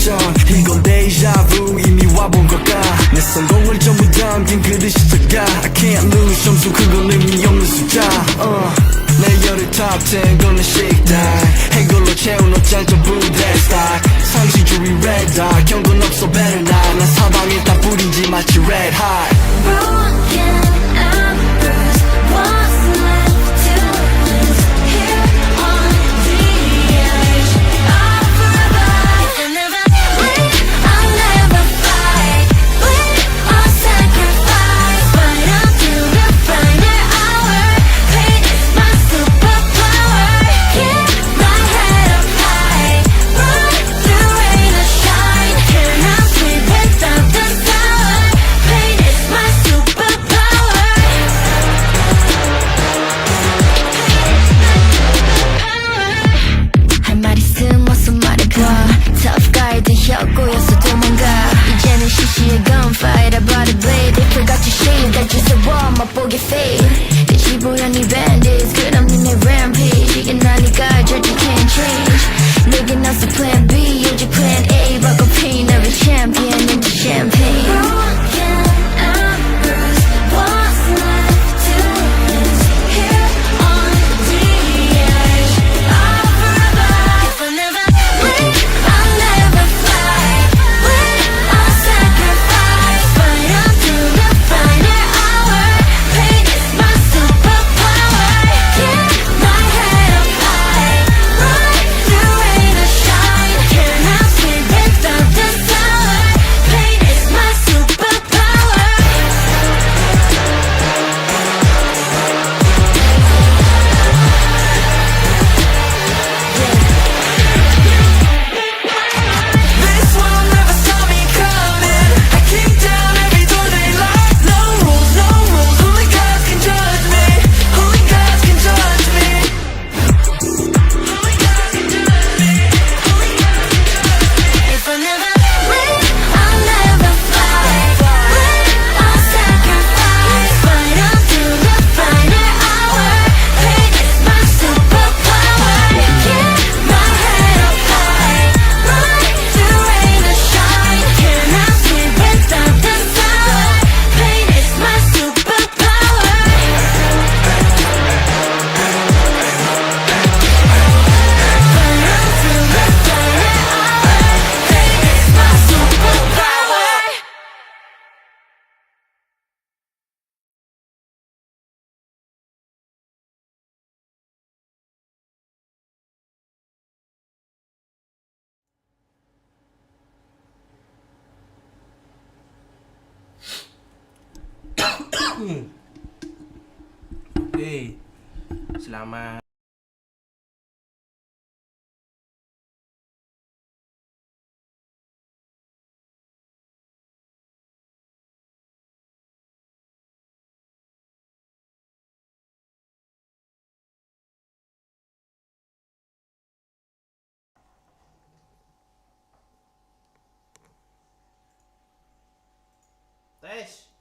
결정 이건 데자부 이미 와본 걸까 내 성공을 전부 담긴 그릇이 작아 I can't lose 점수 그건 의미 없는 숫자 내 열의 top 10 거는 식당 해골로 채운 옷장 전부 대스탁 상시주의 red dot 경고는 없어 better not 난 사방에 다 뿌린지 마치 red hot Broken and bruised, what's left to lose here on the edge of forever? If I never win, I'll never fight. Win or sacrifice, fight until the final hour. Pain is my superpower. Keep my head up high, run through rain or shine. Cannot sleep without the sour. Pain is my superpower. 할 말 있음 어서 말해봐. Tough guy 되었고여서 도망가. 이제는 시시해 gunfight. I brought a blade. They forgot to shave. 날 주워워 맛보게 fade. 끝이 보여 네 bandits. 끝없는 내 rampage. 이게 나니까 절대 can't change. 내게 나서 plan B 오직 plan A. 바꿔 pain every champion into champagne. Broken and bruised, what's left to lose here on the edge of forever? If I never win, I'll never fight. Win or sacrifice, fight until the final hour. Pain is my superpower. Keep my head up high, run through rain or shine. Cannot sleep without the sour. Pain is my superpower. This one never saw me coming. I kick down every door they lock. No rules, only God can judge me. Only God can judge me. Only God can judge me. Only God can judge me. If I never win, I'll never fight. Win or sacrifice, fight until the final hour. Pain is my superpower. Keep my head up high, run through rain or shine. Cannot sleep without the sour. Pain is my superpower. Fight until the final hour. Pain is my superpower. Oke, selamat. Tes.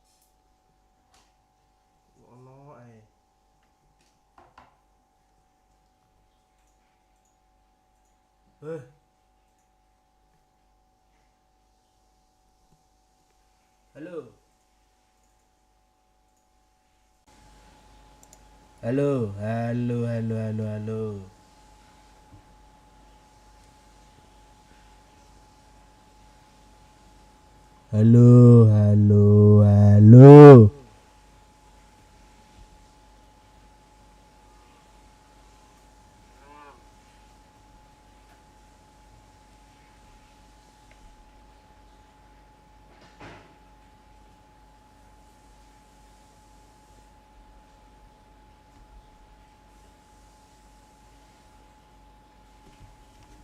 Ono ae. Halo. Halo, halo, halo, halo, halo. Halo, halo, halo.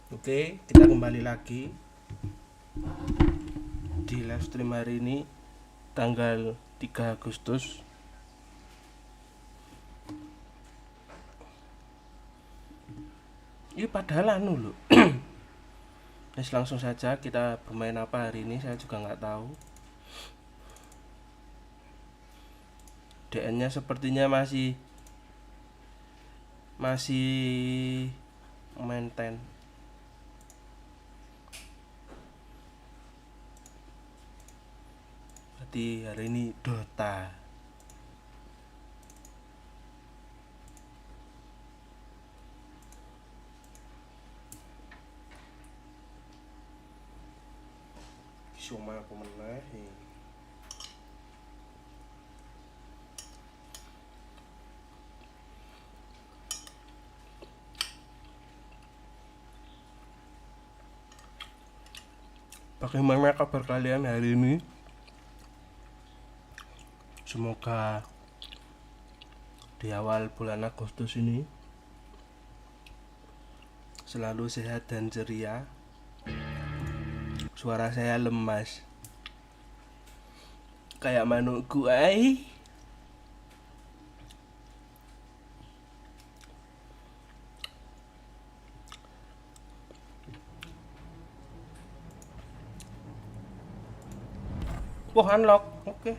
Oke, kita kembali lagi di live stream hari ini tanggal 3 Agustus. Ini padahal anu loh. Yes, langsung saja kita bermain apa hari ini, saya juga nggak tahu. DN-nya sepertinya masih maintain. seperti hari ini Dota. Cuma aku meneh. Bagaimana kabar kalian hari ini? Semoga di awal bulan Agustus ini selalu sehat dan ceria. Suara saya lemas kayak manukku, ay. Wah, unlock. Oke.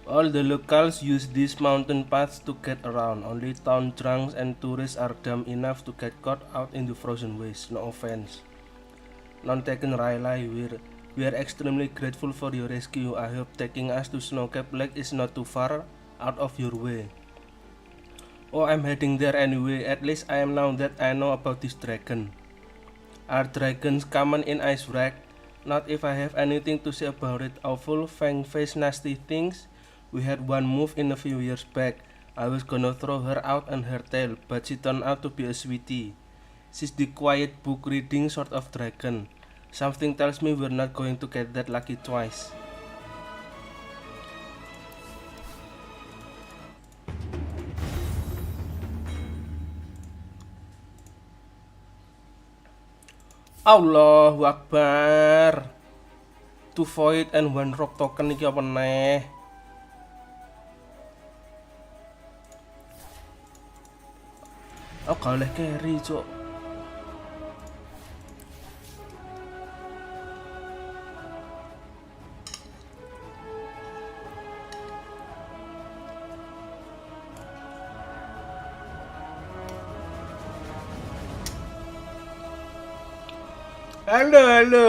All the locals use these mountain paths to get around. Only town drunks and tourists are dumb enough to get caught out in the frozen waste. No offense. None taken, Riley. We are extremely grateful for your rescue. I hope taking us to Snowcap Lake is not too far out of your way. Oh, I'm heading there anyway. At least I am now that I know about this dragon. Are dragons common in Icewreck? Not if I have anything to say about it. Awful, fang-faced, nasty things. We had one move in a few years back. I was gonna throw her out on her tail, but she turned out to be a sweetie. She's the quiet book reading sort of dragon. Something tells me we're not going to get that lucky twice. Allahu Akbar. 2 void and 1 rock token iki apa neh? Oh, gak oleh carry, cok. Halo.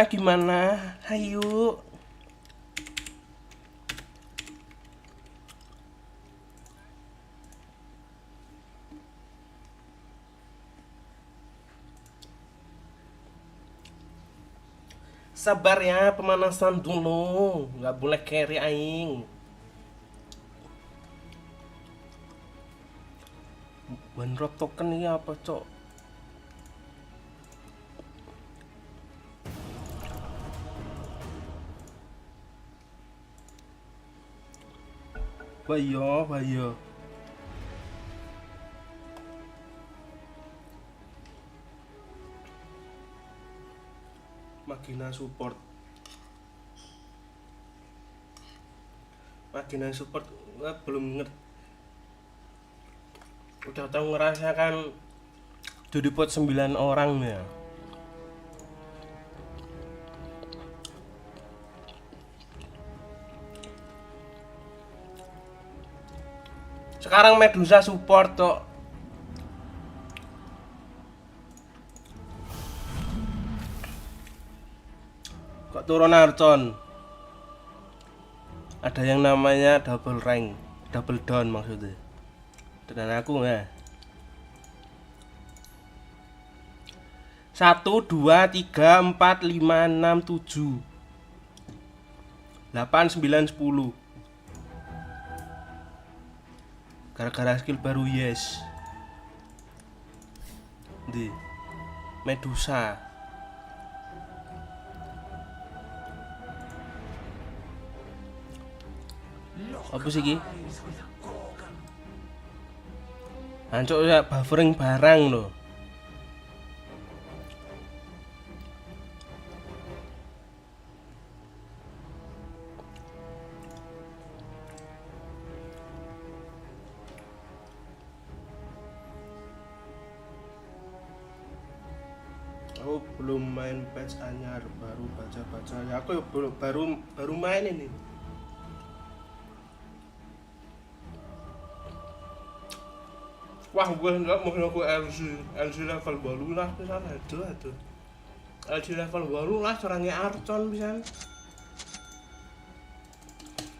Gimana? Ayo. Sabar ya, pemanasan dulu. Nggak boleh carry aing. One drop token ini apa, cok? Bayo. Magina support belum ngerti. Udah tahu ngerasakan jadi pot 9 orang ya. Sekarang Medusa support kok. Kok turun Archon? Ada yang namanya double rank, double down maksudnya. Dan aku ya. 1, 2, 3, 4, 5, 6, 7 8, 9, 10. Gara-gara skill baru yes. Di Medusa. Apa sih ki? Hancur ya buffering barang loh. Aku belum main patch anyar, baru baca-baca. Ya aku baru main ini. Wah, gue nggak mau aku LG level baru lah, pisan aduh. LG level baru lah, caranya Arcon pisan.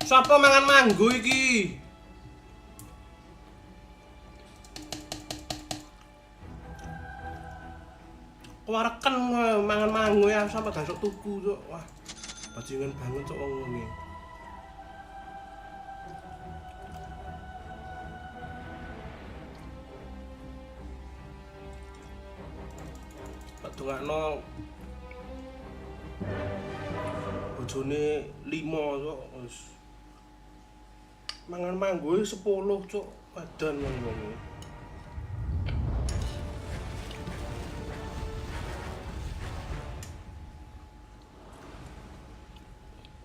Siapa mangan manggo iki? Kewareken mangan manggo ya sampai gak sok tuku cuk. Wah, bajingan banget cuk wong ngene. Tak dongakno bojone 5 cuk wis. Mangan manggo 10 cuk, padan wong-wong.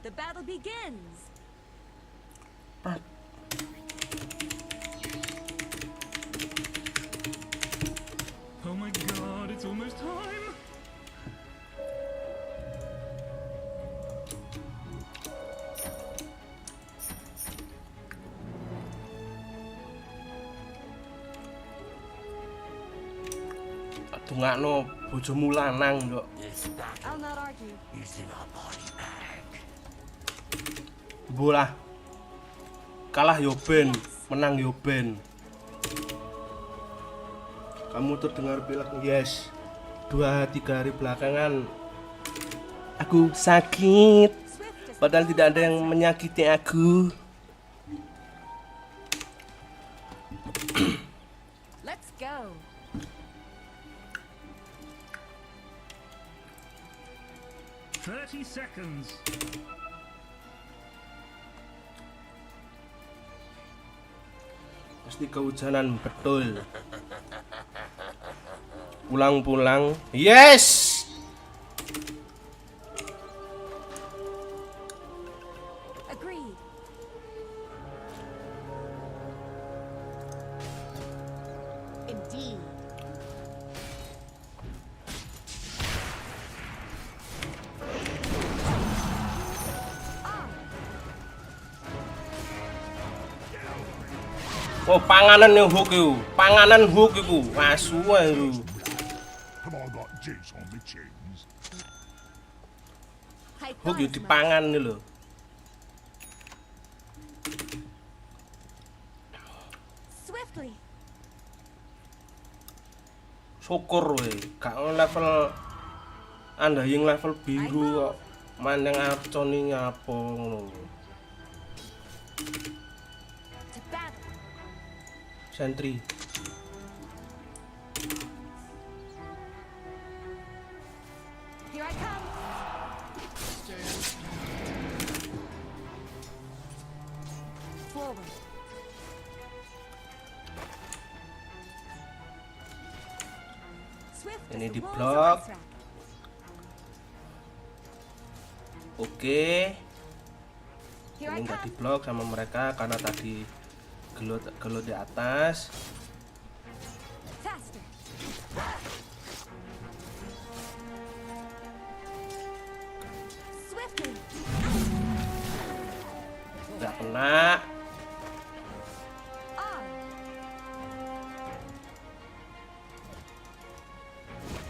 The battle begins. Oh my god, it's almost time! Dongakno bojomu lanang kok. I'll not argue. Bolah. Kalah yo ben, menang yo ben. Kamu terdengar pilek, yes. 2-3 hari belakangan aku sakit. Padahal tidak ada yang menyakiti aku. Let's go. Seconds. Pasti kehujanan betul. Pulang-pulang. Yes. Agreed. Indeed. Oh, panganan yang hook itu. Panganan hook itu. Asu ae. Have I got juice on the chins? High Hook yo five, dipangan nih lho. Swiftly. Syukur we, gak ono level Anda yang level biru kok main yang Arcon ini apa ngono. To battle. Sentry. Here I come. Forward. Swift as Ini the di walls blok. of ice wrap. Oke. Here Ini I nggak come. diblok sama mereka karena tadi gelut di atas. Faster. Swiftly. Nggak kena. On.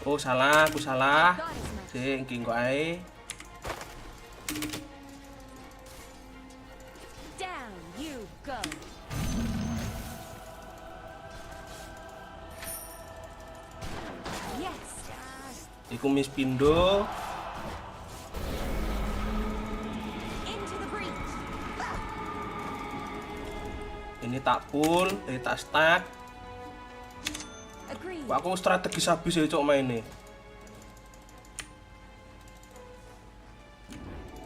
Oh salah, aku salah. Got as much. Sing kok ae. Down you go. Yes. Iku mis pindo. Into the breach. Ini tak pull, tak stack. Agreed. Wah, aku strategis habis ya cok mainnya.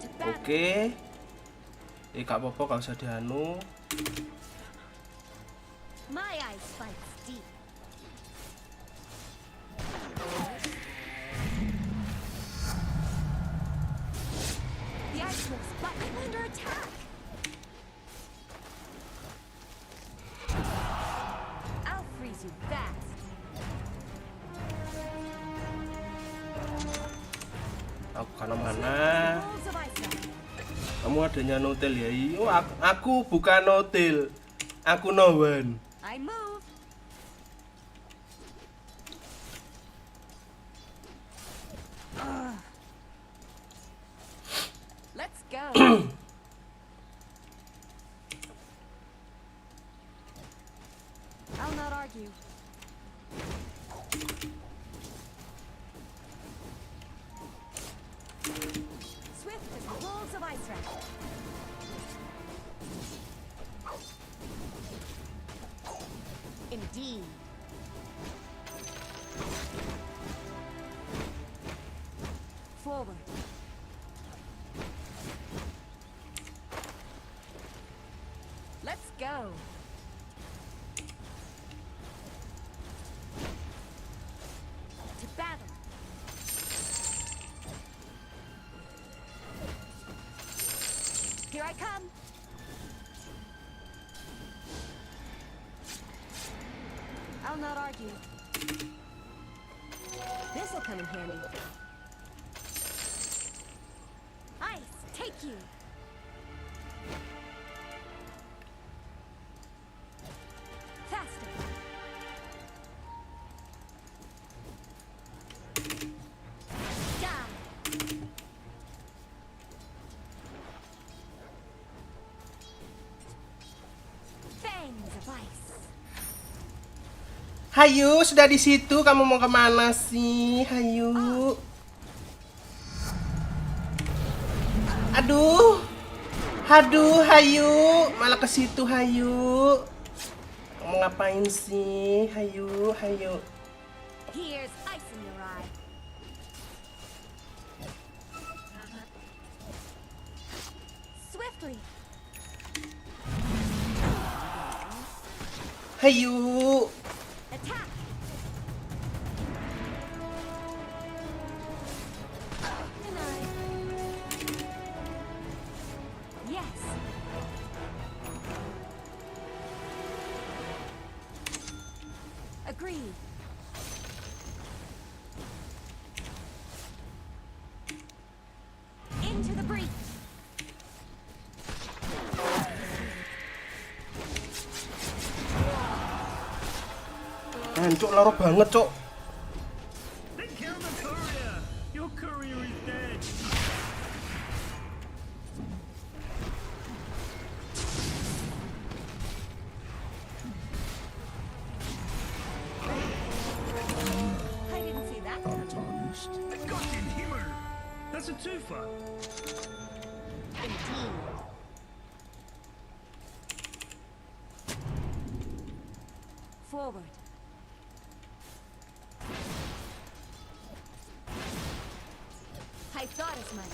To battle. Oke. Gak apa-apa, gak usah dianu. My eyes fights deep. The ice moves, but I'm under attack. I'll freeze you fast. Mana-mana. Walls of ice now. Kamu adanya notel ya? Iyo, aku bukan notel. Aku no one. I move. Let's go. I'll not argue. Swift as the walls of ice wrath. Indeed. Forward. Let's go. To battle. Here I come. I'll not argue. This'll come in handy. Ice, take you. Faster. Die. Fangs of ice. Hayu, sudah di situ. Kamu mau kemana sih? Hayu. Aduh. Aduh, Hayu. Malah ke situ, Hayu. Kamu ngapain sih? Hayu, Hayu. Here's ice in your eye. Swiftly. Hayu. Attack. Denied. Yes. Agreed. Into the breach. Cuk, loro banget, Cuk. They killed the courier! Your courier is dead! I didn't see that coming. The goddamn hammer! That's a twofer! Indeed. Forward. I thought as much.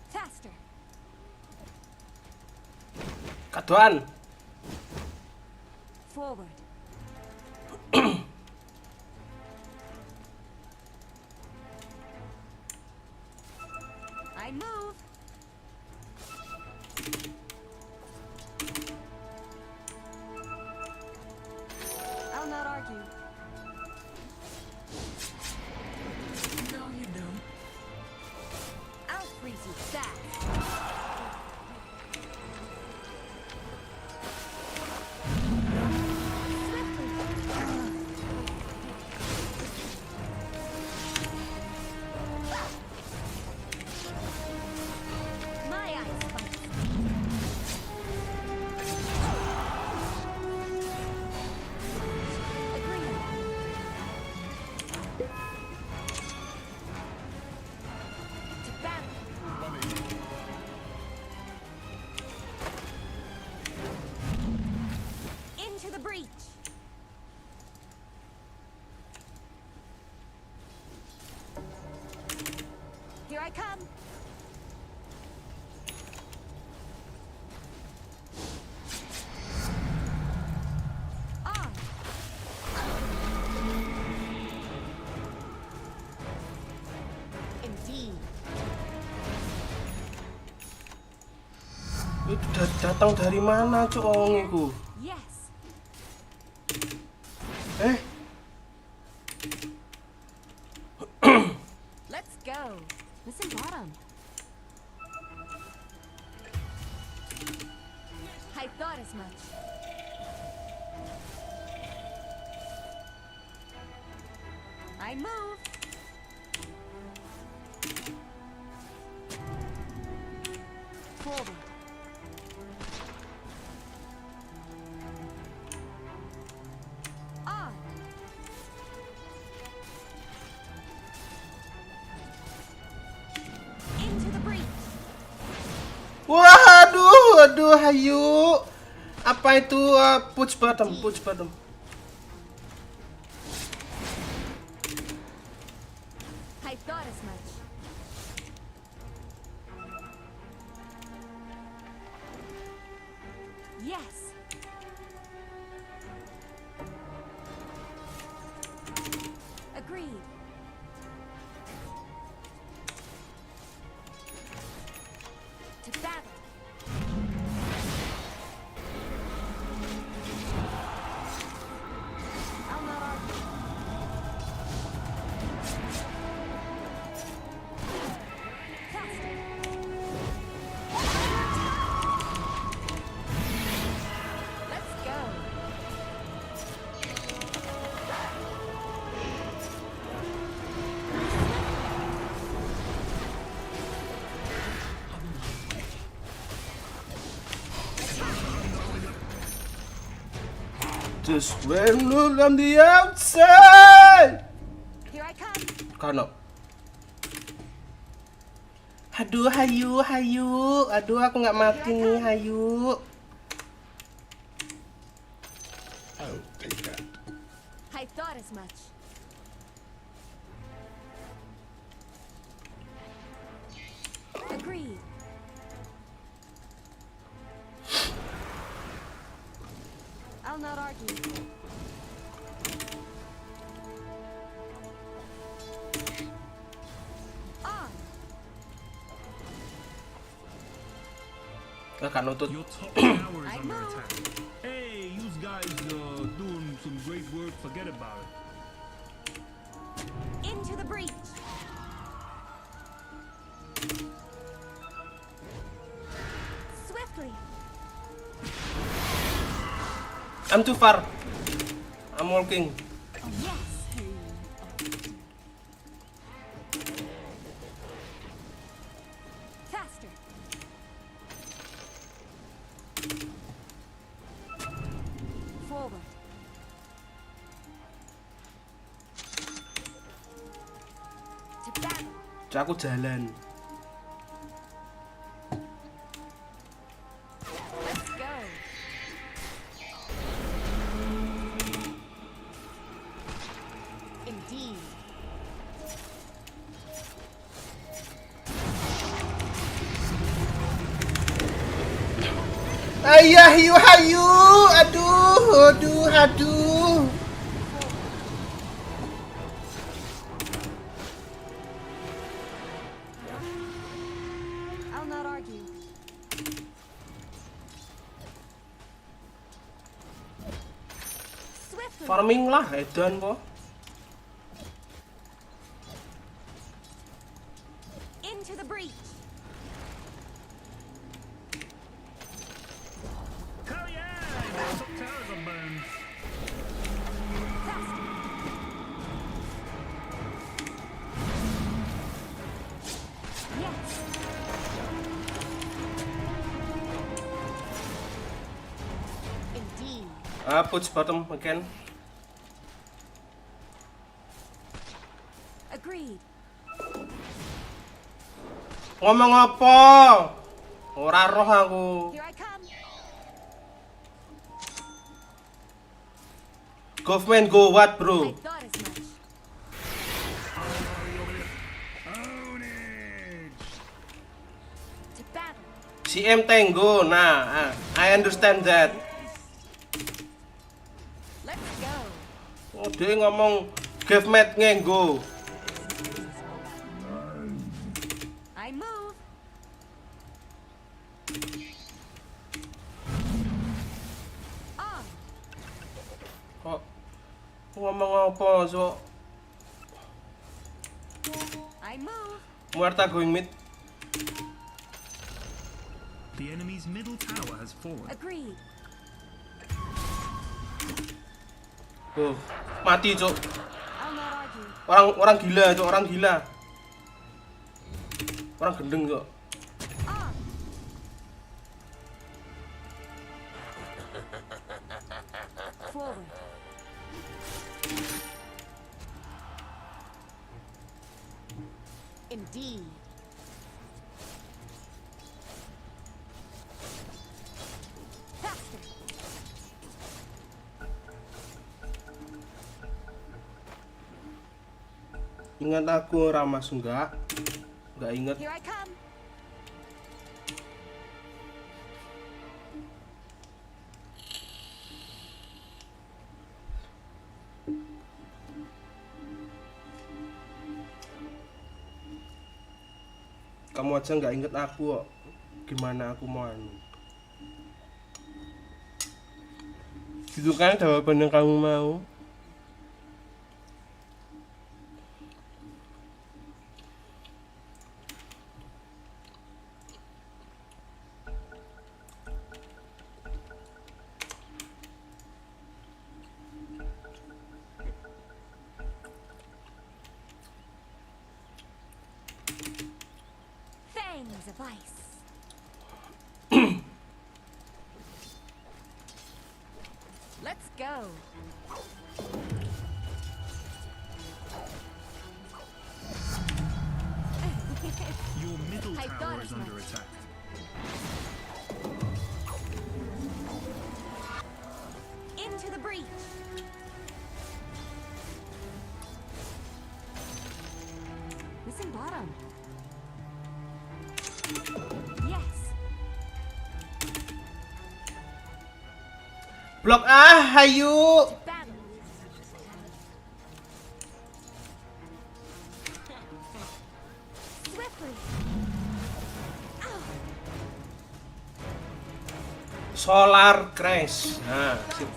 Faster. Kadoan. Forward. I move. I'll not argue. No, you don't. I'll freeze you fast. My eyes fight. Agreed. To battle. Into the breach. Here I come. On. Indeed. Itu datang dari mana, Cuk, wong iku? Yes. come. I thought as much. I move. Forward. On. Into the breach. Waduh, hayu. Apa itu push bottom? I thought as much. Yes. Agreed. To battle. I'll not argue. Faster. Let's go. Just when look on the outside. Here I come. Kono. Aduh, hayu. Aduh, aku nggak mati nih, hayu. I thought as much. Agreed. I'll not argue. On. Kan nutut. Your top tower is I under move. attack. Hey, you guys doing some great work. Forget about it. Into the breach. Swiftly. I'm too far. I'm walking. Yes. Faster. Forward. To battle. Cak, aku jalan. Let's go. Indeed. Ayah, hayu. Aduh. I'll not argue. Swiftly. Farming lah, edan po. Into the breach. Hell yeah! Your top towers are burned. Faster. Yes. Indeed. Push bottom again. Agreed. Ngomong apa? Ora roh aku. Here I come. Government go what, I bro? thought as much. Own it! To battle. CM Tango. Nah, I understand that. Let's go. Oh, dia ngomong government ngenggo. I move. On. Kok ngomong apa, so? I move. Muerta going mid. The enemy's middle tower has fallen. Agreed. Oh, mati cok. I'll not argue. Orang gila cok, orang gila. Orang gendeng cok. On. Forward. Indeed. Faster. Ingat aku Ramas enggak inget. Here I come. Kamu aja nggak inget aku kok. Gimana aku mau anu? Gitu kan jawaban yang kamu mau. Fangs of ice. Let's go. Your middle I tower thought is as under much. attack. Into the breach. Missing bottom. Yes. Blok A, hayu. Battle. Swiftly. Solar crash. Nah, sip.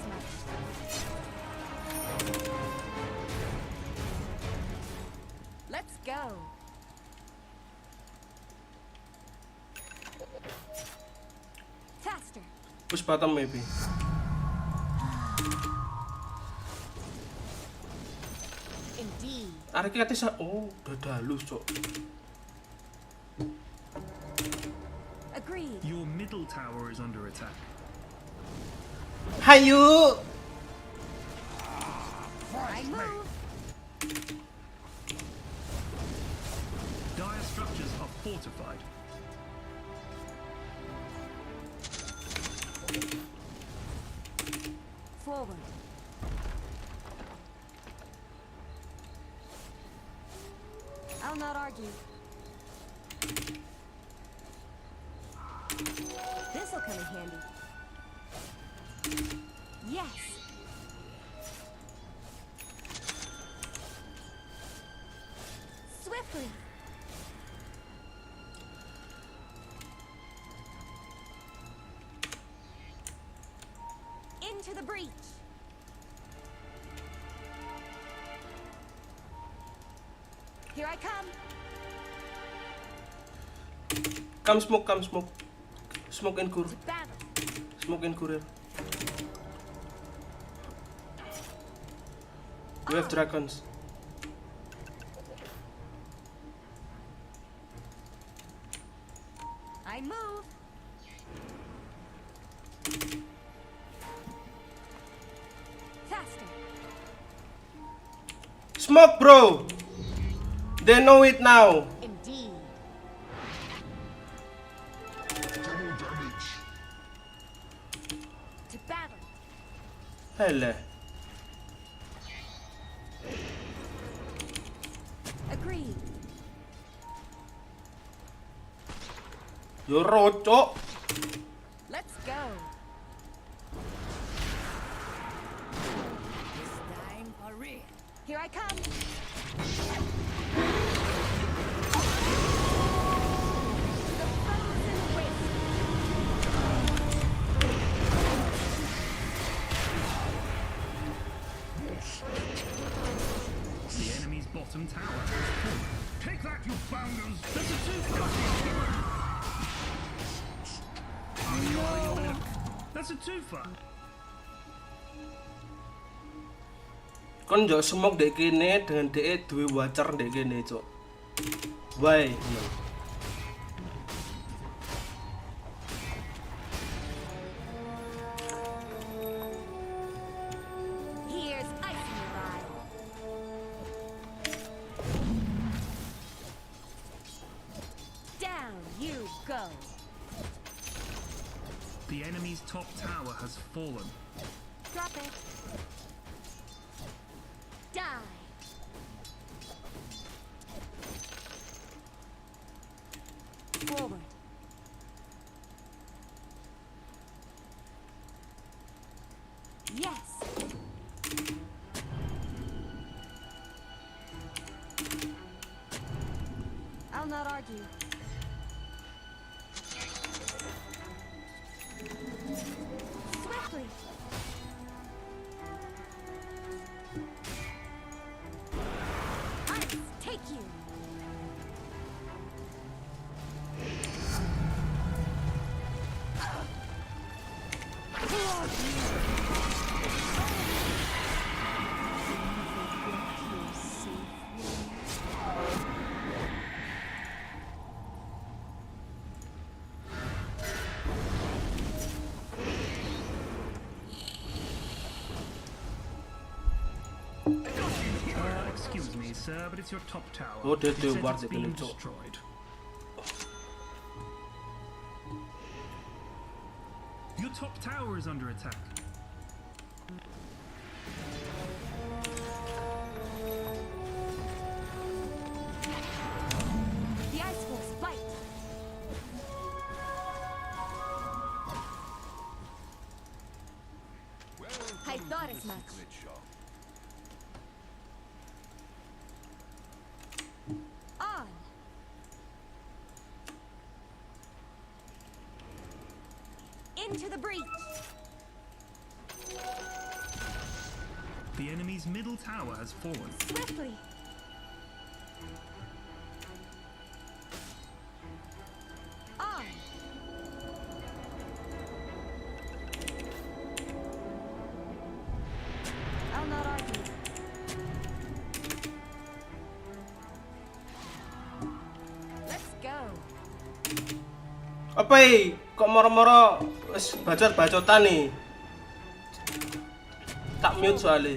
Let's go. Faster. Push bottom maybe. Indeed. Arek iki oh, udah halus, cok. Agreed. Your middle tower is under attack. Hayu. I move. Dire structures are fortified. Forward. I'll not argue. This'll come in handy. Yes. Swiftly. Into the breach. Here I come. Come smoke. Smoke and courier. To battle. Smoke and courier. We have dragons. I move. Faster. Smoke, bro. They know it now. Indeed. To battle. Hele. Agreed. Yo rocok. Let's go. Here I come. The frozen waste. The enemy's bottom tower has fallen. Take that, you founders! This is too That's a twofer. Kon njok smoke dek kene dengan dek duwe wacar dek kene cok. Why? Here's ice in your eye. Down you go. The enemy's top tower has fallen. Drop it. Die. Forward. Yes. I'll not argue. Swiftly. Ice, take you. Excuse me, sir, but it's your top tower. Oh, dia It says buat it's dek being kene cok. destroyed. Your top tower is under attack. The ice wolves bite. I thought as much. On. Into the breach. The enemy's middle tower has fallen. Swiftly. On. I'll not argue. Let's go. Apa kok moro-moro wis bacot-bacotan nih. Tak mute soalnya.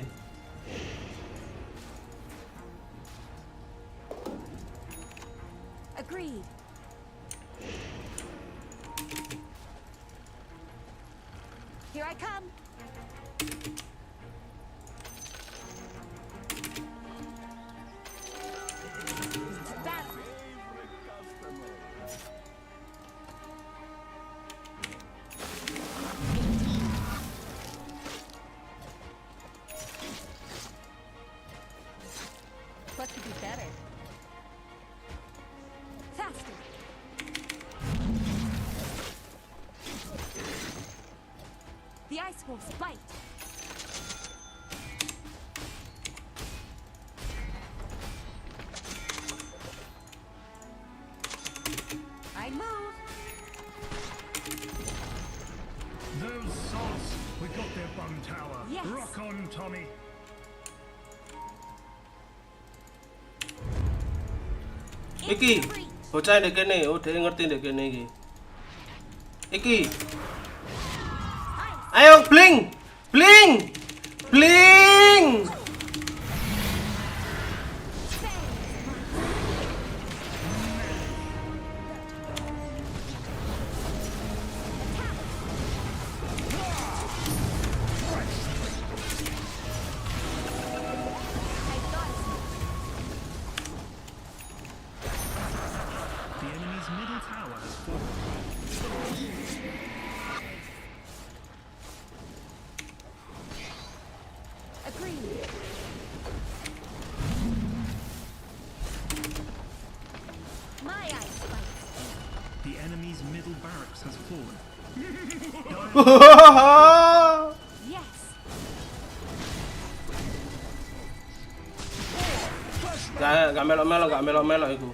Agreed. Here I come. To battle. What could be better? Faster. The ice wolves bite. I move. Those sods, we got their bum tower. Yes. Rock on, Tommy. Iki, Into the breach. bocah dek kene, oh dia ngerti dek kene iki. Iki, Ice. ayo bling, bling, bling. The enemy's middle tower has fallen. Agreed. My ice bites. The enemy's middle barracks has fallen. Yes. Gak melok-melok iku.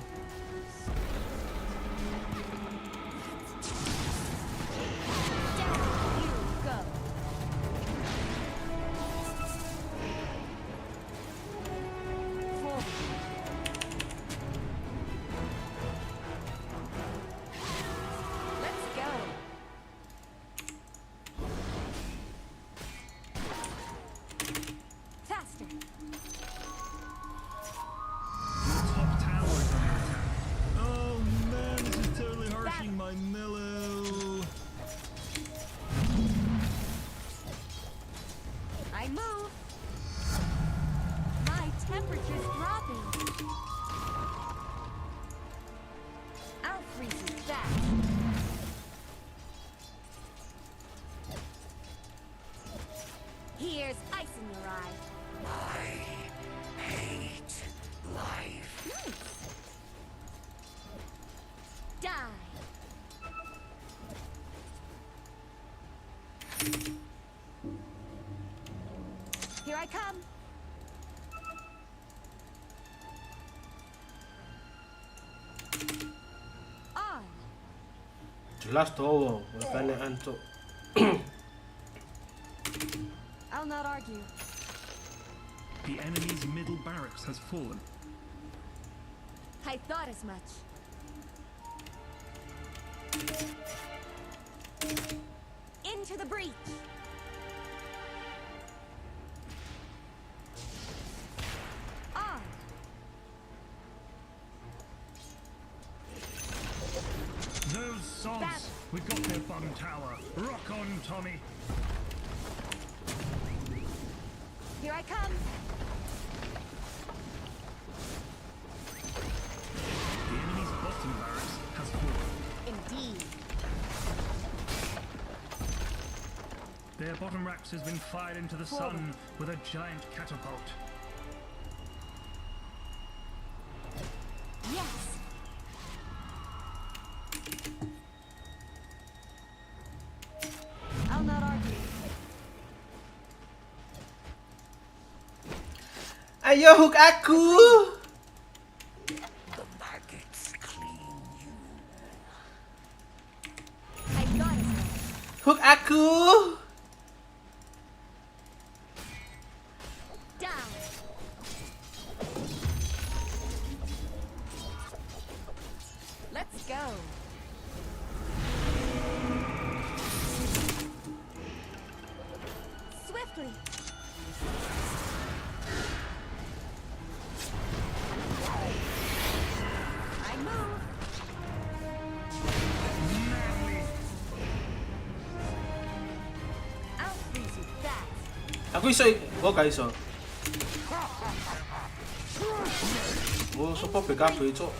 I come. On. Jelas dowo, makanya ancuk. I'll not argue. The enemy's middle barracks has fallen. I thought as much. Into the breach. On. Those sods! We got their bottom tower. Rock on, Tommy. Here I come. The enemy's bottom barracks has fallen. Indeed. Their bottom racks has been fired into the sun with a giant catapult. Yes. I'll not argue. Ayo hook aku. I thought as much. Hook aku. Down. Let's go. Swiftly. I move. I'll freeze you fast. Aku iso, gak iso. Oh, sopo BKB, cok.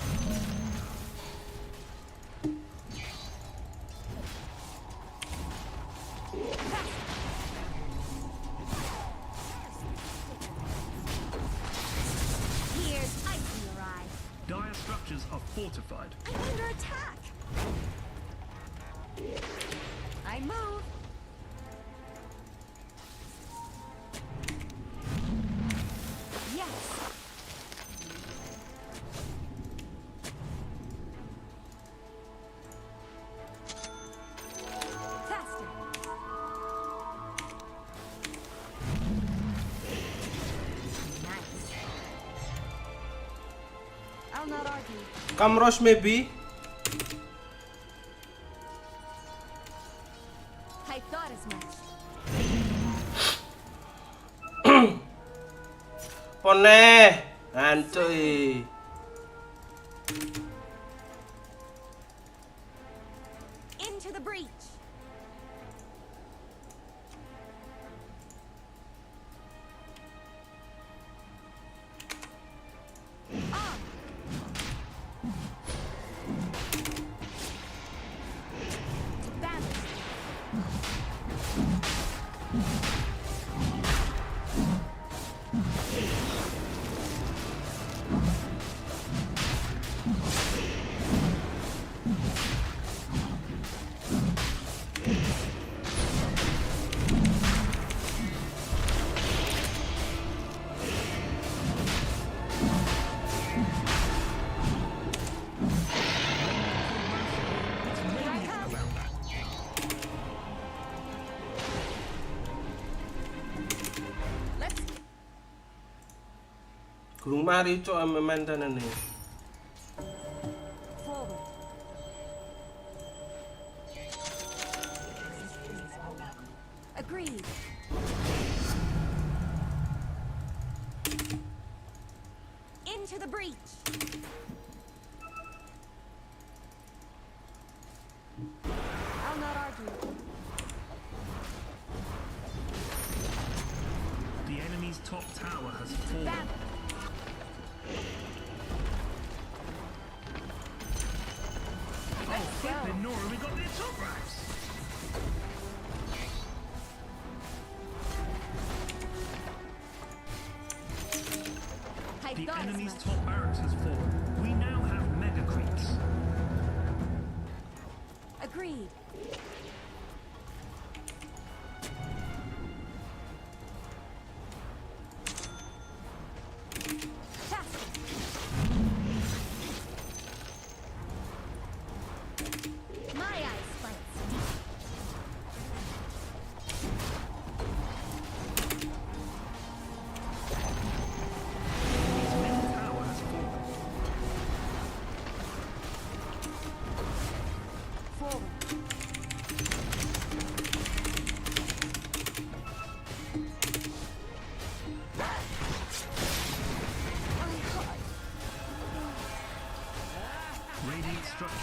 Here's ice in your eye. Dire structures are fortified. I'm under attack. I move. Yes. Faster. Nice. I'll not argue. Come rush maybe. I thought as much. Poneh, ancuy. Into the breach. On. Balance. Here I come. Let's Gurung mari cok mantanane. forward. Agreed. Into the breach. I'll not argue. The enemy's top tower has fallen. Battle. Let's go. Then Nora, we got their top racks. I The thought as enemy's much. top barracks has fallen. We now have mega creeps. Agreed.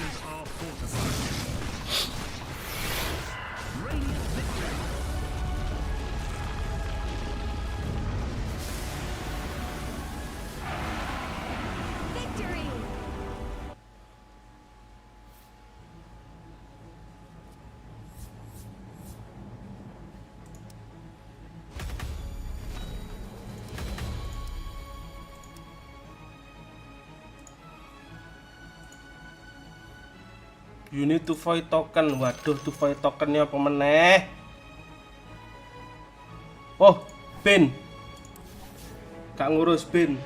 fortresses are fortified. Radiant victory. Victory! You need to void token. Waduh, to void tokennya apa meneh? Oh, bin. Gak ngurus bin.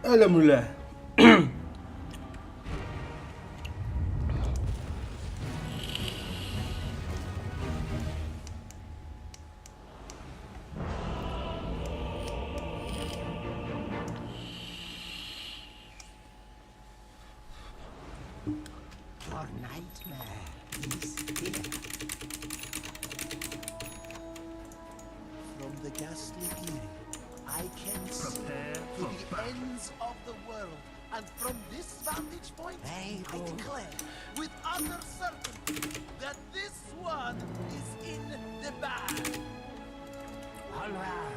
Alhamdulillah. Your nightmare is here. From the ghastly eerie, I can see Prepare to for the battle. ends of the world, and from this vantage point, I declare with utter certainty that this one is in the bag. All right.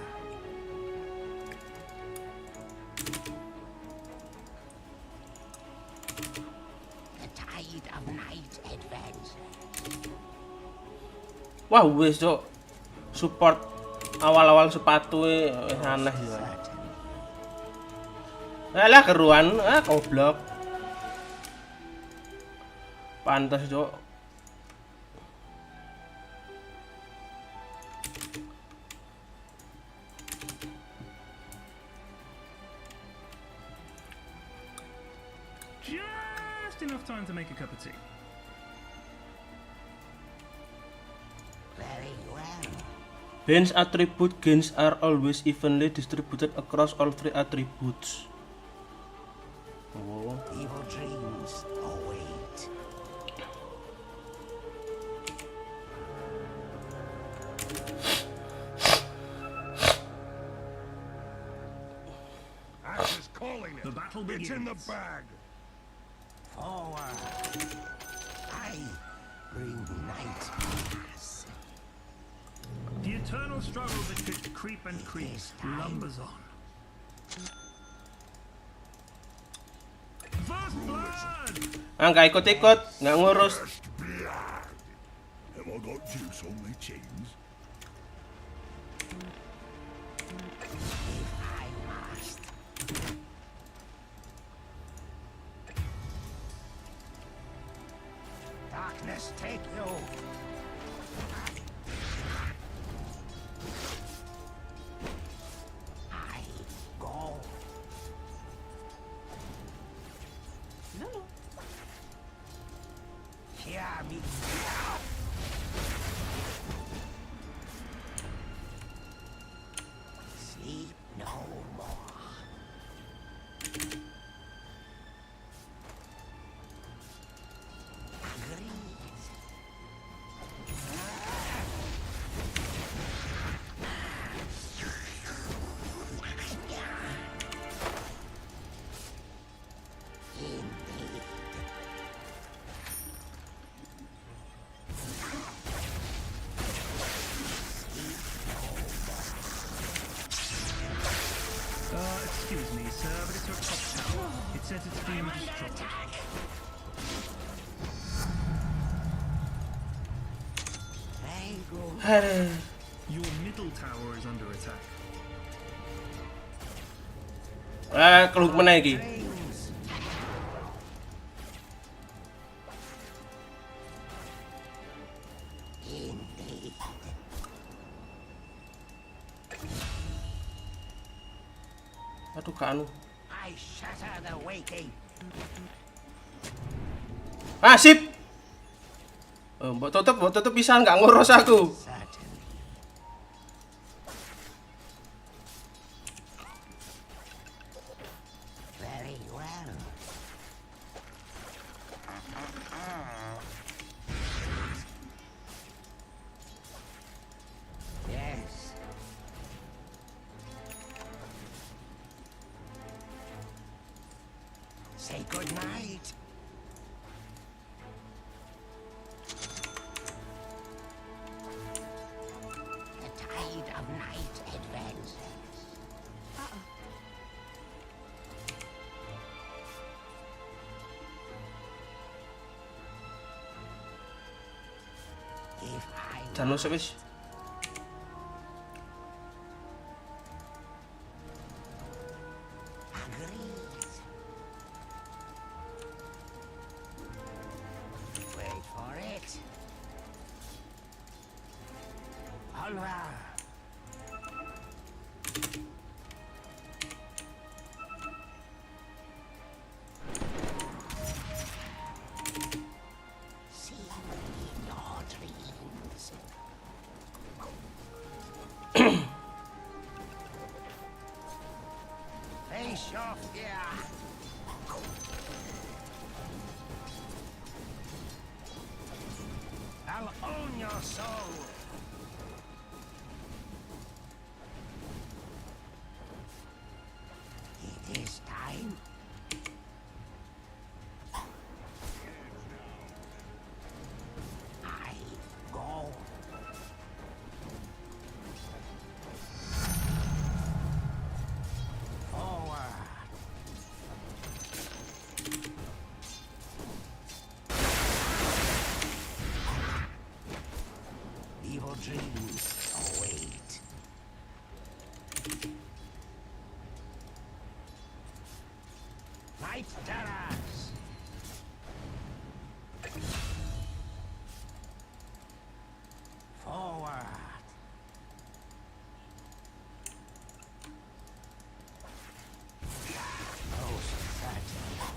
The tide of night advances. Wah, wis cok. Support awal-awal sepatu wis aneh ya. Alah keruan, goblok. Pantes cok. Just just enough time to make a cup of tea. Very well. Ben's attribute gains are always evenly distributed across all 3 attributes. Oh. Evil dreams await. Ash is calling it. The battle It's in the begins. bag. Forward. I bring night. The eternal struggle betwixt creep and creep lumbers on. First blood! Nggak ikut-ikut, nggak ngurus. Blood. Have I got juice on my chins? If I must. Darkness take you. I go. Hear me. Sleep no more. Agreed. Indeed. Excuse me, sir, but it's your top tower. It says it's being destroyed. I go. Your middle tower is under attack. Keluk mana iki? Dreams. Indeed. Aduh, anu. I shatter the waking. Ah, sip. Mbok tutup pisan, nggak ngurus aku. Certainly. Very well. Yes. Say good night. The tide of night advances. If I Jangan usah wis. agreed. Wait for it. Onward. See me in your dreams. Face your fear. I'll own your soul. It is time. I go. Forward. Evil dreams await. Night terrors. Forward. Most certainly.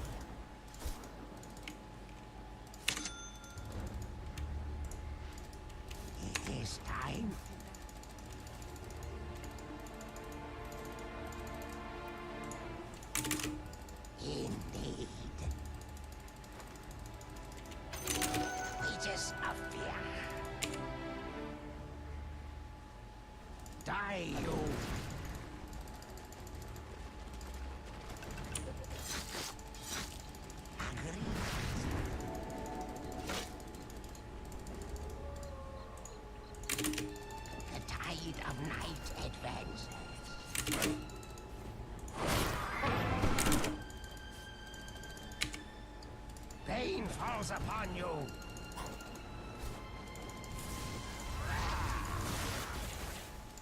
falls upon you.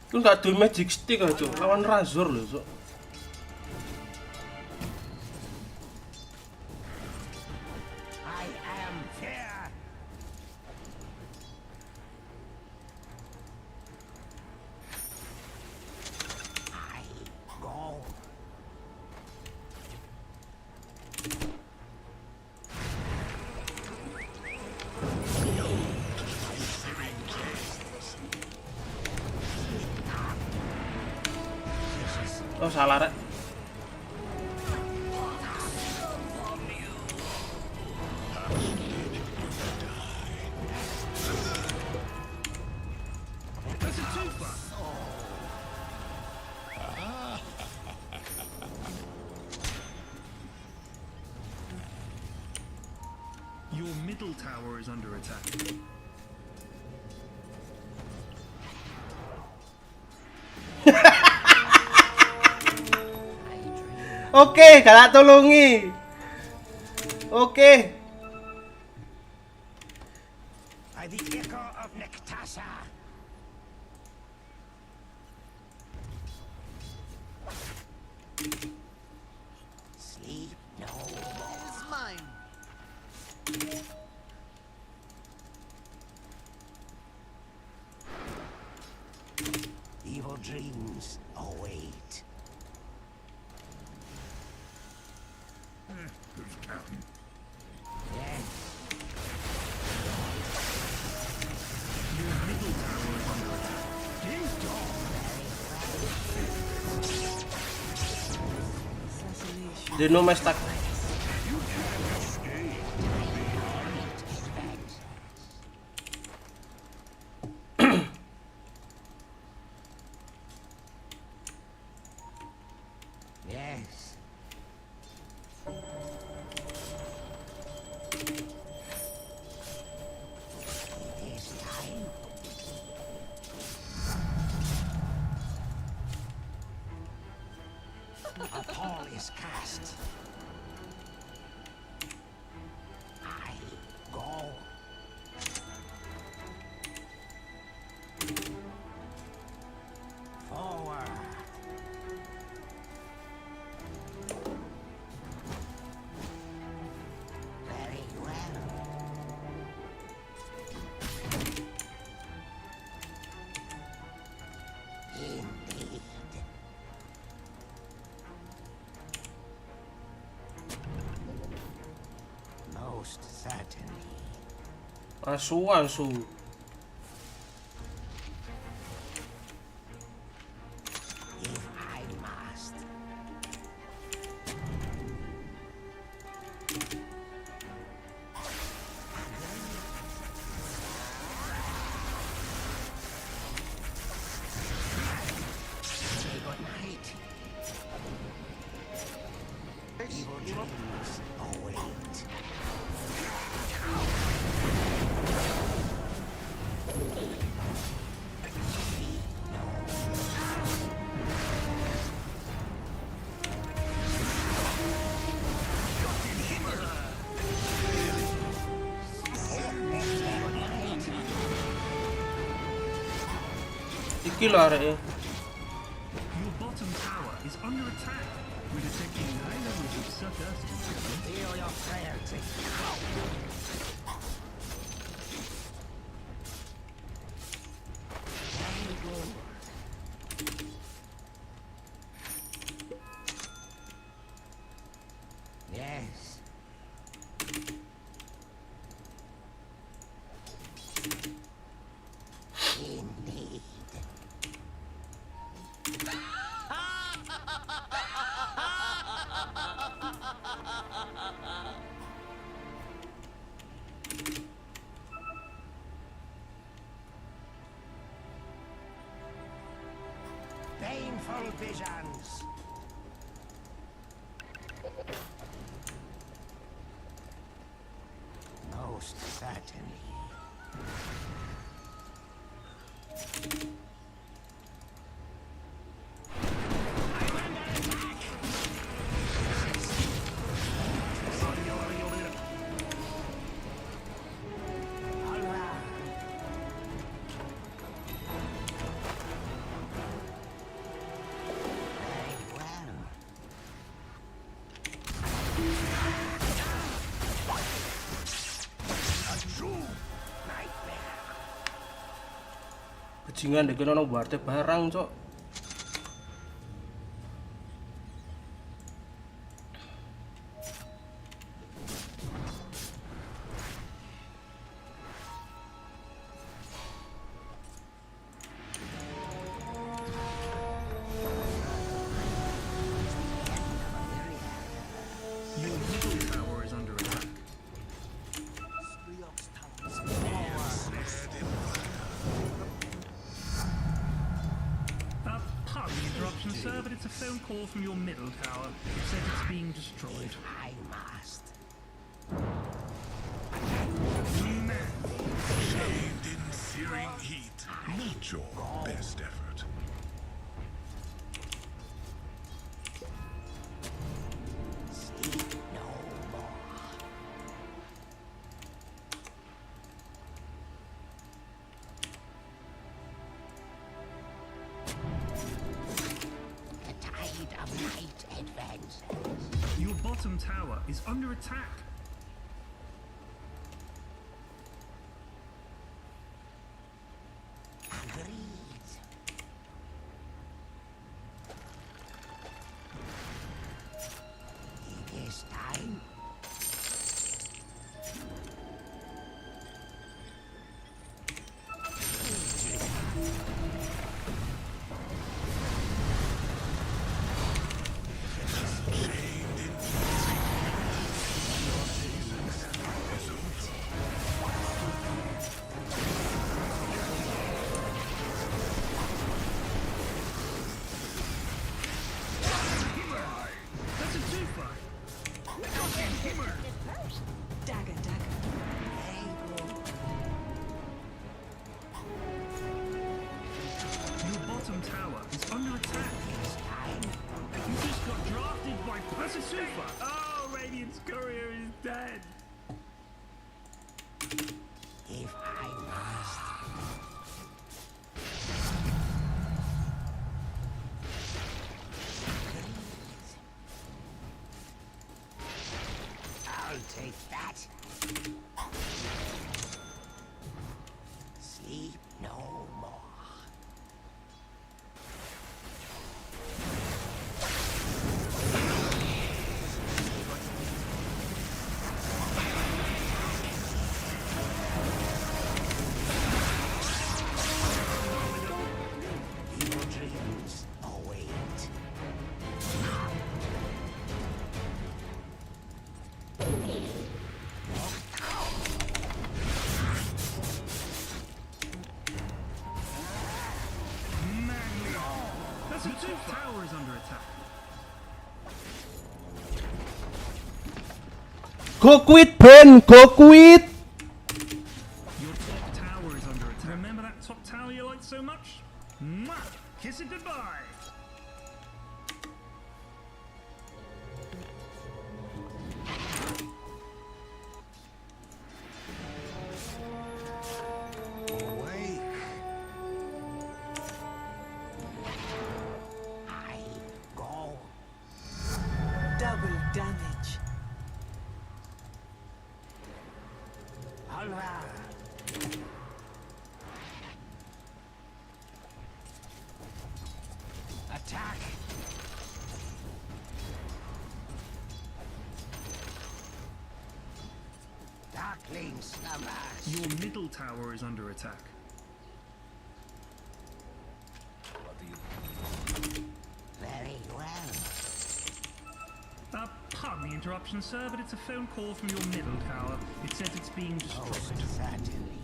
Itu nggak do magic stick aja, lawan razor loh, Cuk. I am fear. I go. Oh salah rek. Your middle tower is under attack. Oke, galak tulungi. Oke. By the echo of Nectasa. Sleep no more. Is mine. Evil dreams await. Who's counting? Yes. Your middle tower is under attack. Ding dong. Deno mes tak. Yes. It is time. A pall is cast. I go. Forward. Very well. Indeed. Most certainly. Asu. If I must. Say good night. Evil dreams await. Iki lho areke. Your bottom tower is under attack. We're detecting high levels of sarcastic. Feel your frailty. Very good. Yes. Indeed. Painful visions. Most certainly. Bajingan dek ono buarte barang, cok. Your middle tower is under attack. Pardon the interruption, sir, but it's a phone call from your middle tower. It says it's being destroyed. I must. Shaved in searing heat. Not your best effort. Sleep no more. The tide of night advances. Your bottom tower is under attack. Agreed. It is time. That's a twofer. Dagger, dagger. Your bottom tower is under attack. You just got drafted by That's a twofer. Oh, Radiant's courier is dead. If I must. I'll take that. Sleep no more. Your dreams await. That's a twofer. Tower is under attack. Go quit, Ben! Go quit! Your top tower is under attack. Remember that top tower you liked so much? Mwah! Kiss it goodbye. Awake. I go. Double damage. Alva. Attack. Darkling slumbers. Your middle tower is under attack. Very well. Pardon the interruption, sir, but it's a phone call from your middle tower. It says it's being destroyed. Most certainly.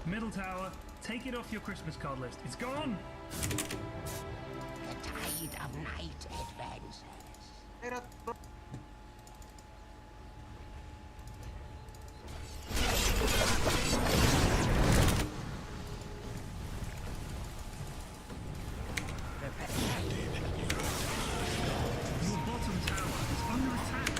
Middle tower, take it off your Christmas card list. It's gone. The tide of night advances. Your bottom tower is under attack.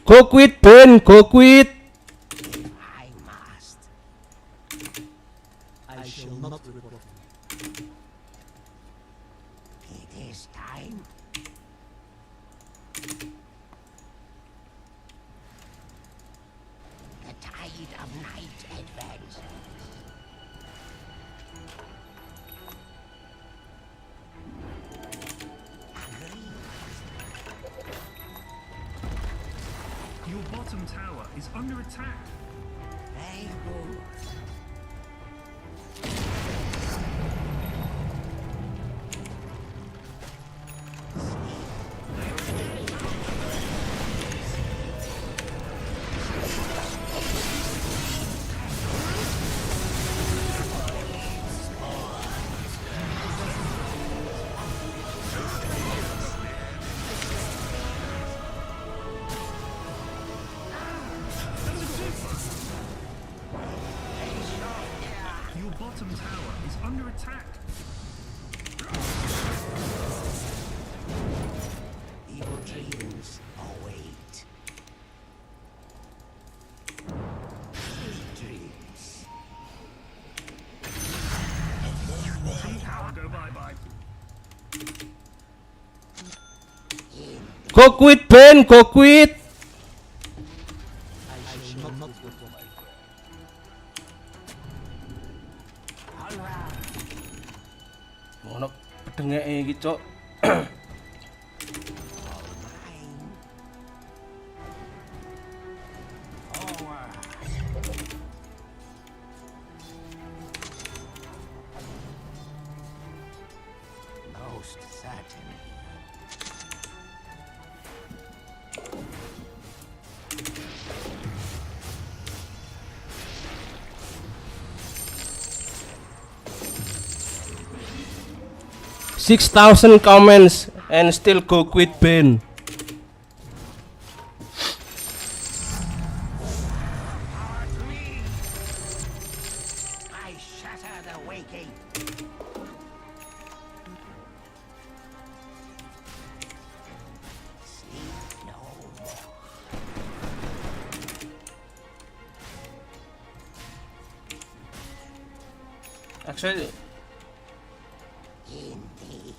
Go quit, Ben. Go quit. I must. I shall not report you. It is time. The tide of night advances. Your bottom tower is under attack. Very good. Your bottom tower is under attack. Evil dreams await. Sweet dreams. Tower go bye-bye. Go quit, Ben. Go quit. I shall not report you. Ono pedengeke iki, Cuk. Most certainly. 6,000 comments and still go quit, Ben. I shatter the waking. Sleep no more. Actually, Indeed.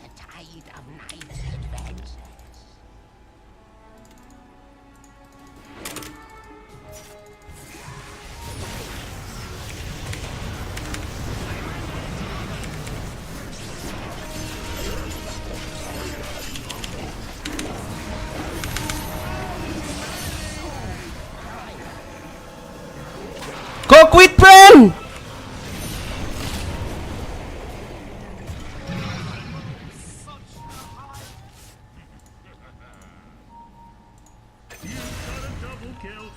The tide of night advances. go quit, Ben. You got a double kill.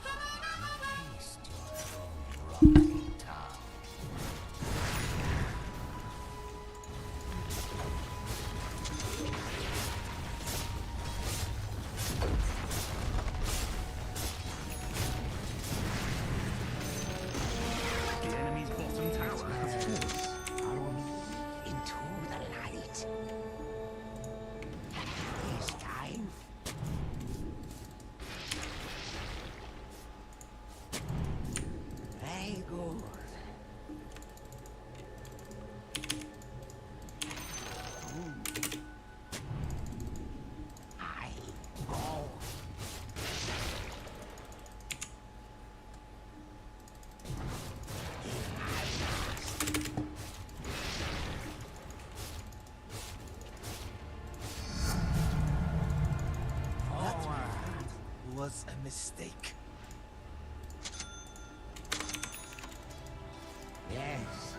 The enemy's bottom tower has fallen. Follow me into the light. This time. Very good. I go. That was a mistake. Yes.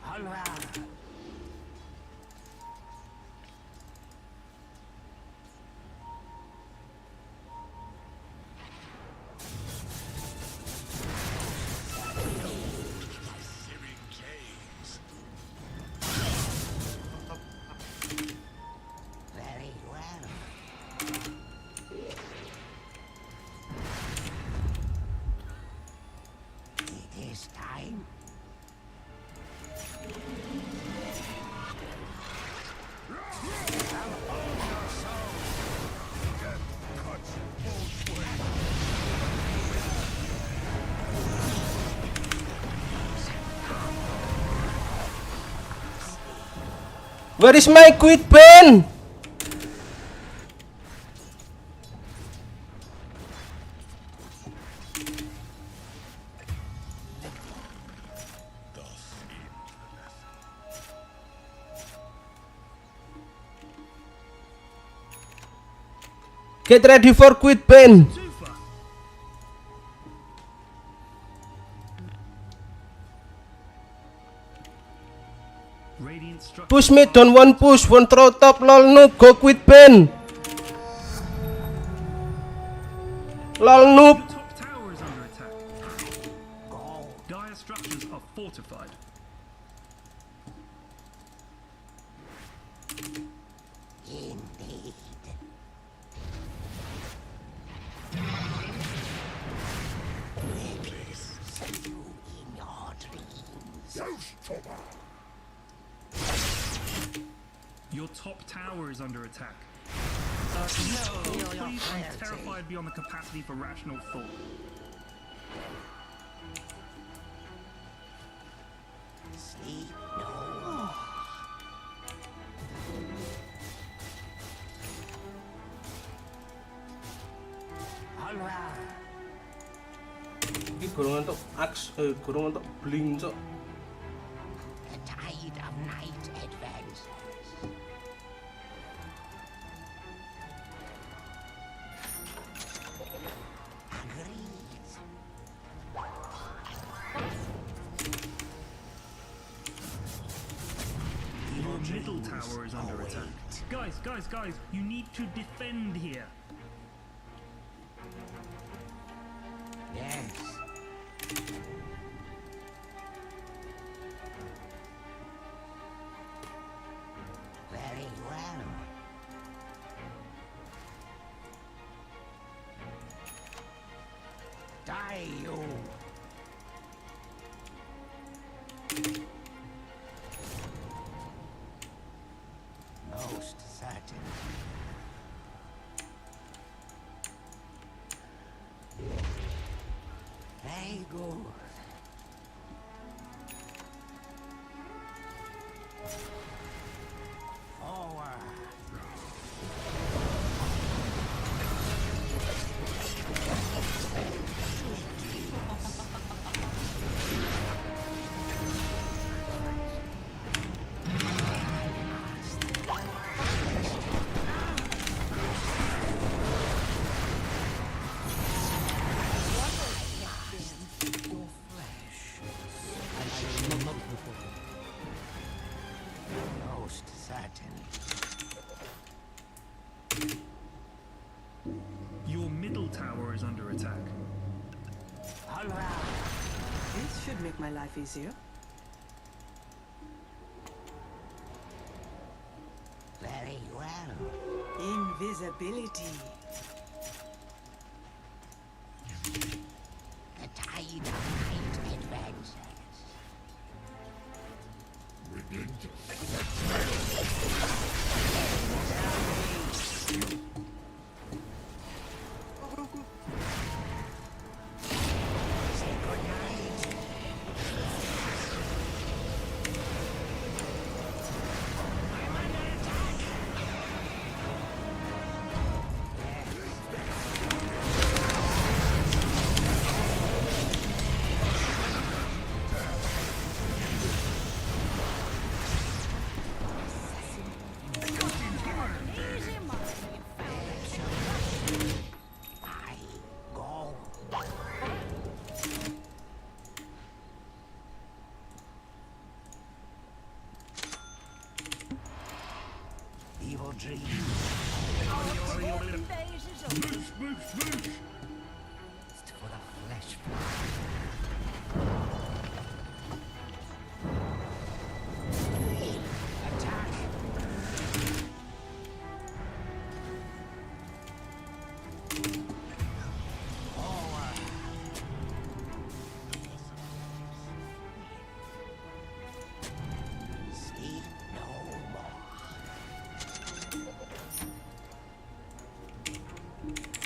Onward. Searing caves. Very well. Where is my quit pen? Get ready for quit pen. Super. Radiant structure. Push me, don't one push, one throw top, lol noob, go quit pen. Lol noob. Your top tower is under attack. Dire structures are fortified. Your top tower is under attack. Please, I'm terrified beyond the capacity for rational thought. Ini gurung untuk axe, gurung untuk bling cok. The tide of night advances. Agreed. Your middle tower is under attack. Guys, you need to defend here. Yes. Very well. Die, you. Most certain. Very good. Forward. Most certain. Your middle tower is under attack. All right. This should make my life easier. Very well. Invisibility. The tide of night advances. Say good night. I'm under attack. I go. Evil dream. It's for the flesh. Attack. Forward. Sleep no more.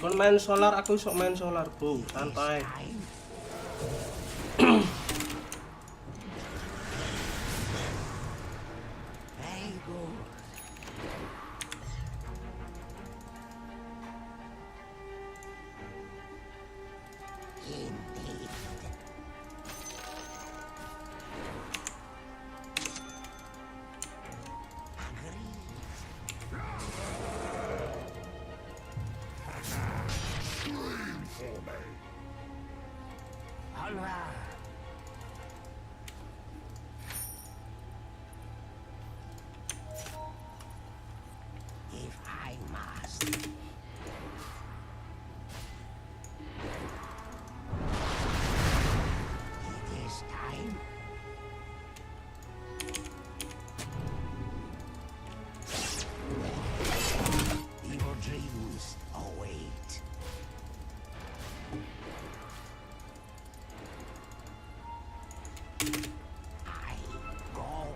Kon main solar, aku sok main solar bro, santai. Time. Very good. Onward. If I must. It is time. Your dreams await. I go.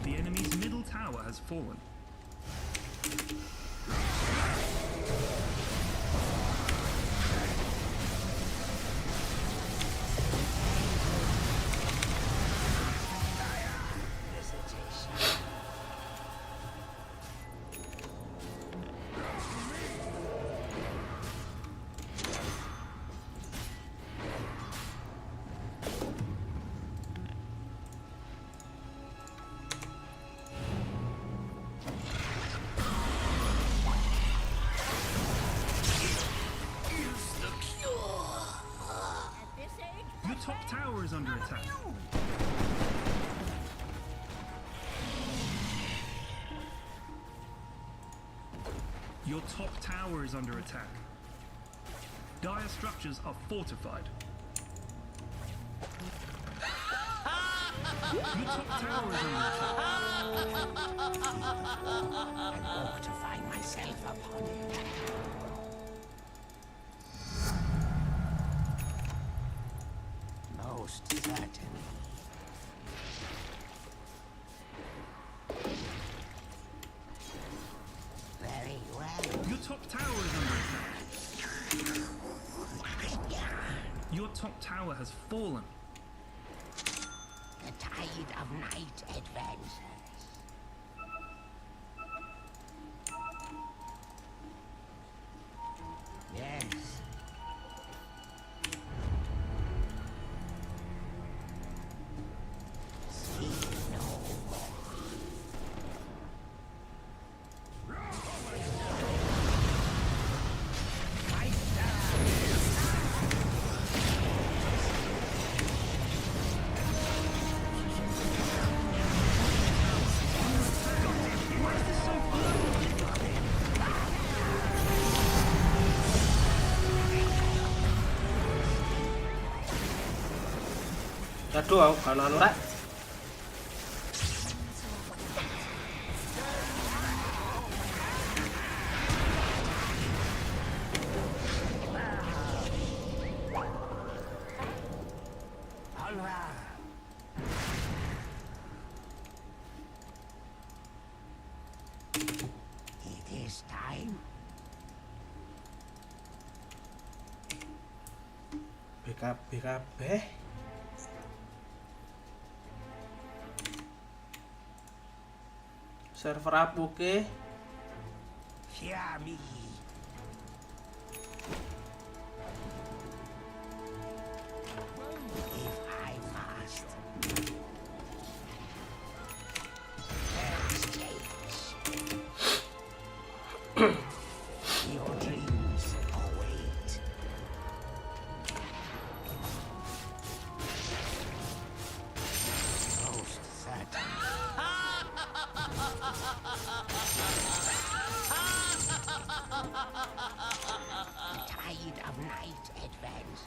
The enemy's middle tower has fallen. Your top tower is under attack. Your top tower is under attack. Dire structures are fortified. Your top tower is under attack. I walk to find myself upon it. Most certainly. Very well. Your top tower is under attack. Your top tower has fallen. The tide of night advances. Yes. See no more. Aduh, aku kanan ora. Onward. It is time. BKB. Server apuke. Hear me. If I must. Exchange. Your dreams await. Most certain. The tide of night advances.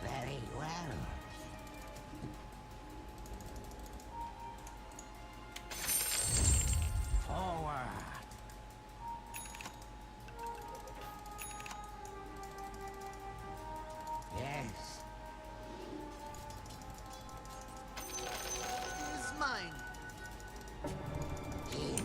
Very well. Forward. Yes. Is mine. Indeed.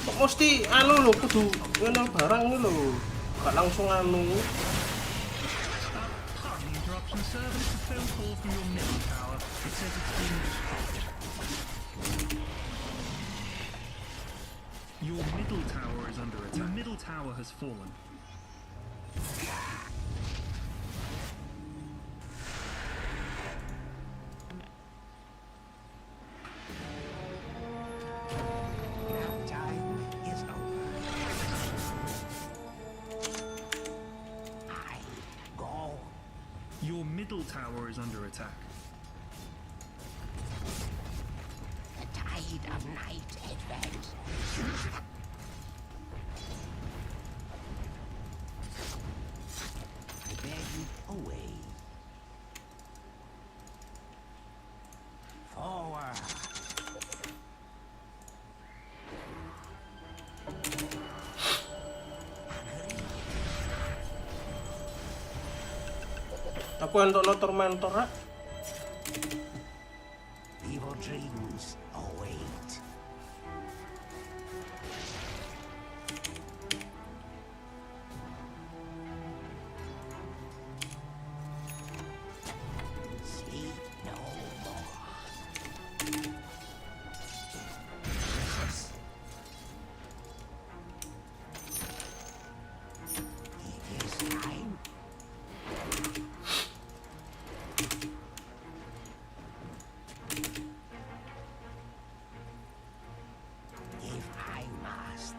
Kok mesti anu lho, kudu ngene barang iki lho. Gak langsung anu. Pardon the interruption, sir, but it's a phone call from your middle tower. It says it's been... Your middle tower is under attack. Your middle tower has fallen. Your middle tower is under attack. The tide of night advances. I bear you away. Forward. Aku entuk no tormentor rek. Evil dreams await. Sleep no more. It is time. If I must.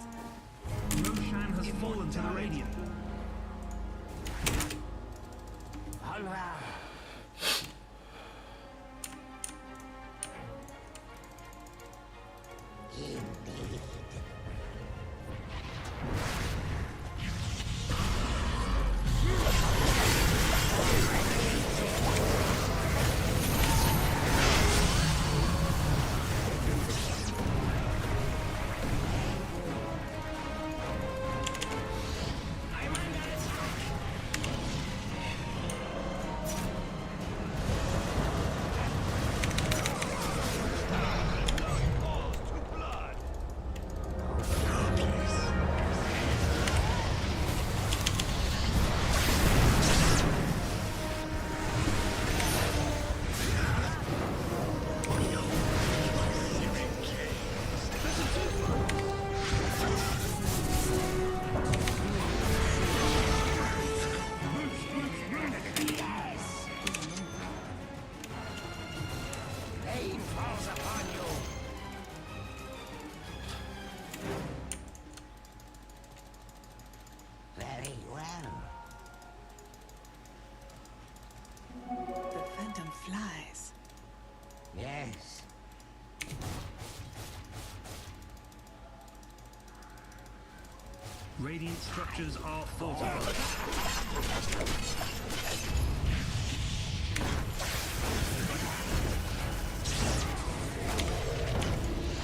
Roshan has fallen to the Radiant. All round. Indeed. Rain falls upon you. Very well. The phantom flies. Yes. Radiant structures are fortified.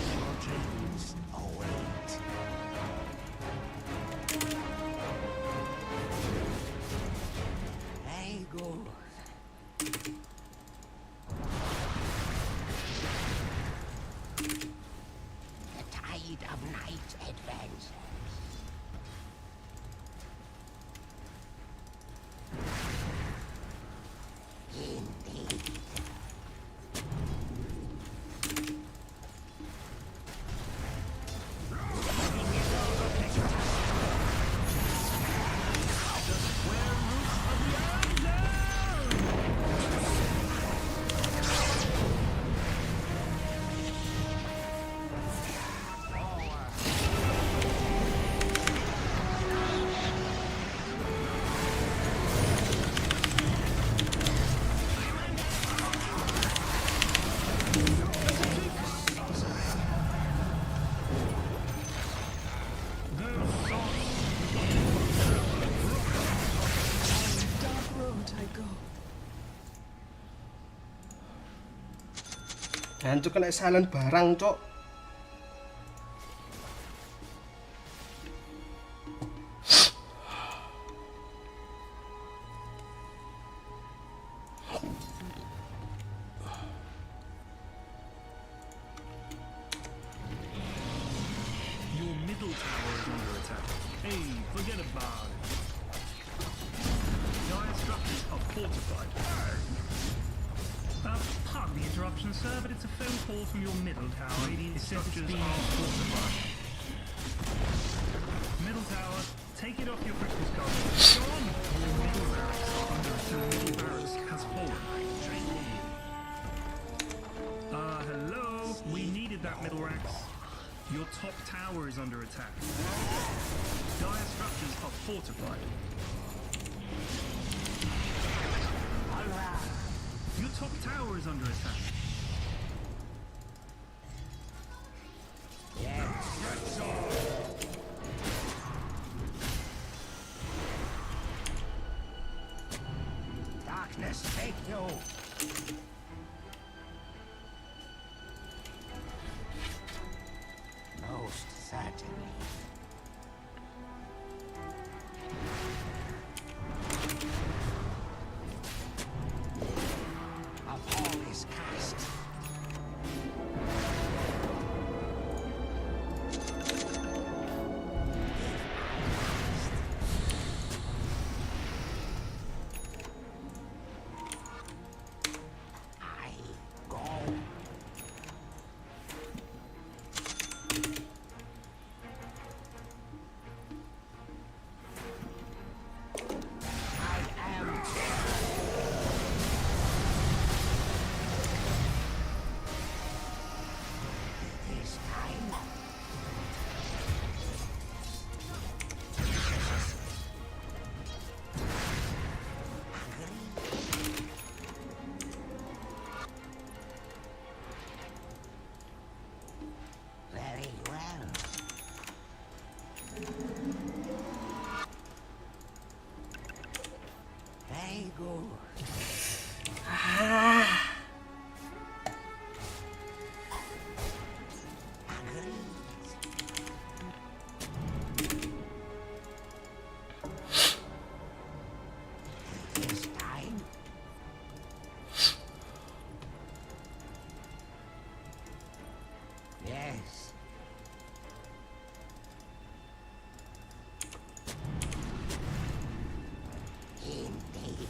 Evil dreams await. Very good. The tide of night advances. Indeed. Dark road I go. Hancur kena silent barang, cok. Your middle Hey, forget about it. Dire structures are fortified. Pardon the interruption, sir, but it's a phone call from your middle tower. Radiant structures are fortified. Middle tower, take it off your Christmas card. John, your middle barracks are under attack. Middle barracks has fallen. Hello? We needed that middle racks. Your top tower is under attack. Dire structures are fortified. Your top tower is under attack. Darkness, take you. Most certainly. A pall is cast. I go. I am this time. Very well. Very good. This time. Yes. Indeed.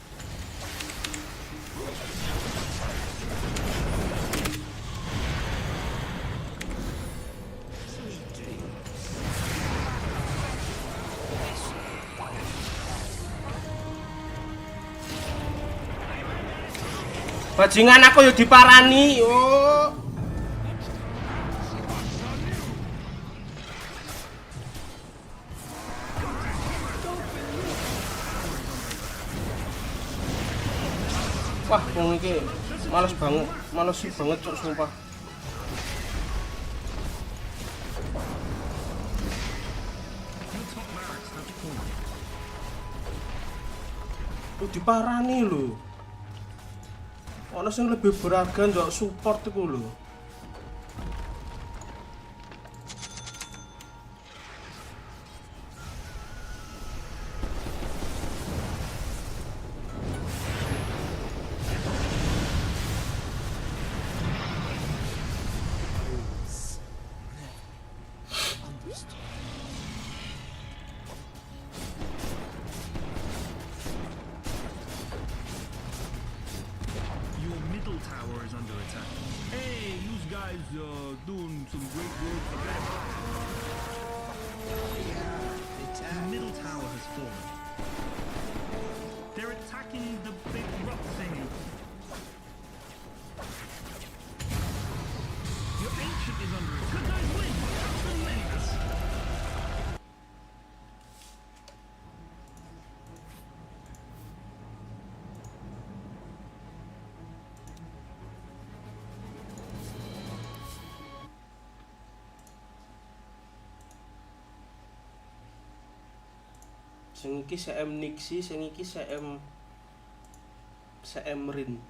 Sweet dreams. Bajingan aku yo diparani yo. Wah, yang ini males banget cok sumpah. Diparani lho. Ono sing lebih berharga ndak support iku lho. Your middle tower is under attack. Hey, you guys doing some great work for them. The middle tower has fallen. They're attacking the big rock thingy. Your ancient is under attack. Good guys win! Tremendous! Sing iki CM Nixi, sing iki CM Rin.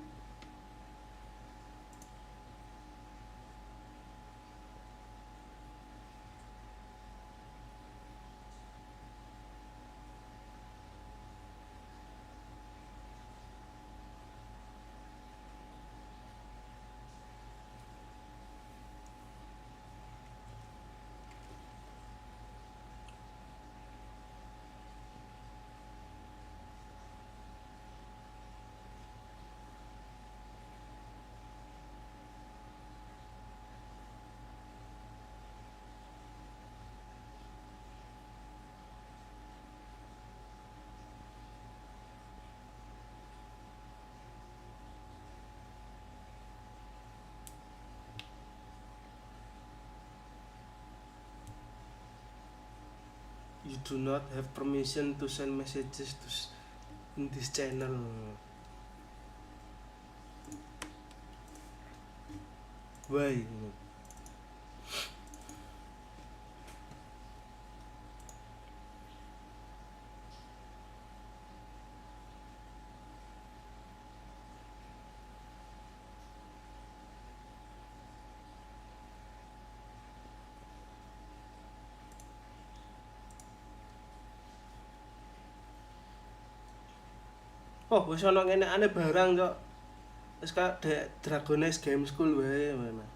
You do not have permission to send messages in this channel. Why? Oh, wis ana ngene-ane barang kok. Wis kaya Dragon's Game School wae mana.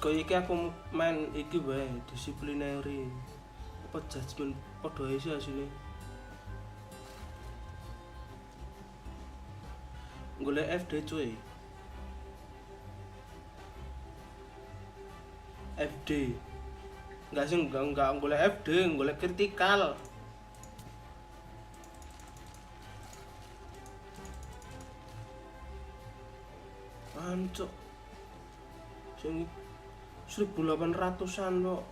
Kok iki aku main iki wae disciplinary apa judgement padha ae sih asine. Golek FD cuy. FD. Enggak golek FD, golek kritikal. Ancuk. Sing 1800-an kok.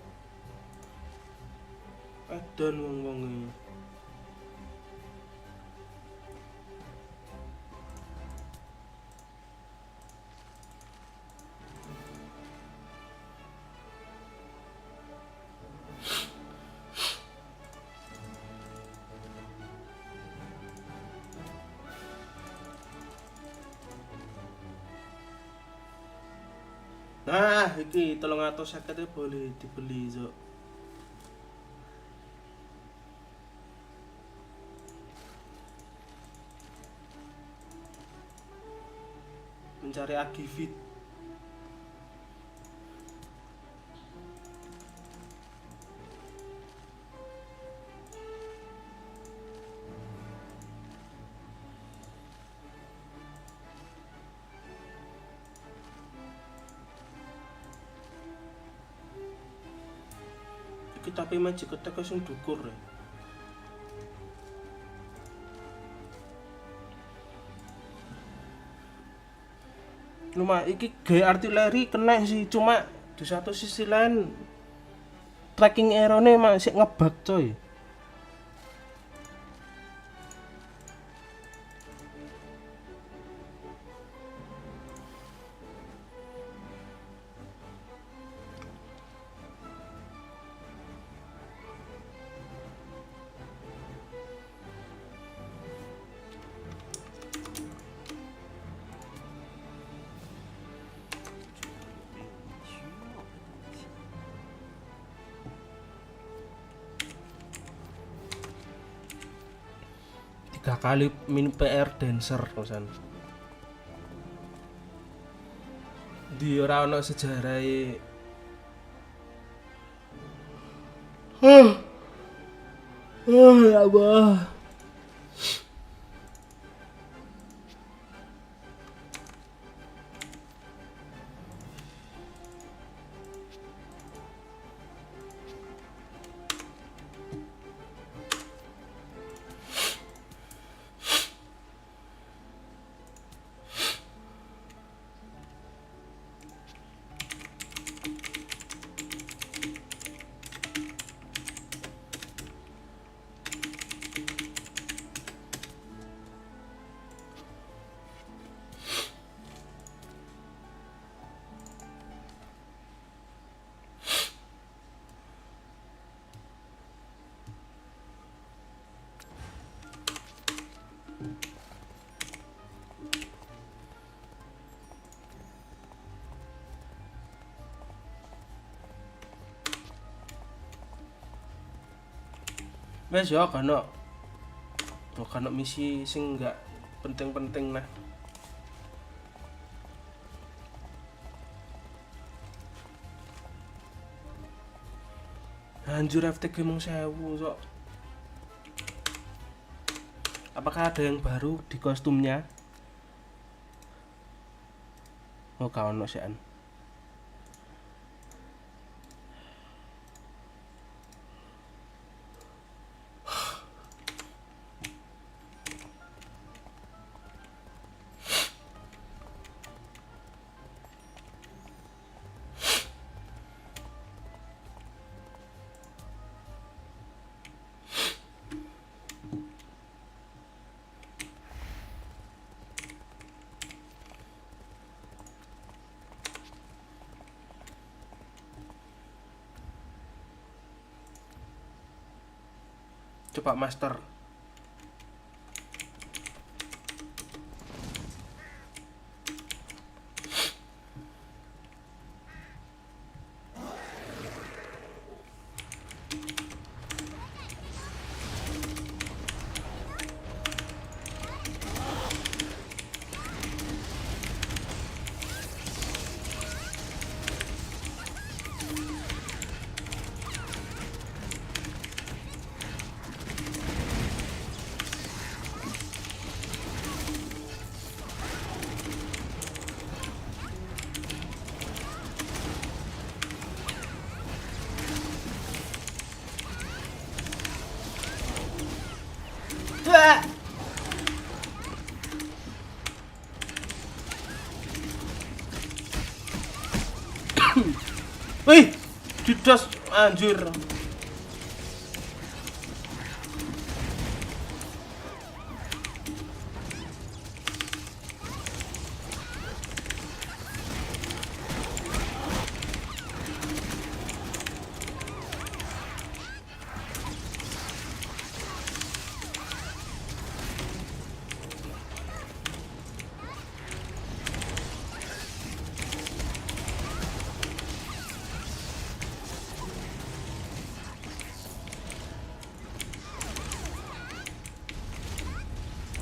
Edan wong-wonge. Nah, iki 350 boleh dibeli, Cuk. Mencari agivit. Iki tapi magic attack sing dukur ya. Lumah iki gaya artileri kena sih, cuma di satu sisi lain tracking error-nya masih ngebug coy. Tiga kali min PR dancer kosan. Di ora ono sejarahe Ya Allah. Wes ya kana misi sing enggak penting-penting nah. Anjir FTG mung 1000 sok. Apakah ada yang baru di kostumnya? Oh, gak ono sih an. Coba master. Wih, didas anjir.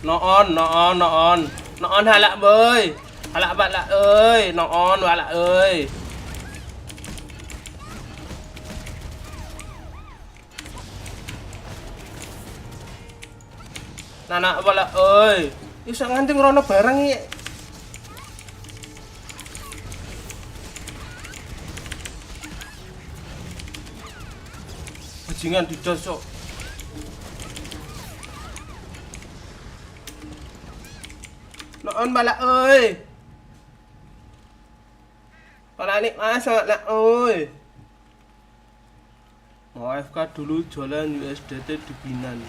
No on halak boy. Halak balak ơi, no on balak ơi. Nak balak ơi. Iso nganti ngrono barang iki. Bajingan didos sok. Noon balak ơi. Balak nih masa nak oi. Mau AFK dulu jualan USDT di Binan.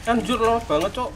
Anjur lama banget, cok.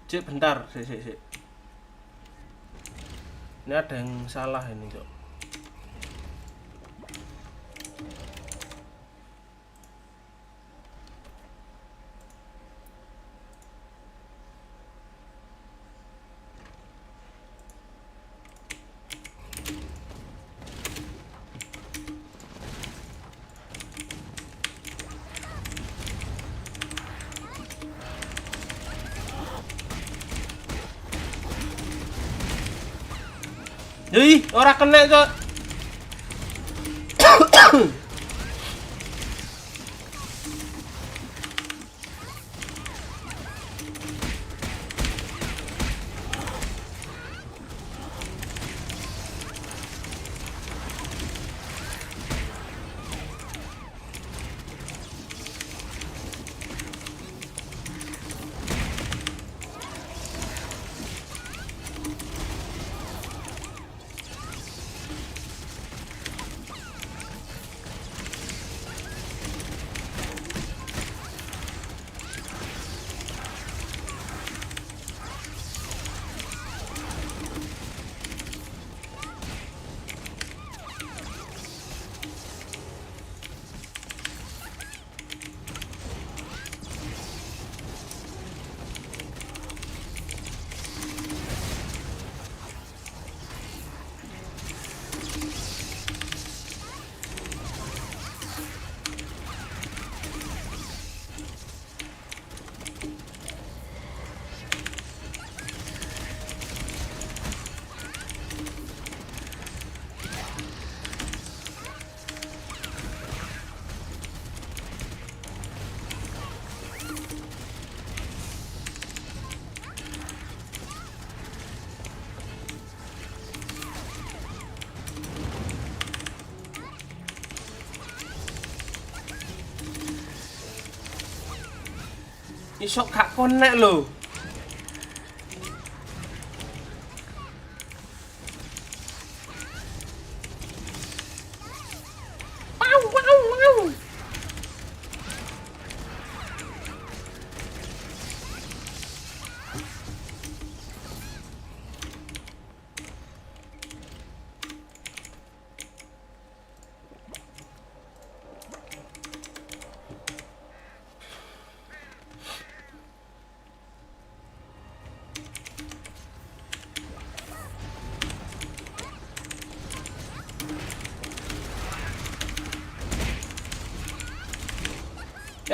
Cik, bentar, sik. Ini ada yang salah ini, cok. Ih, ora kena, cok. Isok gak konek lho.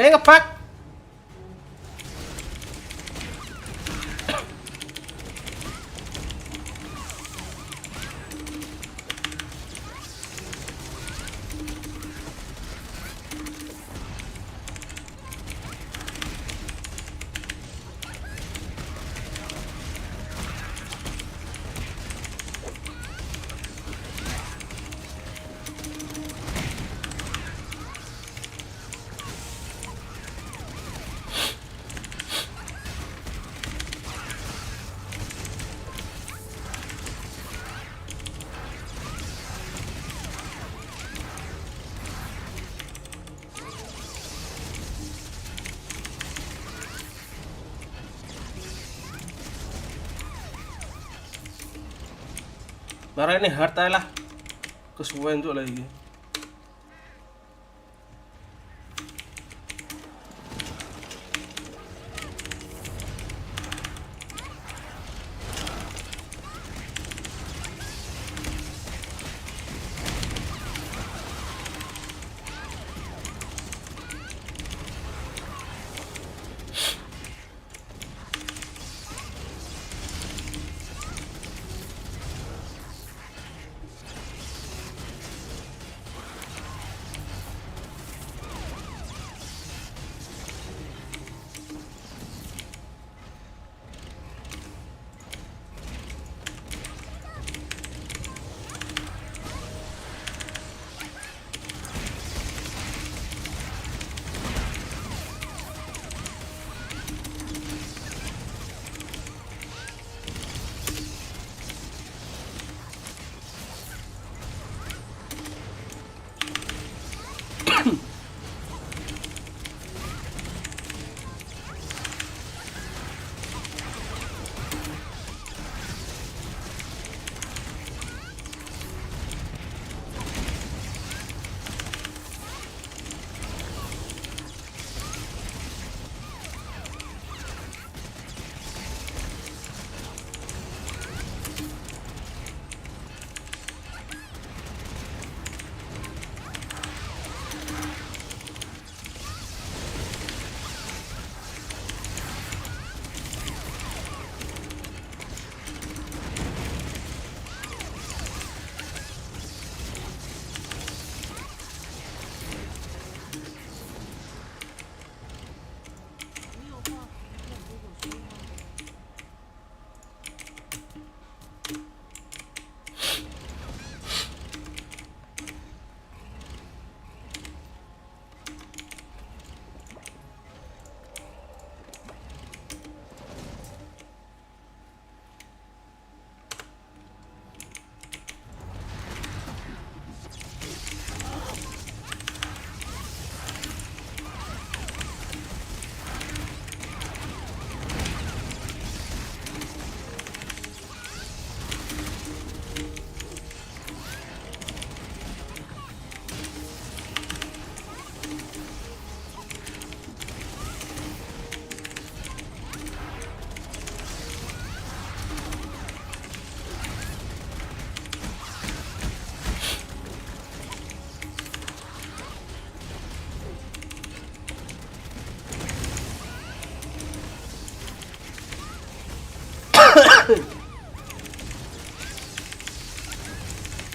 Ngebug. Barang ini hard aja lah. Kesuwen tuh lagi.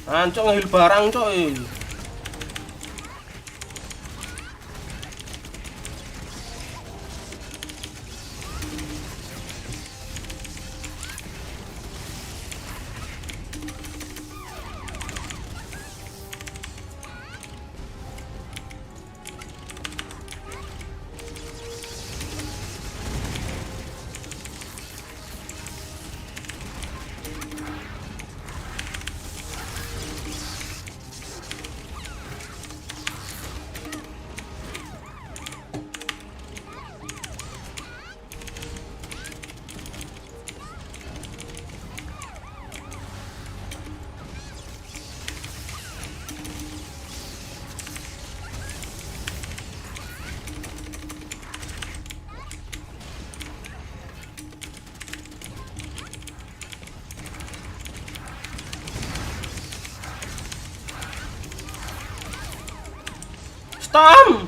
Ancok ngehil barang coy. Stop!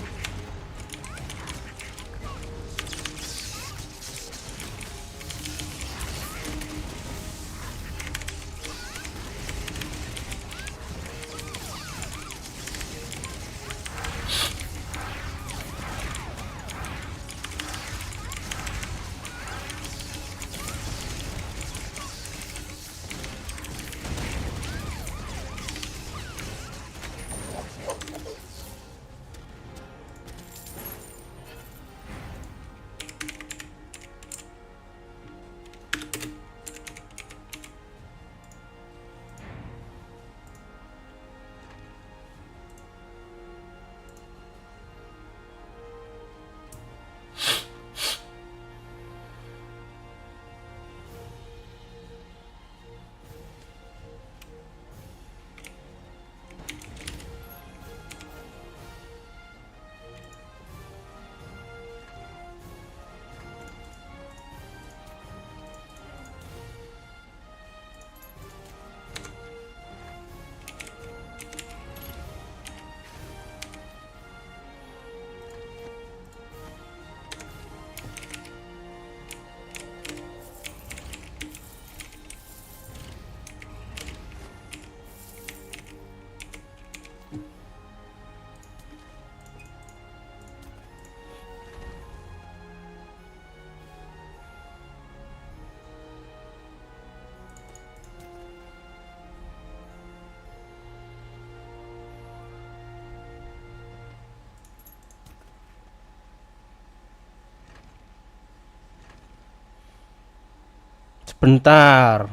Sebentar.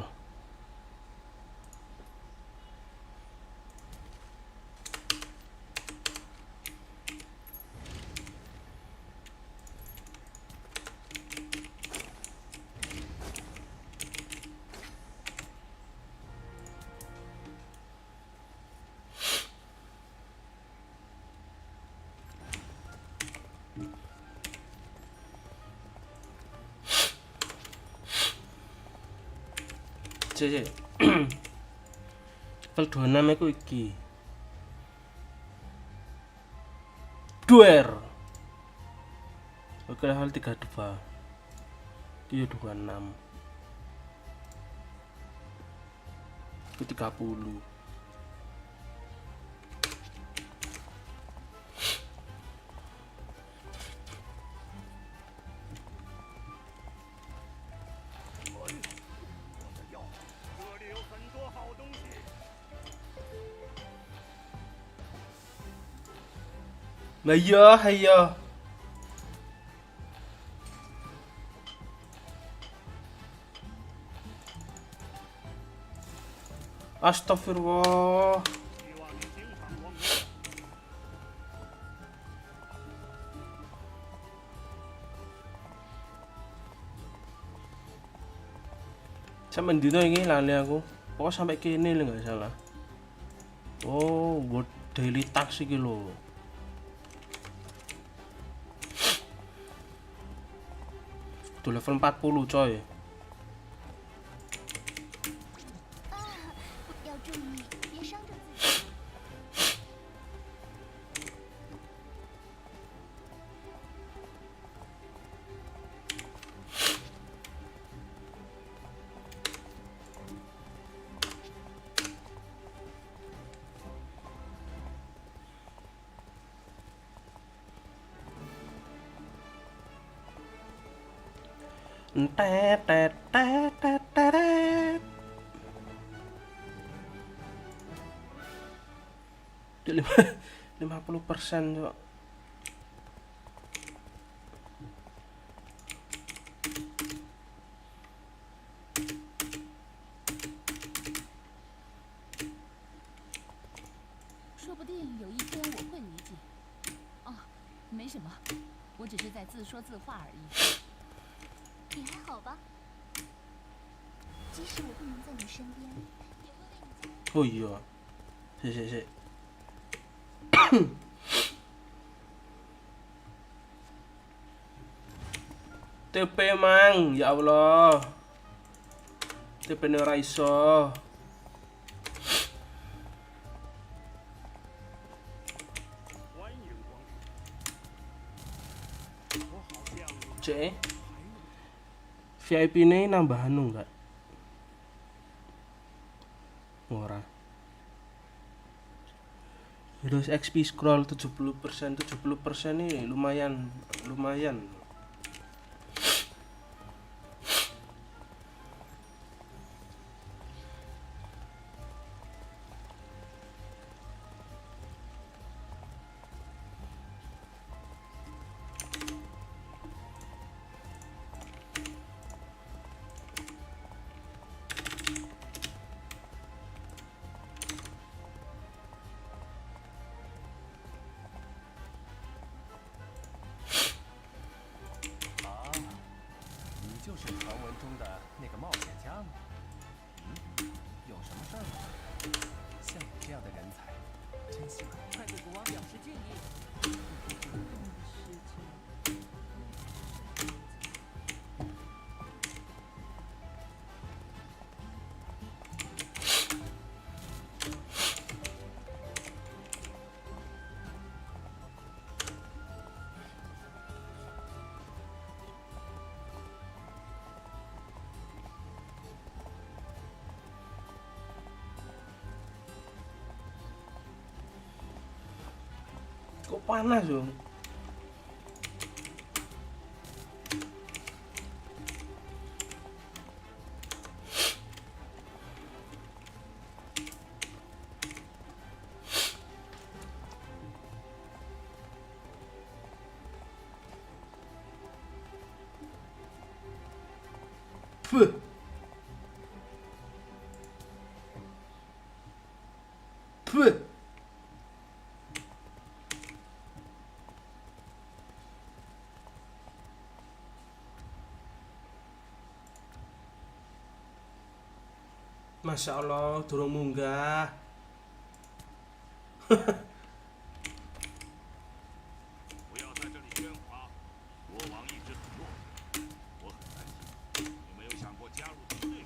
Cek. Level 26 iku iki. Duer. Oke, level 32. Iki 26. Itu 30. Lah iya, ayo. Astagfirullah. Sampai dino ini lali aku. Pokoknya sampai kini lah nggak salah. Oh, buat daily tax iki lho. Tuh level 40 coy. Entet tet tet tet tet. Di 50% Cok. Oh iya. Si. TP mang, ya Allah. TP ne ora iso. C. VIP ini nambahan enggak? Ora. Heroes XP scroll 70% nih lumayan. Kok panas dong? Puh. Masya Allah, durung munggah. 不要在这里喧哗，国王一直很弱，我很担心。有没有想过加入军队？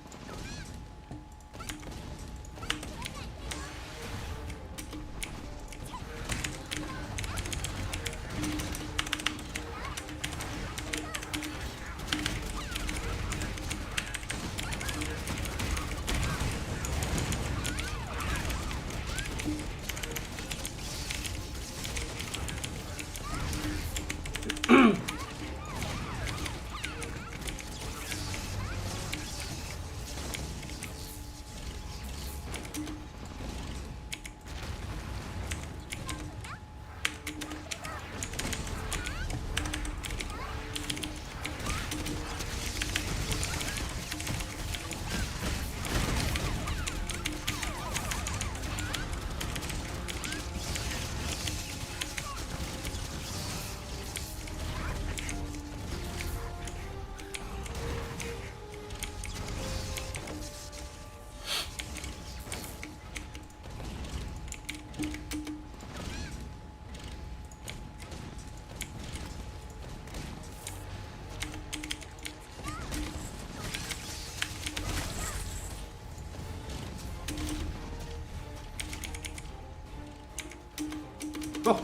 Oh,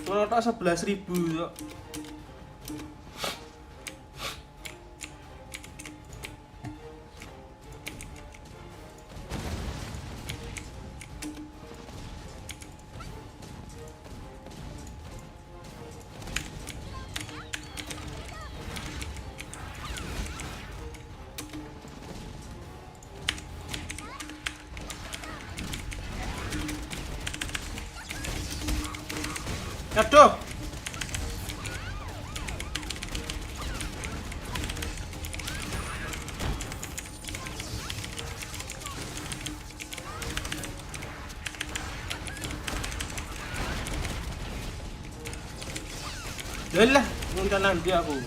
nonton 11.000 Cok. Aduh. Yalah, nguncal nanti aku.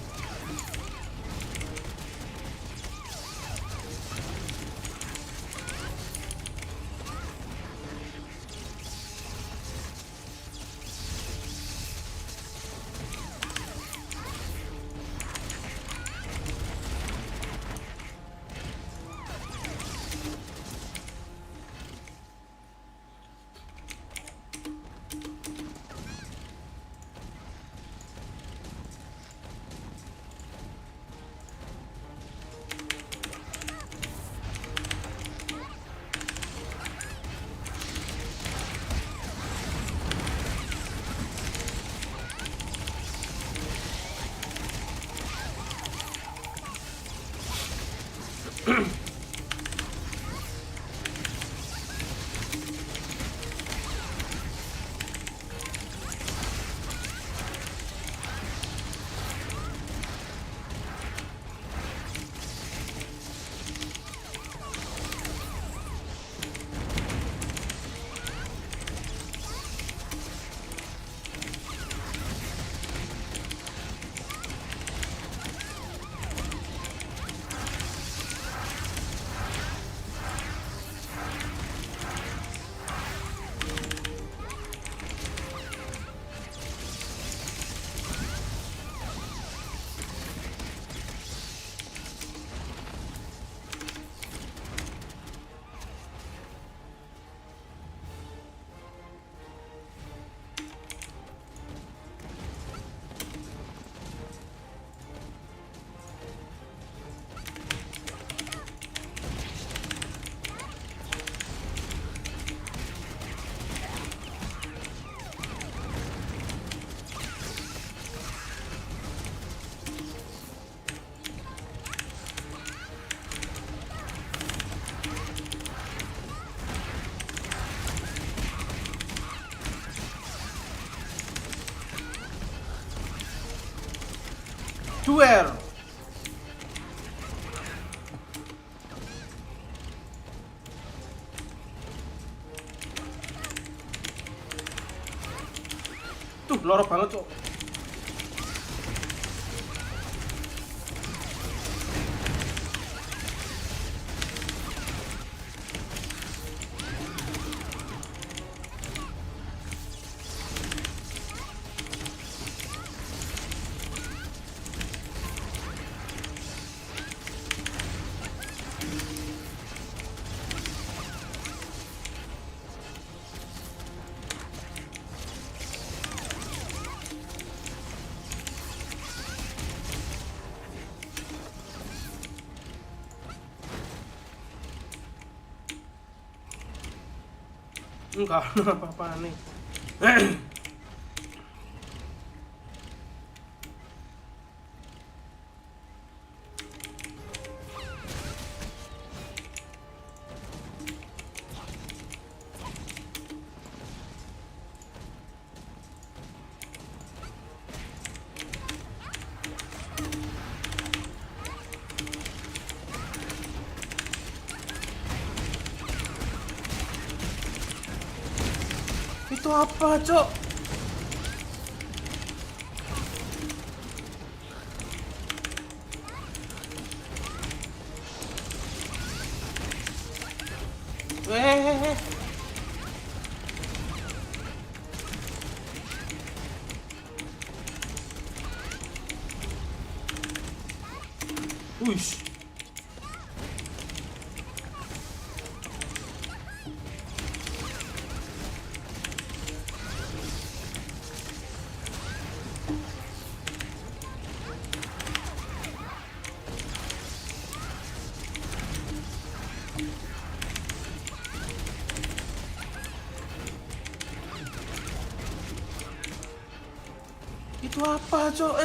Duel. Tuh, loro banget, Cok. Enggak ada apa-apa nih. Itu apa, Cok? Weh. Wush. Itu apa, Cok?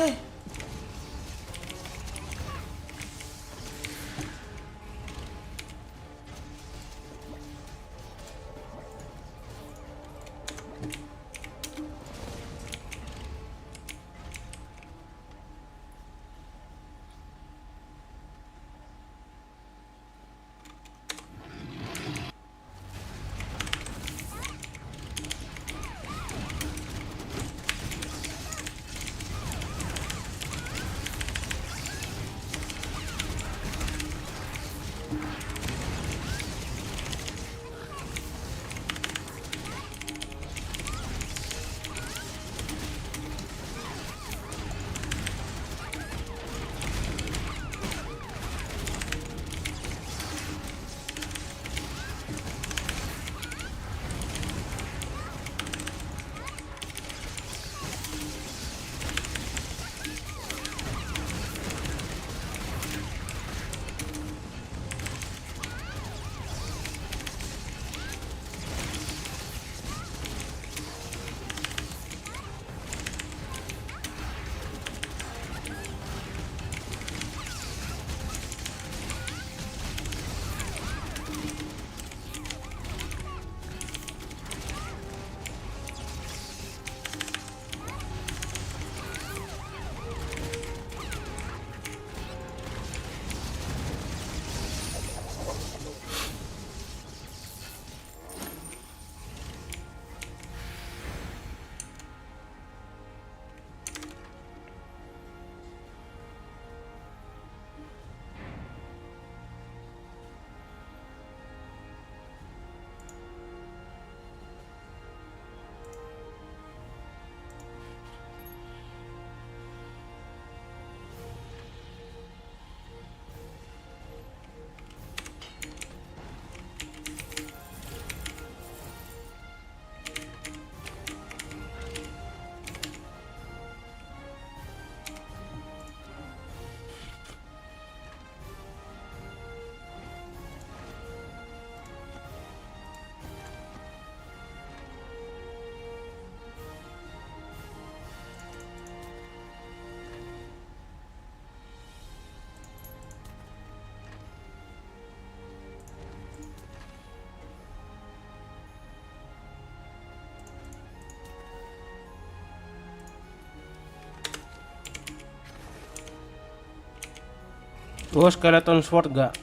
Oh, skeleton sword gak?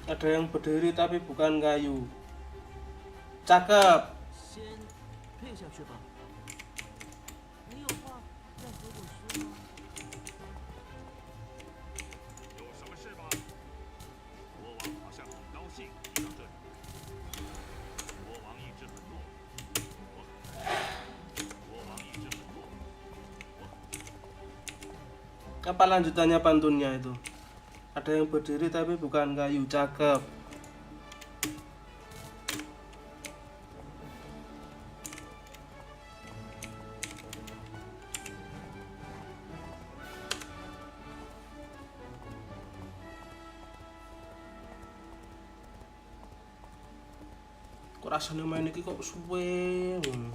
Ada yang berdiri tapi bukan kayu. Cakep. Apa lanjutannya pantunnya itu? Ada yang berdiri tapi bukan kayu. Cakep. Kok rasanya main ini kok suwe ngono.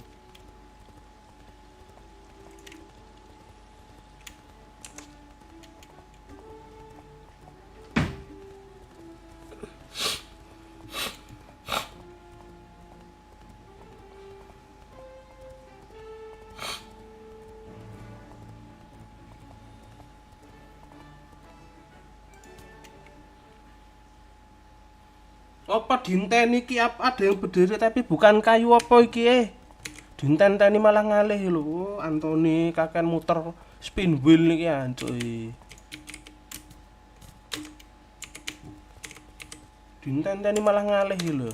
Apa dinten iki ada yang berdiri tapi bukan kayu apa iki dinten-teni malah ngalih lho. Antony kakek muter spin wheel niki ancuy. Dinten-teni malah ngalih lho.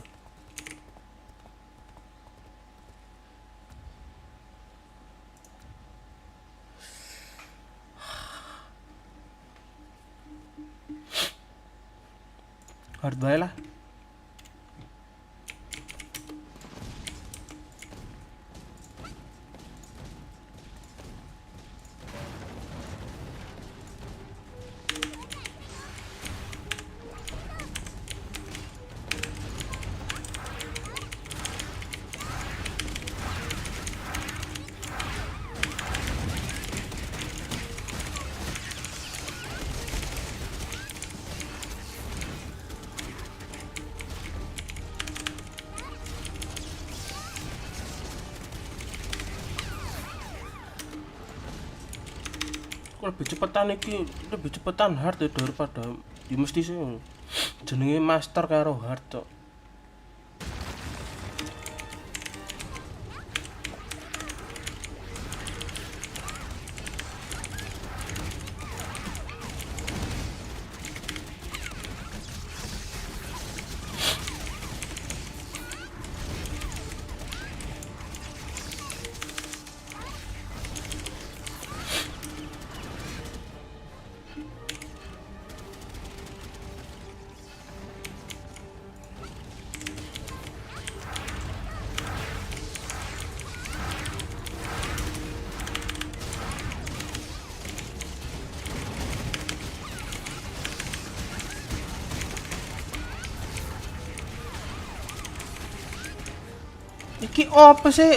Hard bae lah. Lebih cepetan iki, lebih cepetan hard ya daripada ya mesti sih jenenge master karo hard tok. Iki apa sih?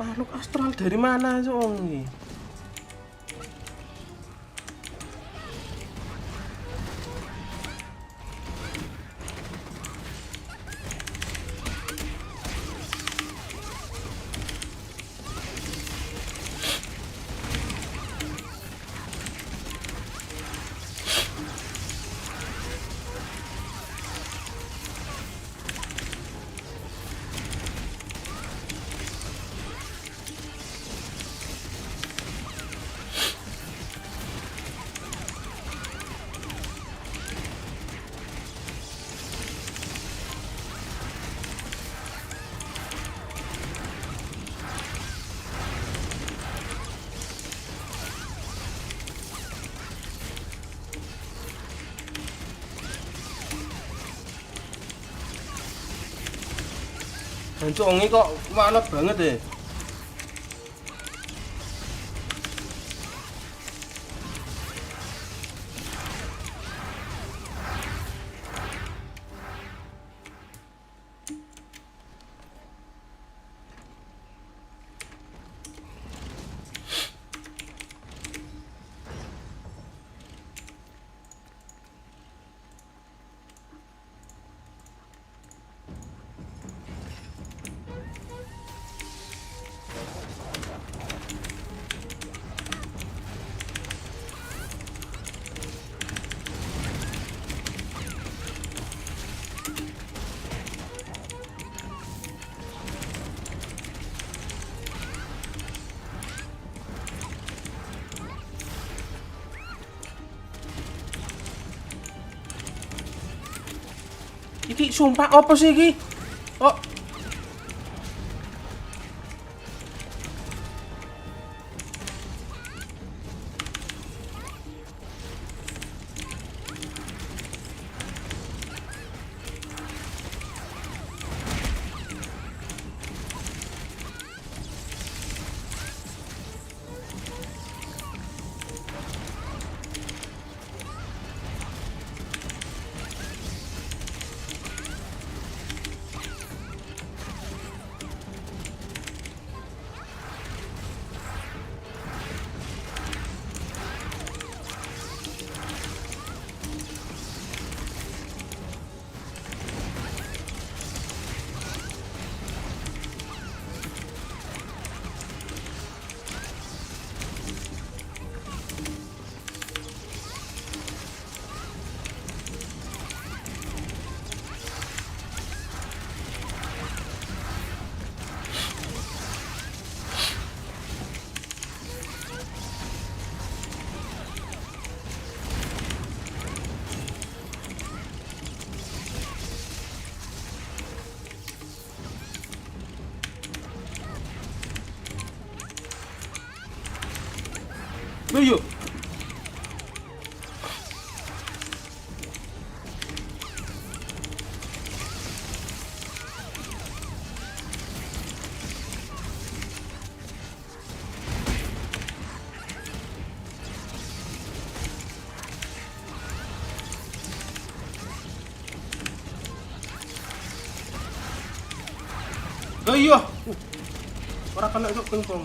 Makhluk astral dari mana Song ini? Hancur ongi kok manut banget deh. Iki sumpah apa sih iki? Oh. Loh yuk. Loh iya. Ora kena sok pingpong.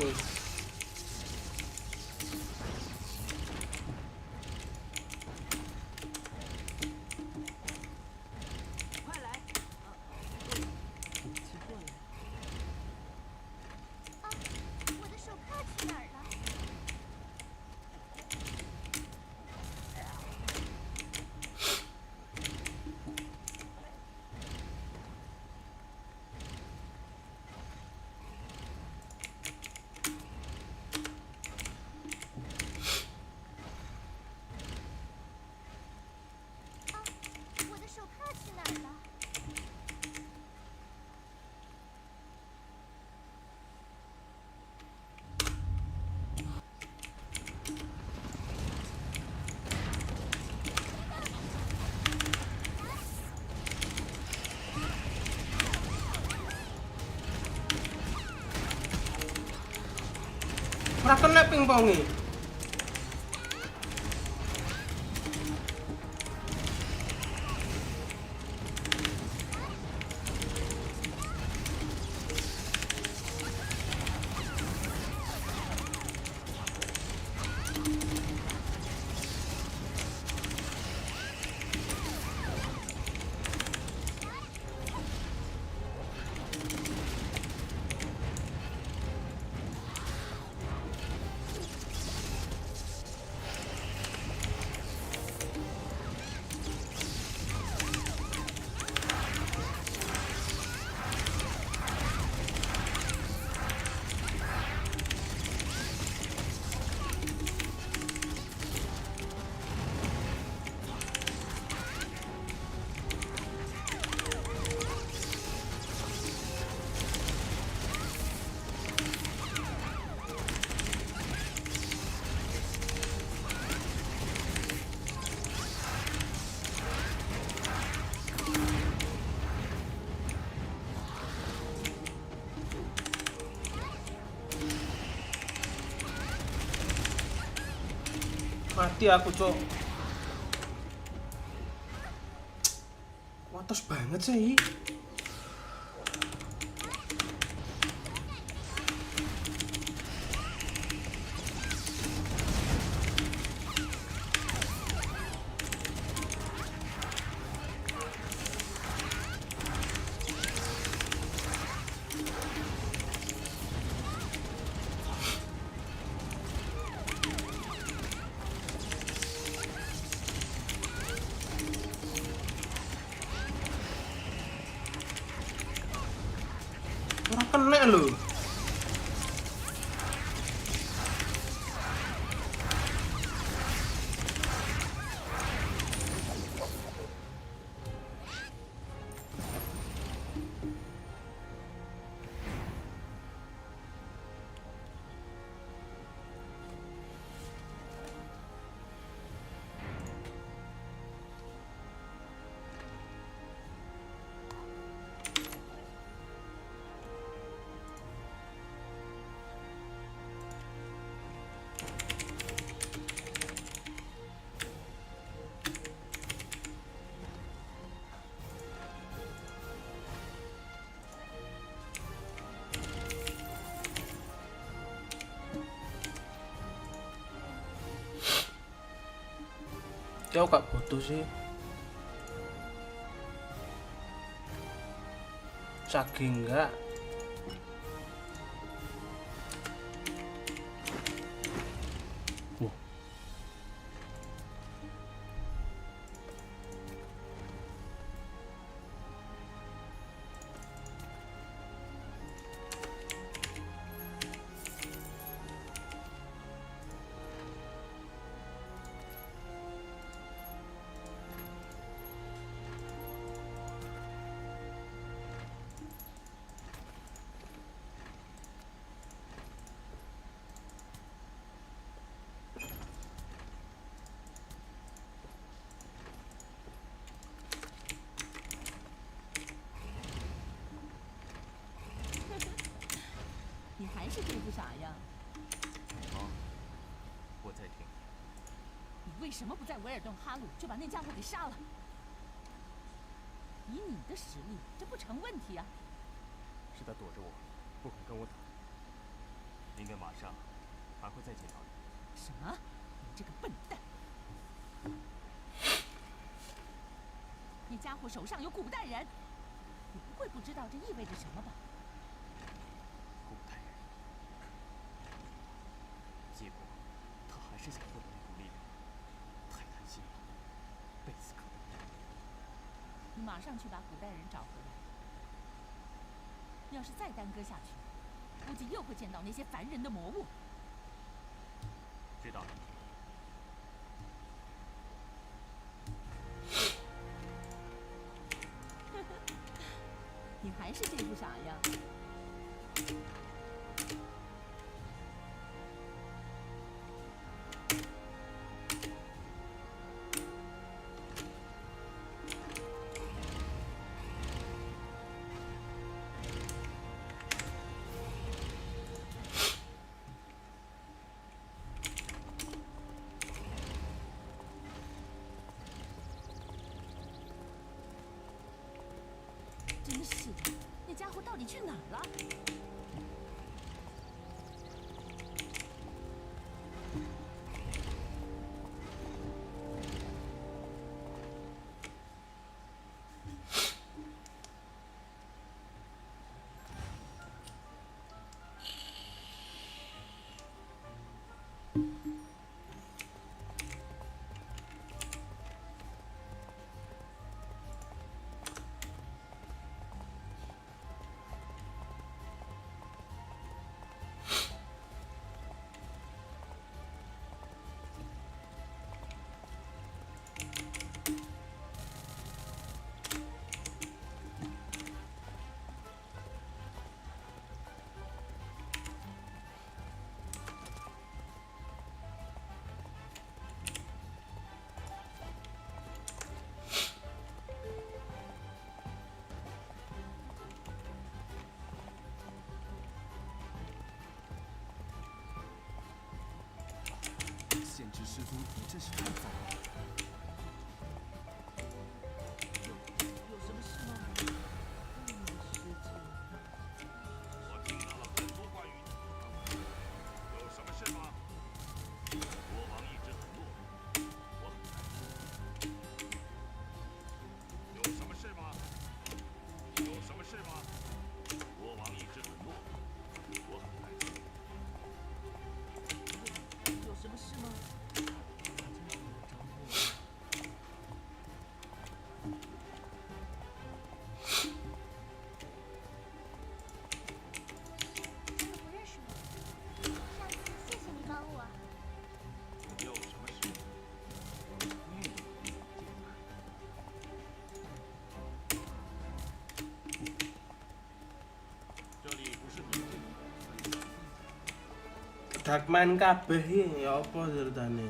Ora kena pingponge. Mati aku, cok. Watos banget sih. Orang kena loh. Jauh gak butuh sih. Saking enggak.还是这副傻样。好，我在听。你为什么不在维尔顿哈鲁就把那家伙给杀了？以你的实力，这不成问题啊。是他躲着我，不肯跟我打。应该马上还会再见到你。什么？你这个笨蛋！那家伙手上有古代人，你不会不知道这意味着什么吧？古代人，结果他还是想获得那股力量，太贪心了，贝斯克。你马上去把古代人找回来。要是再耽搁下去，估计又会见到那些烦人的魔物。知道了。你还是这副傻样。真是的，那家伙到底去哪儿了？师尊，你真是太疯了！有什么事吗？我听到了很多关于你的传闻，有什么事吗？国王一直很懦弱，我很担心。有什么事吗？有什么事吗？国王一直很懦弱，我很担心。有什么事吗？真的不认识我。上次谢谢你帮我。有什么事？这里不是你的。 Darkman kabeh iki ya apa ceritane?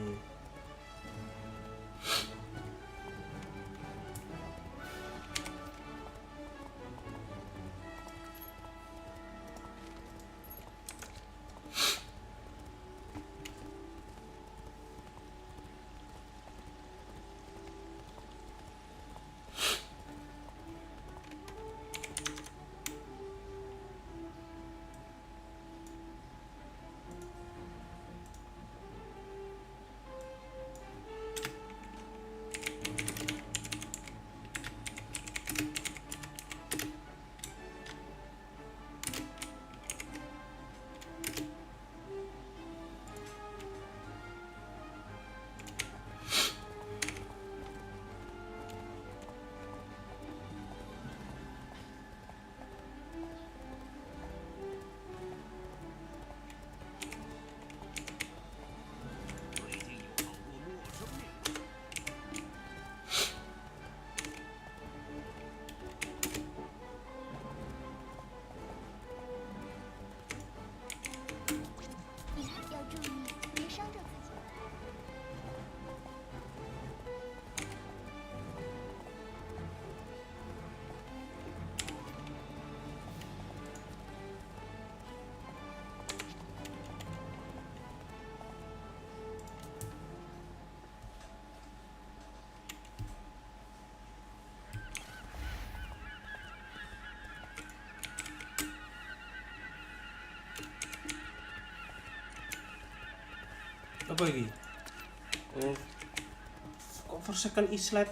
Apa iki? Oh. Kok for second islet?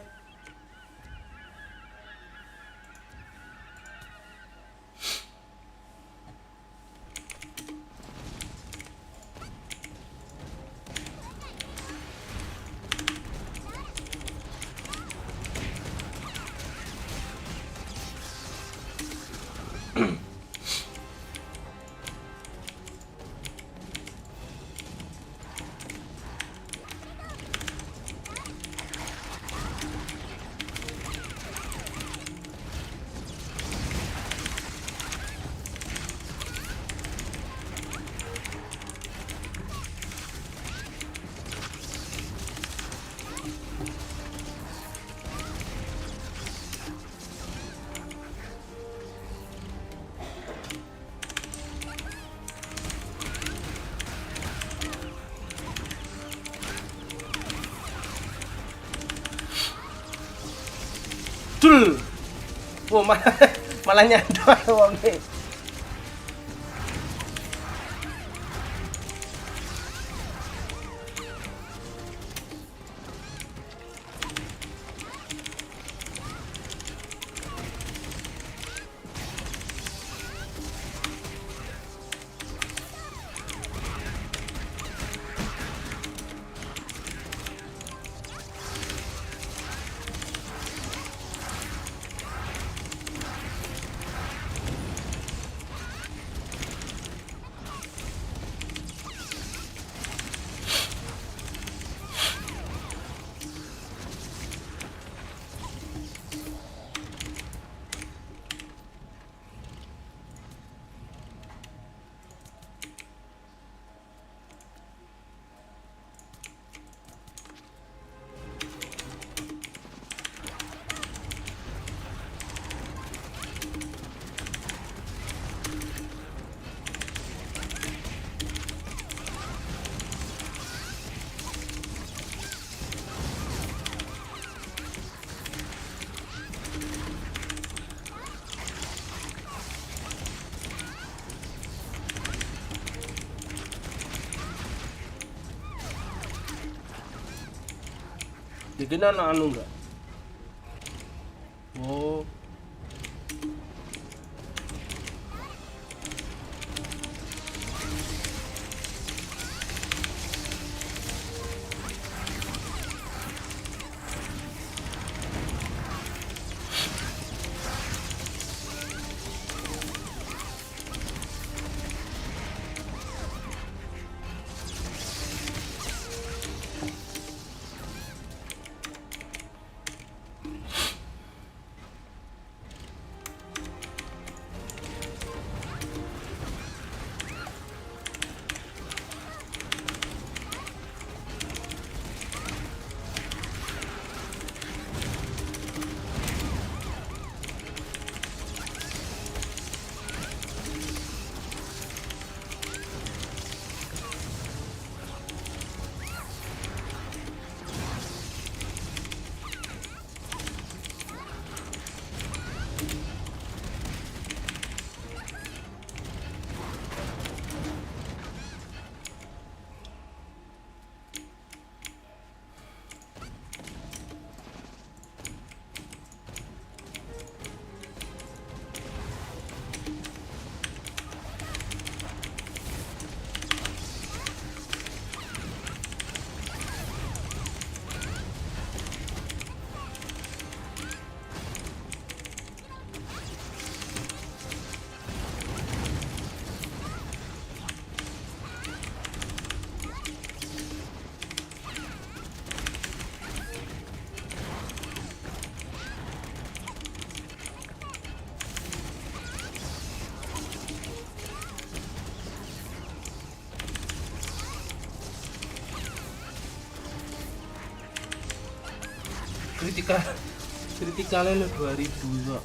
Dul. Wah, malah nyandar wonge. Dikini anak anu enggak? Oh. Kritikalnya lo 2000 kok.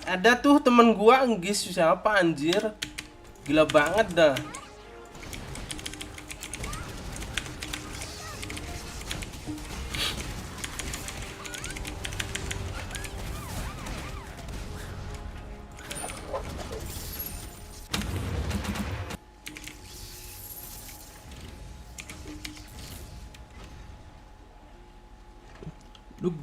Ada tuh temen gua nggis siapa anjir. Gila banget dah.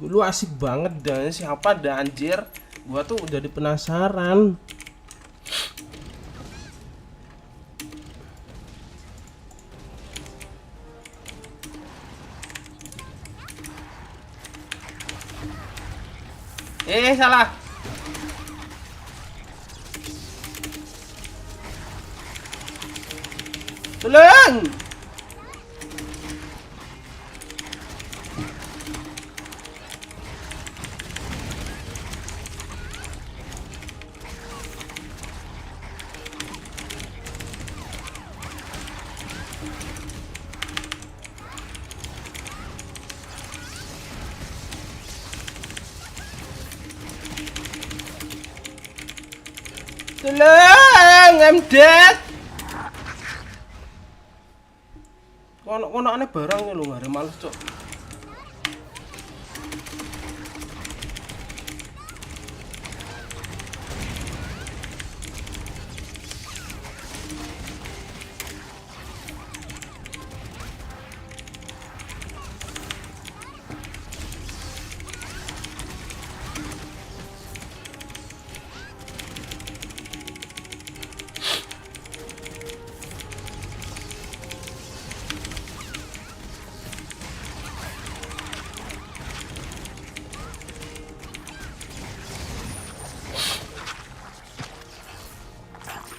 Lu asik banget dah, siapa dah anjir. Gua tuh jadi penasaran. Salah. Tolong! Tolong, I'm dead. Kono aneh barangnya lu nggak ada males cok.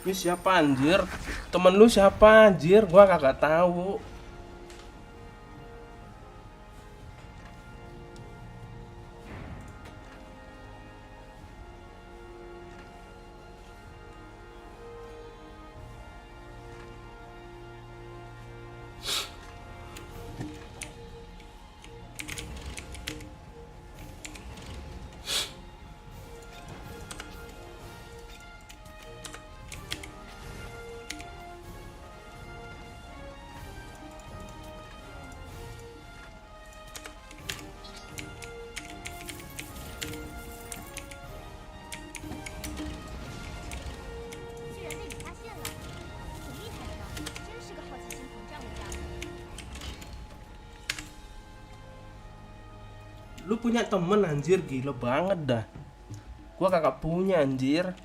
Ini siapa anjir? Temen lu siapa anjir? Gua kagak tahu. Lu punya temen anjir, gila banget dah. Gua kakak punya anjir.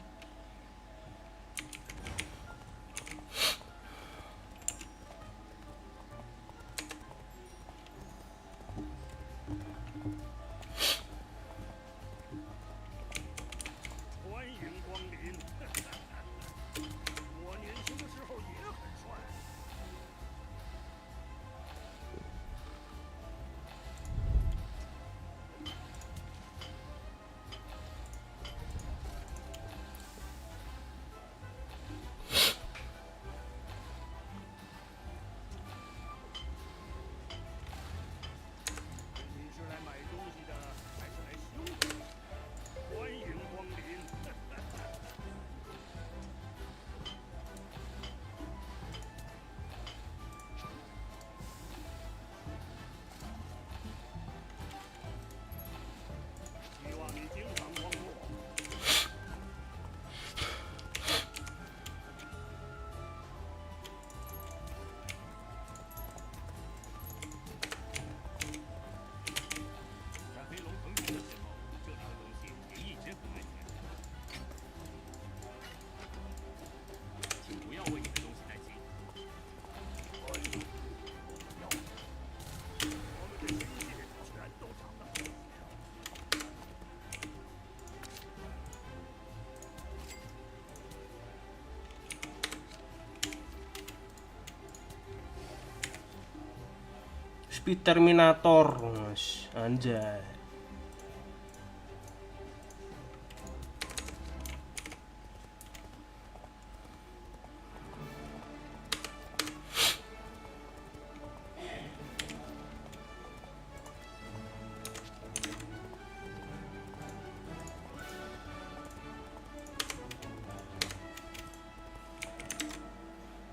Speed Terminator, mas, anjay.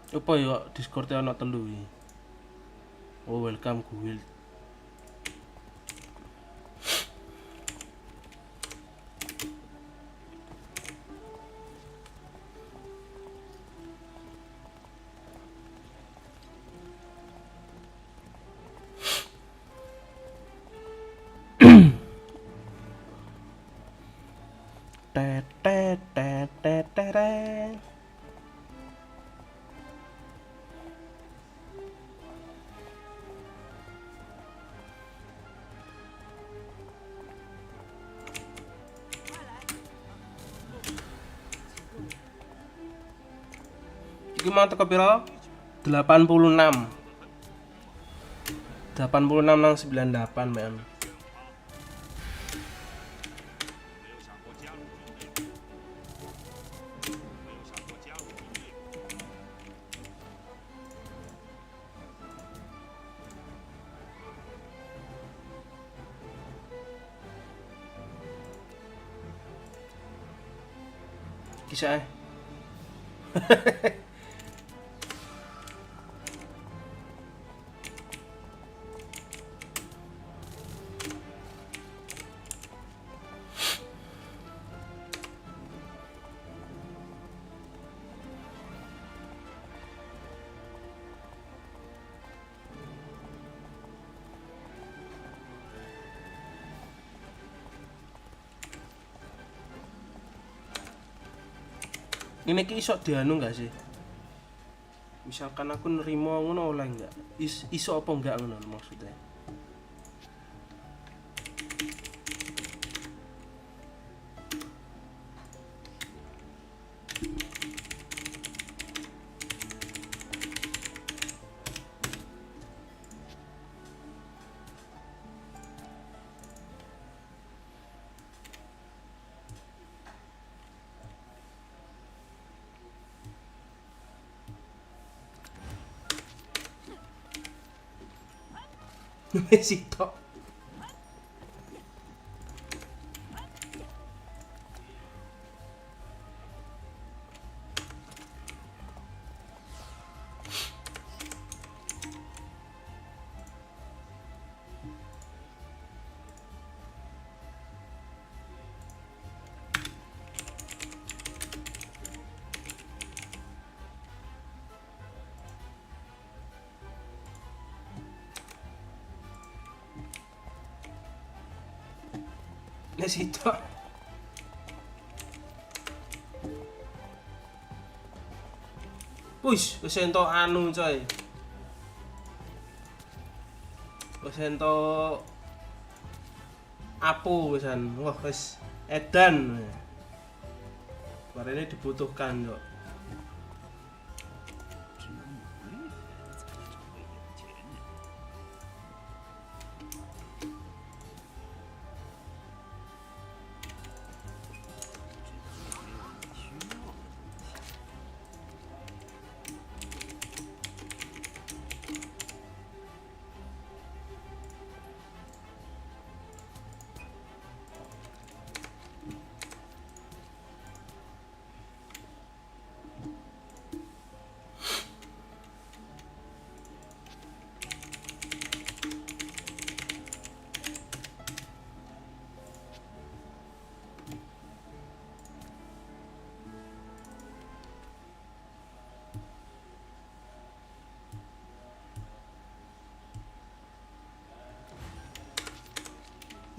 Apa ya Discord-e ana telu iki. Oh, welcome guild. Iki mau teko piro? 86 nang 98 men. 没有想过加入军队，没有想过加入军队。 Kisah ini ki iso dianu enggak sih? Misalkan aku nerima ngono oleh enggak? Iso apa enggak ngono maksudnya? Messi tok. Messi tok. Wis, wis ento anu coy. Wis ento apo wisan. Wah, wis edan. Barene dibutuhkan, Cok.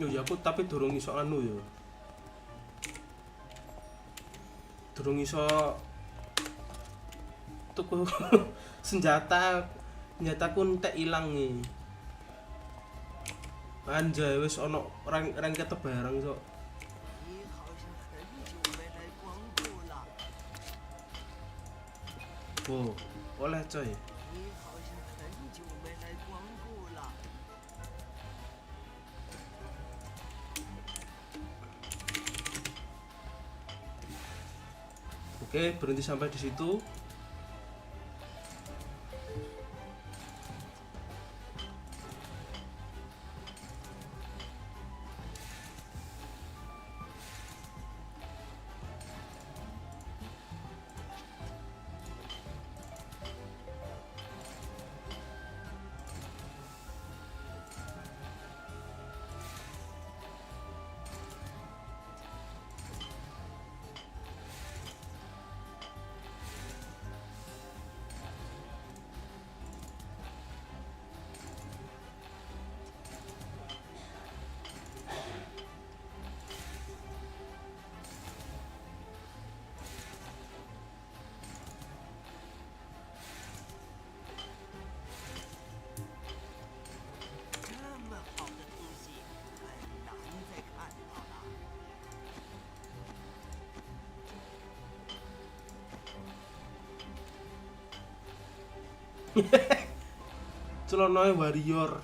Yo ya aku tapi durung iso anu yo. Durung iso tuku senjataku entek ilang nih. Anjay wis ono rank barang kok. 你好像很久没来光顾了。 Oh, oleh coy. 你好像很久没来光顾了。 Oke, berhenti sampai di situ. Celonoe warrior.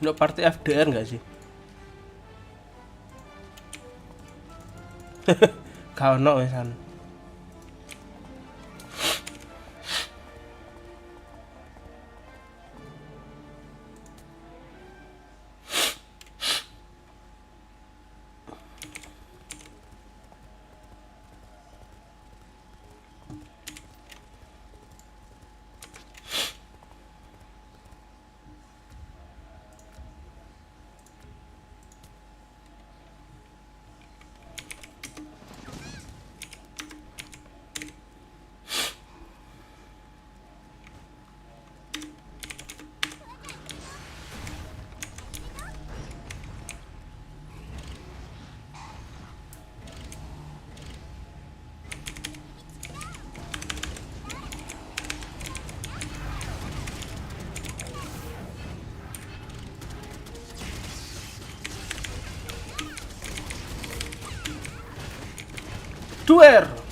Untuk party FDR nggak sih? Kau no wesan. Duer.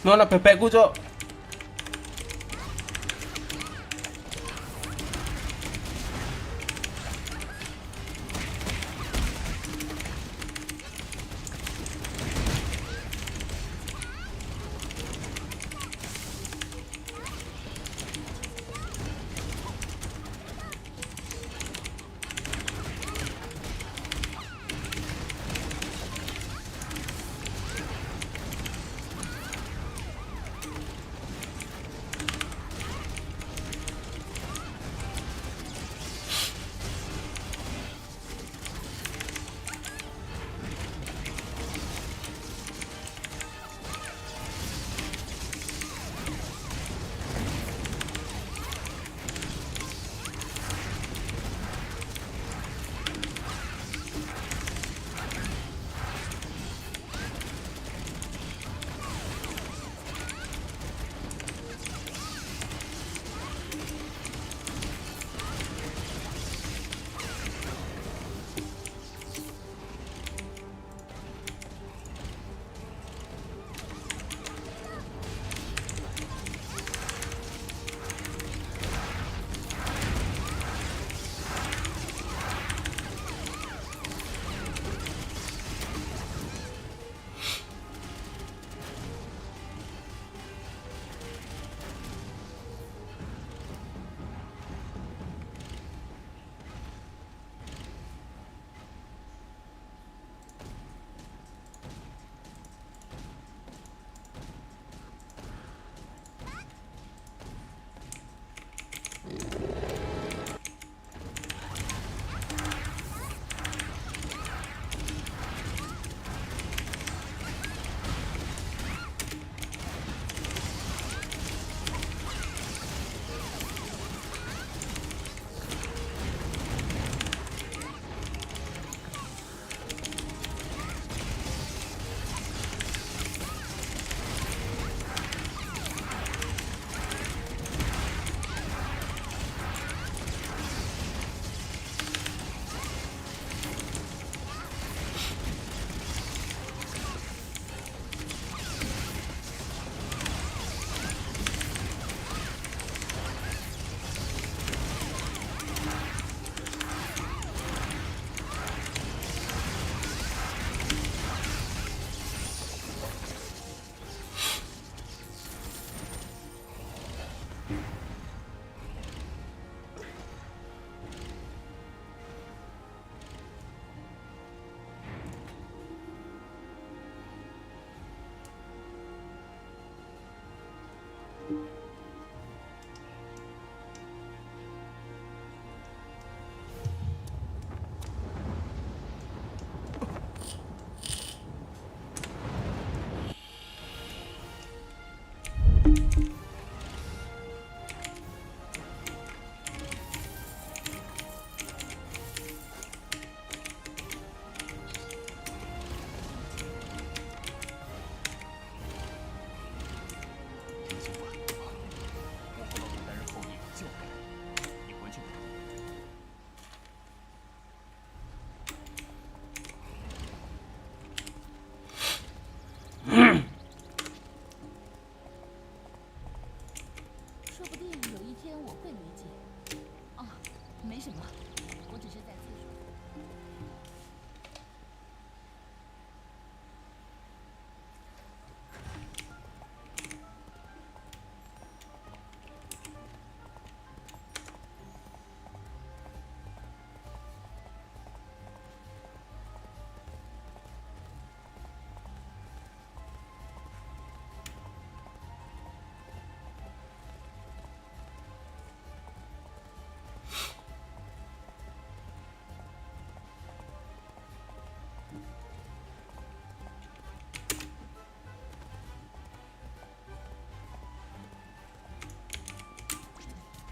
Mana bebekku, Cok?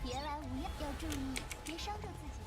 别来无恙，要注意，别伤着自己。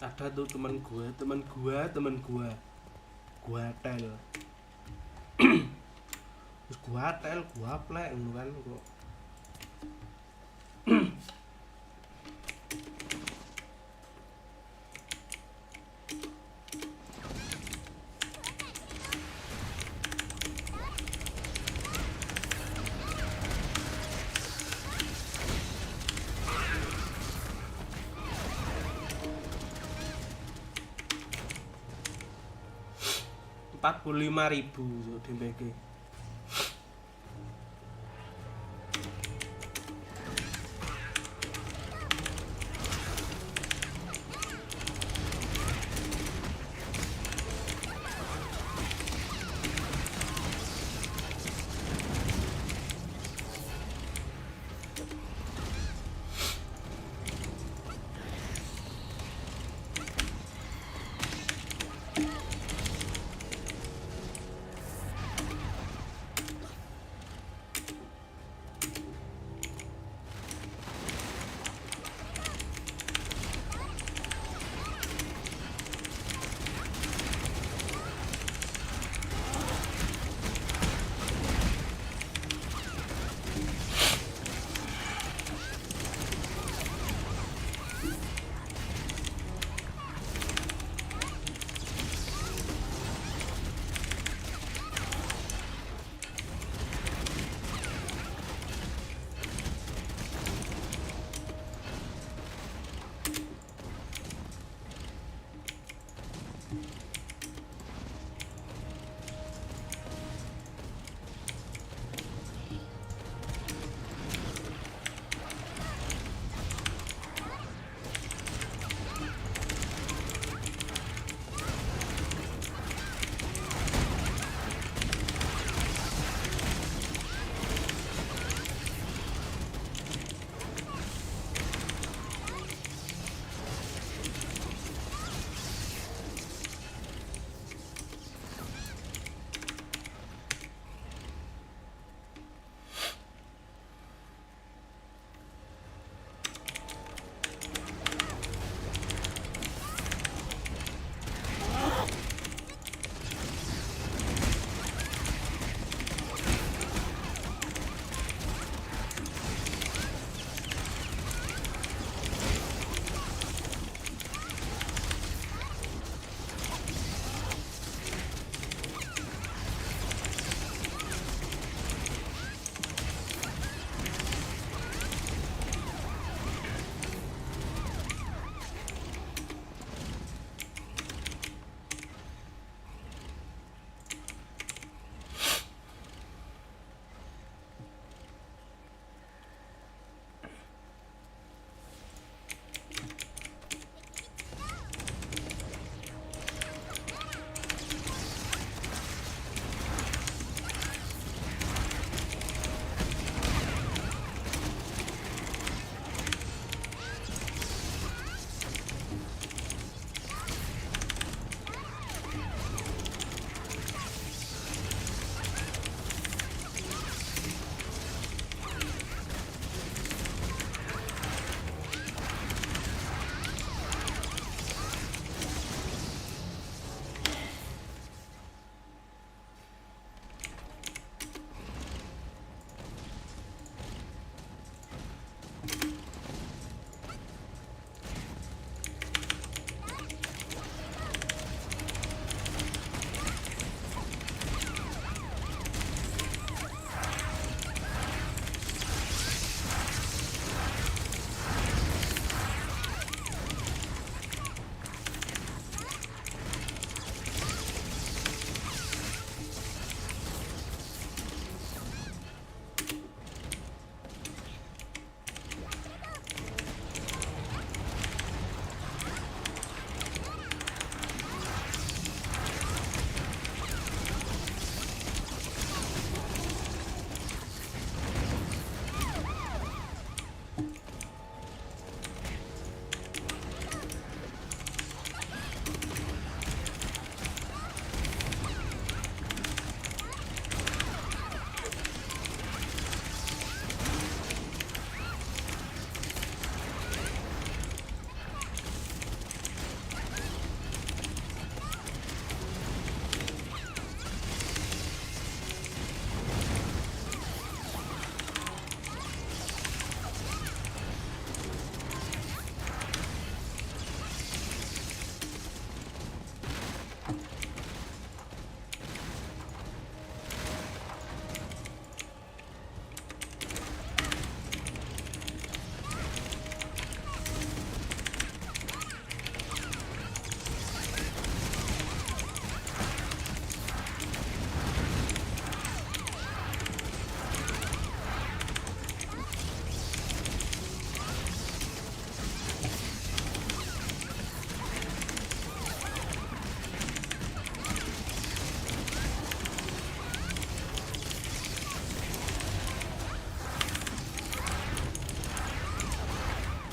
ada tuh teman gua tel terus gua plek ngono kan kok. Rp45.000 DMPG.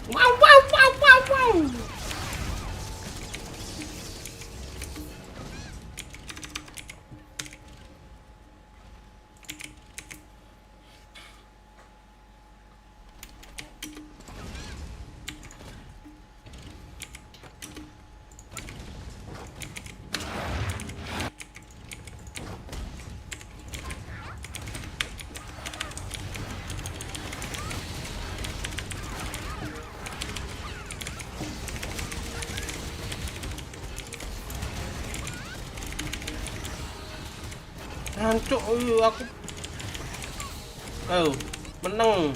Wow wow wow wow wow. Hancur, aku. Ayo, menang.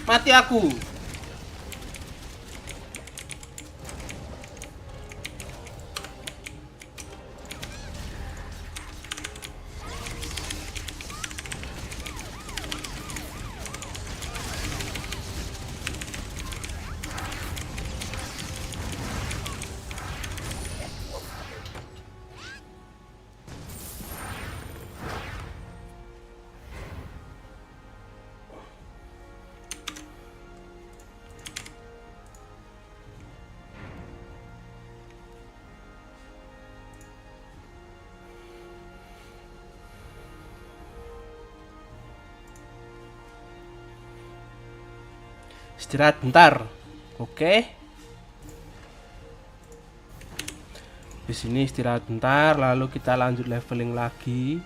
Mati aku. Istirahat bentar. Oke. Di sini istirahat bentar, lalu kita lanjut leveling lagi.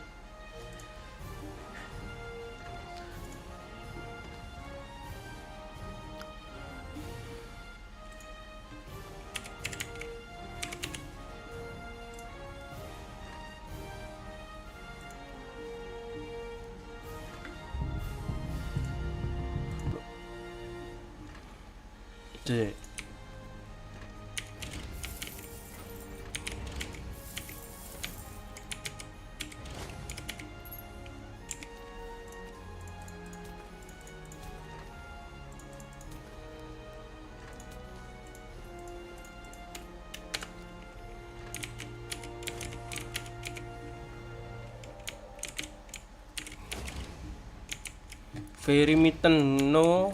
Cek. Very mitten no.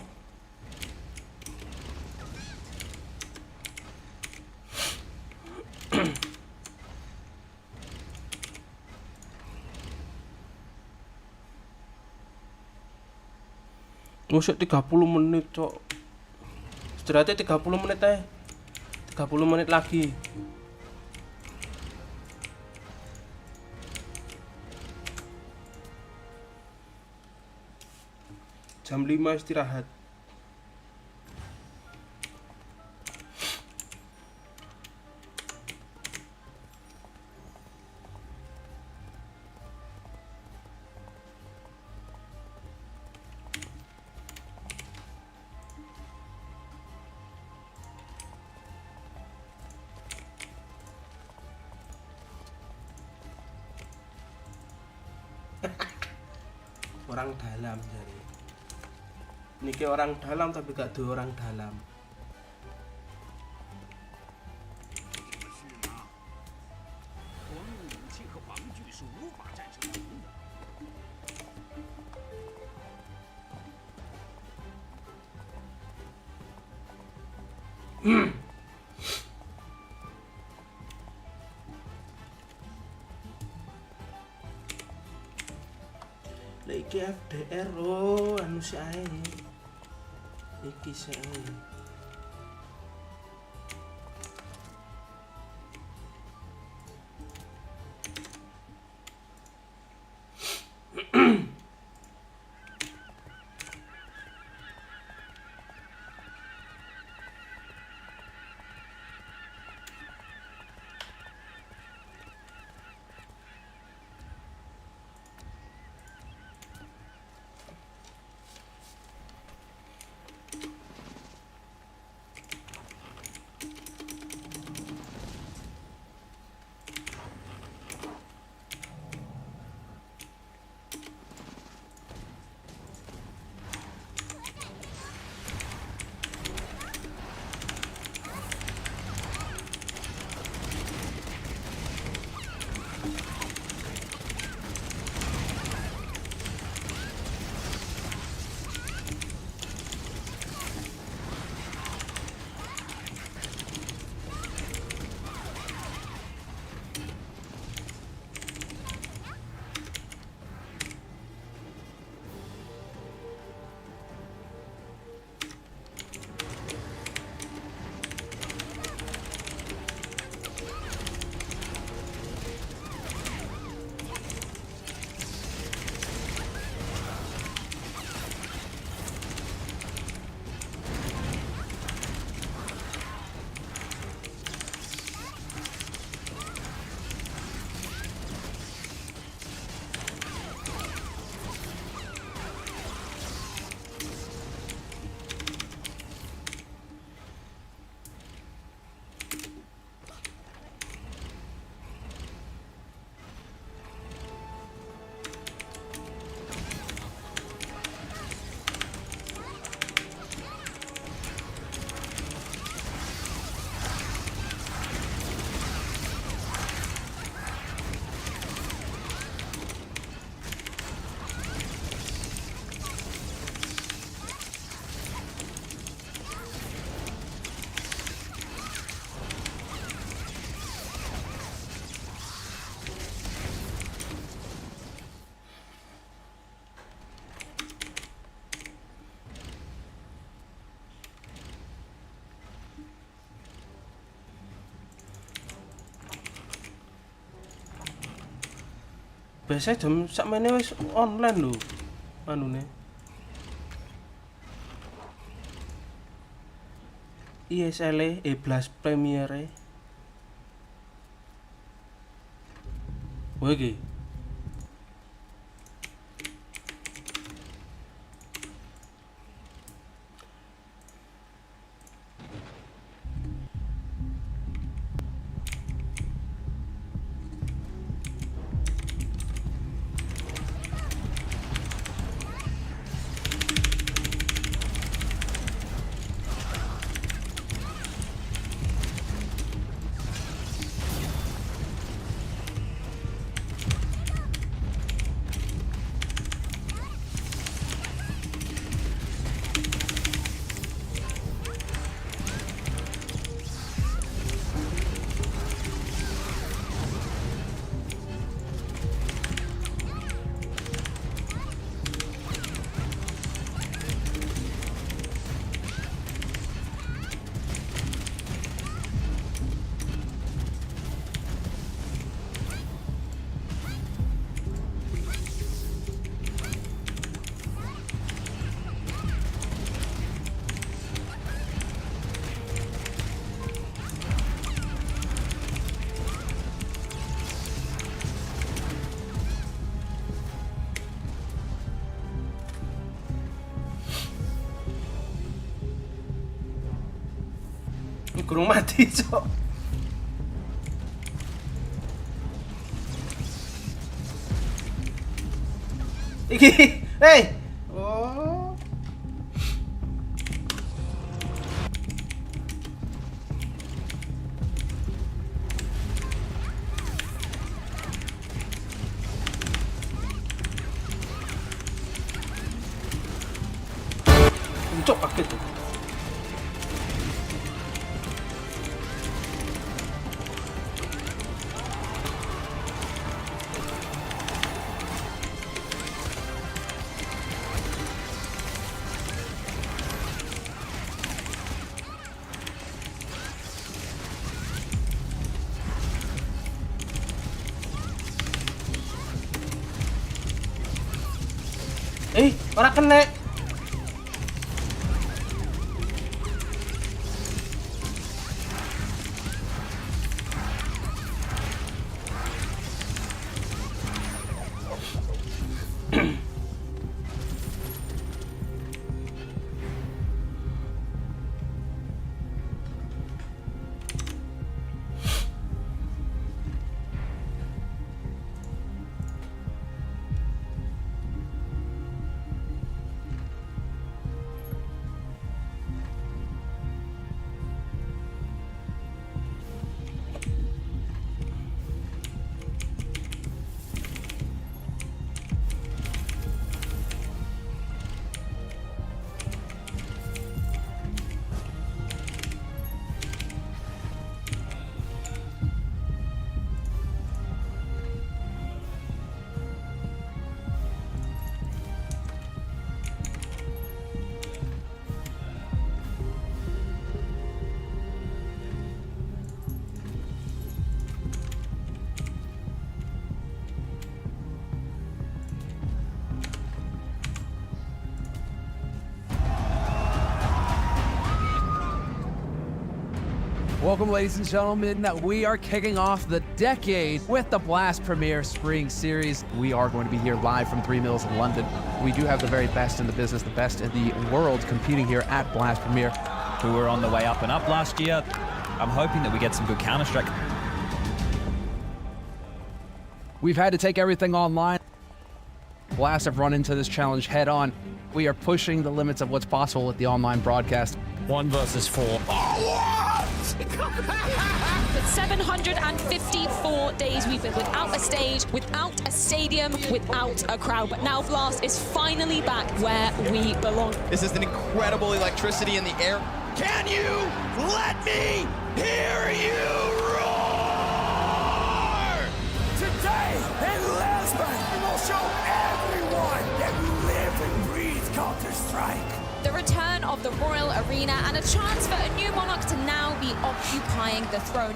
Musik 30 menit, cok. Istirahatnya 30 menit 30 menit lagi. Jam 5 istirahat. Orang dalam jadi. Niki orang dalam tapi gak ada orang dalam. 光用武器和防具是无法战胜敌人的。 Iki FDR oh anu si ae. Iki si ae. Biasanya jam sakmene wis online lho. Anune. ISL Blast Premiere. Oke. Kurang mati, cok. Iki, hey. Oh. Cok pakai tuh. Ora kena. Welcome, ladies and gentlemen. We are kicking off the decade with the Blast Premiere Spring Series. We are going to be here live from 3 Mills in London. We do have the very best in the business, the best in the world competing here at Blast Premiere. Who were on the way up and up last year. I'm hoping that we get some good Counter-Strike. We've had to take everything online. Blast have run into this challenge head on. We are pushing the limits of what's possible with the online broadcast. 1 versus 4. For 754 days, we've been without a stage, without a stadium, without a crowd. But now Blast is finally back where we belong. This is an incredible electricity in the air. Can you let me hear you roar? Today in Lisbon, we will show everyone that we live and breathe Counter-Strike. the return of the Royal Arena, and a chance for a new monarch to now be occupying the throne.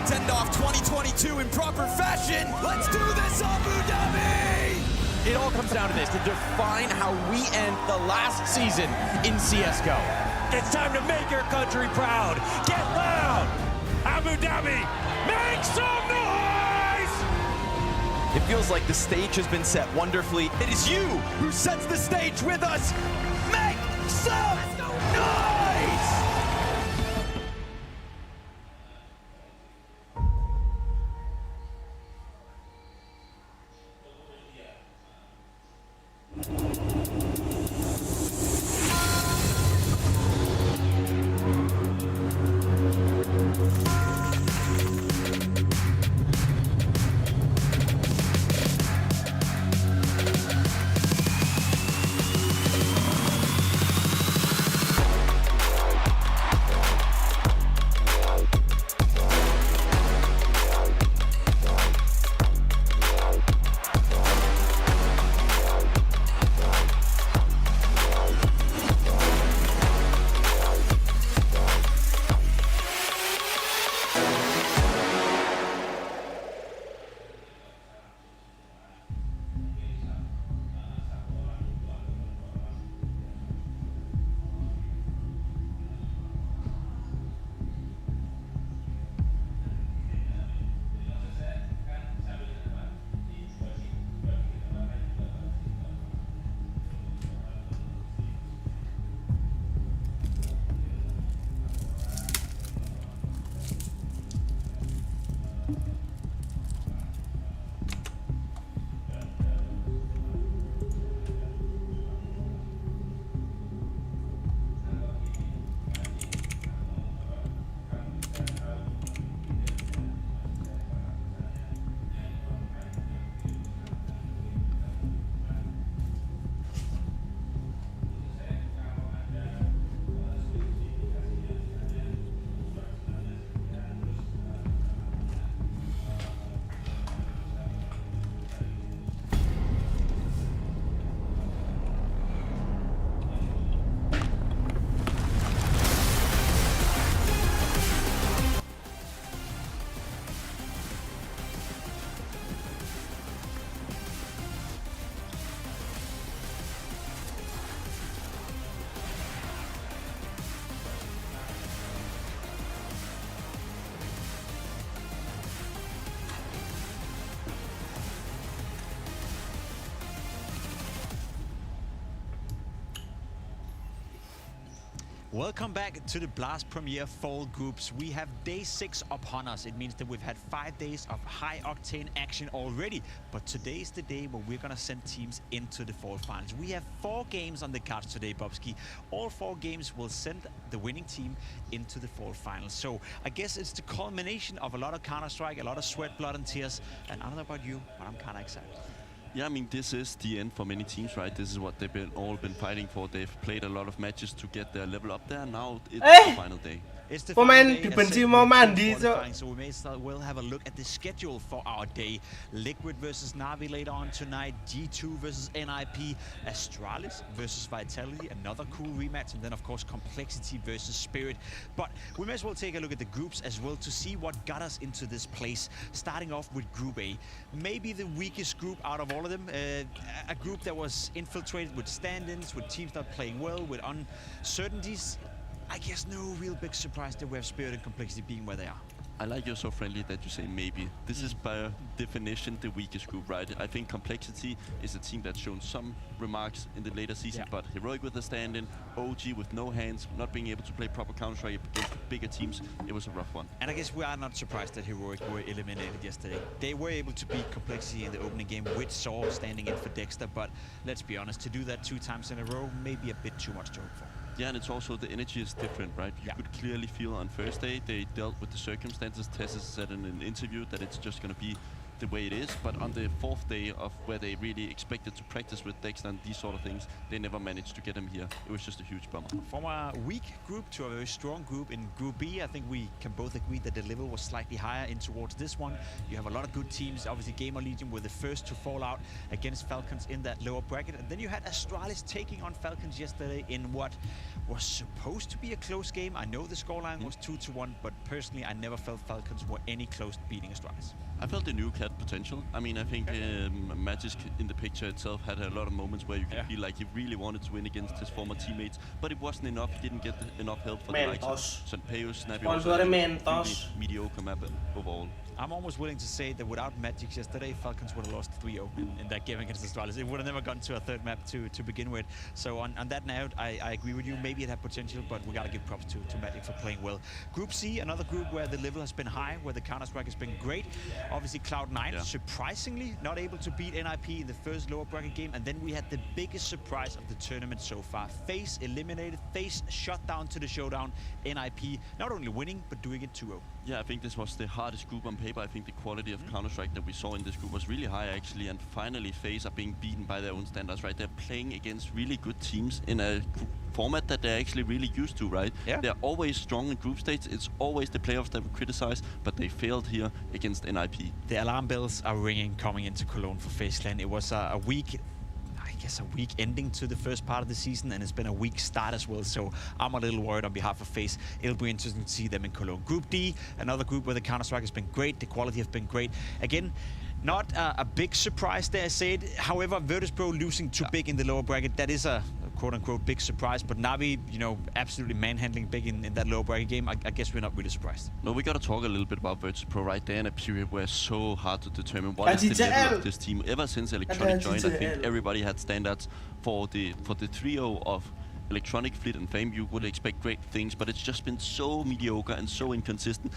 Send off 2022 in proper fashion. Let's do this, Abu Dhabi! It all comes down to this, to define how we end the last season in CSGO. It's time to make your country proud. Get loud! Abu Dhabi, make some noise! It feels like the stage has been set wonderfully. It is you who sets the stage with us. Make some noise! Welcome back to the Blast Premier Fall Groups. We have day 6 upon us. It means that we've had 5 days of high-octane action already. But today's the day where we're going to send teams into the Fall Finals. We have 4 games on the cards today, Bobski. All 4 games will send the winning team into the Fall Finals. So I guess it's the culmination of a lot of Counter-Strike, a lot of sweat, blood, and tears. And I don't know about you, but I'm kind of excited. Yeah, I mean, this is the end for many teams, right? This is what they've all been fighting for. They've played a lot of matches to get their level up there. Now it's the final day. It's the final day, so we may as well have a look at the schedule for our day. Liquid versus Na'Vi later on tonight, G2 versus NIP, Astralis versus Vitality, another cool rematch, and then of course Complexity versus Spirit. But we may as well take a look at the groups as well to see what got us into this place. Starting off with Group A, maybe the weakest group out of all of them, a group that was infiltrated with stand-ins, with teams not playing well, with uncertainties. I guess no real big surprise that we have Spirit and Complexity being where they are. I like you're so friendly that you say maybe. This is by definition the weakest group, right? I think Complexity is a team that's shown some remarks in the later season, but Heroic with the stand-in, OG with no hands, not being able to play proper Counter-Strike against bigger teams, it was a rough one. And I guess we are not surprised that Heroic were eliminated yesterday. They were able to beat Complexity in the opening game with Saw standing in for Dexter, but let's be honest, to do that 2 times in a row may be a bit too much to hope for. Yeah, and it's also the energy is different, right? You could clearly feel on first day they dealt with the circumstances. Tessa said in an interview that it's just going to be the way it is, but on the 4th day of where they really expected to practice with Dexter and these sort of things, they never managed to get him here. It was just a huge bummer. From a weak group to a very strong group in Group B, I think we can both agree that the level was slightly higher in towards this one. You have a lot of good teams. Obviously, Gamer Legion were the first to fall out against Falcons in that lower bracket. And then you had Astralis taking on Falcons yesterday in what was supposed to be a close game. I know the scoreline was 2-1, but personally, I never felt Falcons were any close to beating Astralis. I felt the new cat potential. I mean, I think Magic in the picture itself had a lot of moments where you could feel like he really wanted to win against his former teammates, but it wasn't enough. He didn't get enough help for the likes of Sanpeus, Snappy, mediocre map overall. I'm almost willing to say that without Magic yesterday, Falcons would have lost 3-0 in that game against Astralis. It would have never gone to a third map to begin with. So on that note, I agree with you. Maybe it had potential, but we got to give props to Magic for playing well. Group C, another group where the level has been high, where the Counter-Strike has been great. Obviously, Cloud9, surprisingly, not able to beat NIP in the first lower bracket game. And then we had the biggest surprise of the tournament so far. FaZe eliminated, FaZe shut down to the showdown. NIP not only winning, but doing it 2-0. Yeah, I think this was the hardest group on paper. I think the quality of Counter-Strike that we saw in this group was really high, actually. And finally, FaZe are being beaten by their own standards, right? They're playing against really good teams in a format that they're actually really used to, right? Yeah. They're always strong in group stages. It's always the playoffs that we criticize, but they failed here against NIP. The alarm bells are ringing coming into Cologne for FaZe Clan. It was a week, I guess a weak ending to the first part of the season, and it's been a weak start as well, so I'm a little worried on behalf of FaZe. It'll be interesting to see them in Cologne. Group D, another group where the Counter-Strike has been great, the quality has been great. Again, not a big surprise there, I said. However, Virtus.pro losing too big in the lower bracket, that is a quote-unquote big surprise, but Navi, you know, absolutely manhandling big in that lower bracket game. I guess we're not really surprised. No, we got to talk a little bit about Virtus.pro right there in a period where it's so hard to determine what is the level of this team. Ever since Electronic joined, I think everybody had standards for the 3-0 of Electronic, Fleet and Fame. You would expect great things, but it's just been so mediocre and so inconsistent.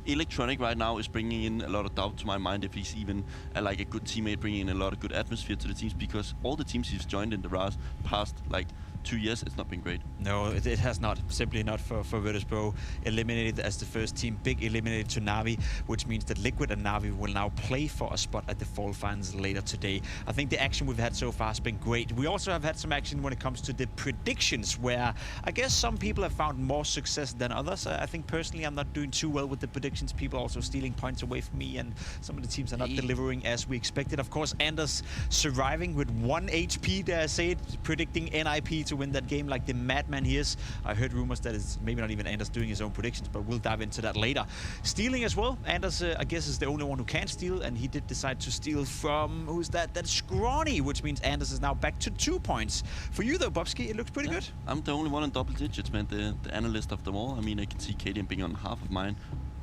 Electronic right now is bringing in a lot of doubt to my mind if he's even like a good teammate, bringing in a lot of good atmosphere to the teams, because all the teams he's joined in the past like 2 years, it's not been great. No, it has not. Simply not for Virtus.pro. Eliminated as the first team. Big eliminated to Navi, which means that Liquid and Navi will now play for a spot at the fall finals later today. I think the action we've had so far has been great. We also have had some action when it comes to the predictions, where I guess some people have found more success than others. I think personally I'm not doing too well with the predictions. People are also stealing points away from me, and some of the teams are not delivering as we expected. Of course, Anders surviving with 1 HP, dare I say it, predicting NIP to win that game like the madman he is. I heard rumors that it's maybe not even Anders doing his own predictions, but we'll dive into that later. Stealing as well. Anders, I guess, is the only one who can steal, and he did decide to steal from, who's that? That's Scrawny, which means Anders is now back to 2 points. For you though, Bobski, it looks pretty good. I'm the only one in double digits, man, the analyst of them all. I mean, I can see Katie being on half of mine.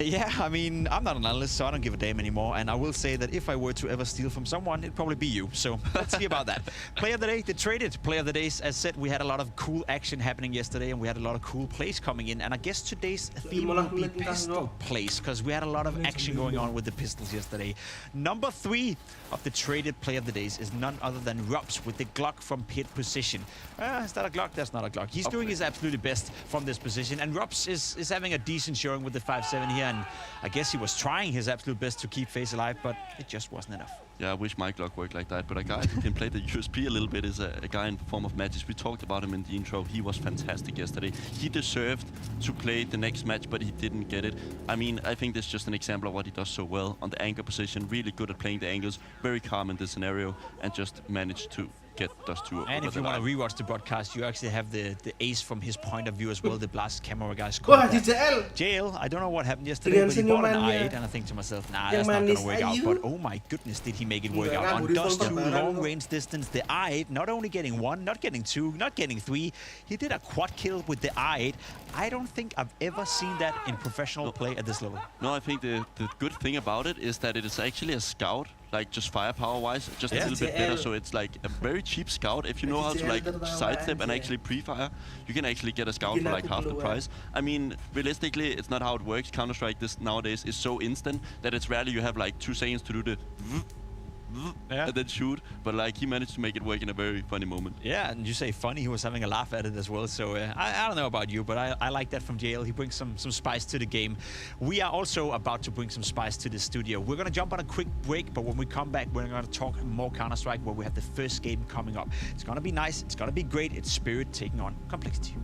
Yeah, I mean, I'm not an analyst, so I don't give a damn anymore. And I will say that if I were to ever steal from someone, it'd probably be you. So let's see about that. Player of the day, the traded player of the days. As said, we had a lot of cool action happening yesterday, and we had a lot of cool plays coming in. And I guess today's theme will be pistol plays, because we had a lot of action going on with the pistols yesterday. Number 3 of the traded player of the days is none other than Rups with the Glock from pit position. Is that a Glock? That's not a Glock. He's doing his absolutely best from this position, and Rups is having a decent showing with the 5-7 here. And I guess he was trying his absolute best to keep FaZe alive, but it just wasn't enough. Yeah, I wish my Glock worked like that, but a guy who can play the USP a little bit is a guy in the form of Magis. We talked about him in the intro. He was fantastic yesterday. He deserved to play the next match, but he didn't get it. I mean, I think this is just an example of what he does so well on the anchor position. Really good at playing the angles, very calm in this scenario, and just managed to get those two. And if you want to rewatch the broadcast, you actually have the ace from his point of view as well. The blast camera guys. JL, I don't know what happened yesterday, but he bought an i8, and I think to myself, nah, that's not gonna work out. But oh my goodness, did he make it work out on Dust 2 long range distance? The i8 not only getting 1, not getting 2, not getting 3. He did a quad kill with the i8. I don't think I've ever seen that in professional play at this level. No, I think the good thing about it is that it is actually a scout. Like just firepower-wise, just a little bit better. So it's like a very cheap scout. If you know how to like sidestep and actually pre-fire, you can actually get a scout for like half the price. I mean, realistically, it's not how it works. Counter-Strike this nowadays is so instant that it's rarely you have like 2 seconds to do the and then shoot. But like he managed to make it work in a very funny moment. Yeah, and you say funny, he was having a laugh at it as well. So I don't know about you, but I like that from JL. He brings some spice to the game. We are also about to bring some spice to the studio. We're gonna jump on a quick break, but when we come back, we're gonna talk more Counter-Strike, where we have the first game coming up. It's gonna be nice. It's gonna be great. It's Spirit taking on Complexity.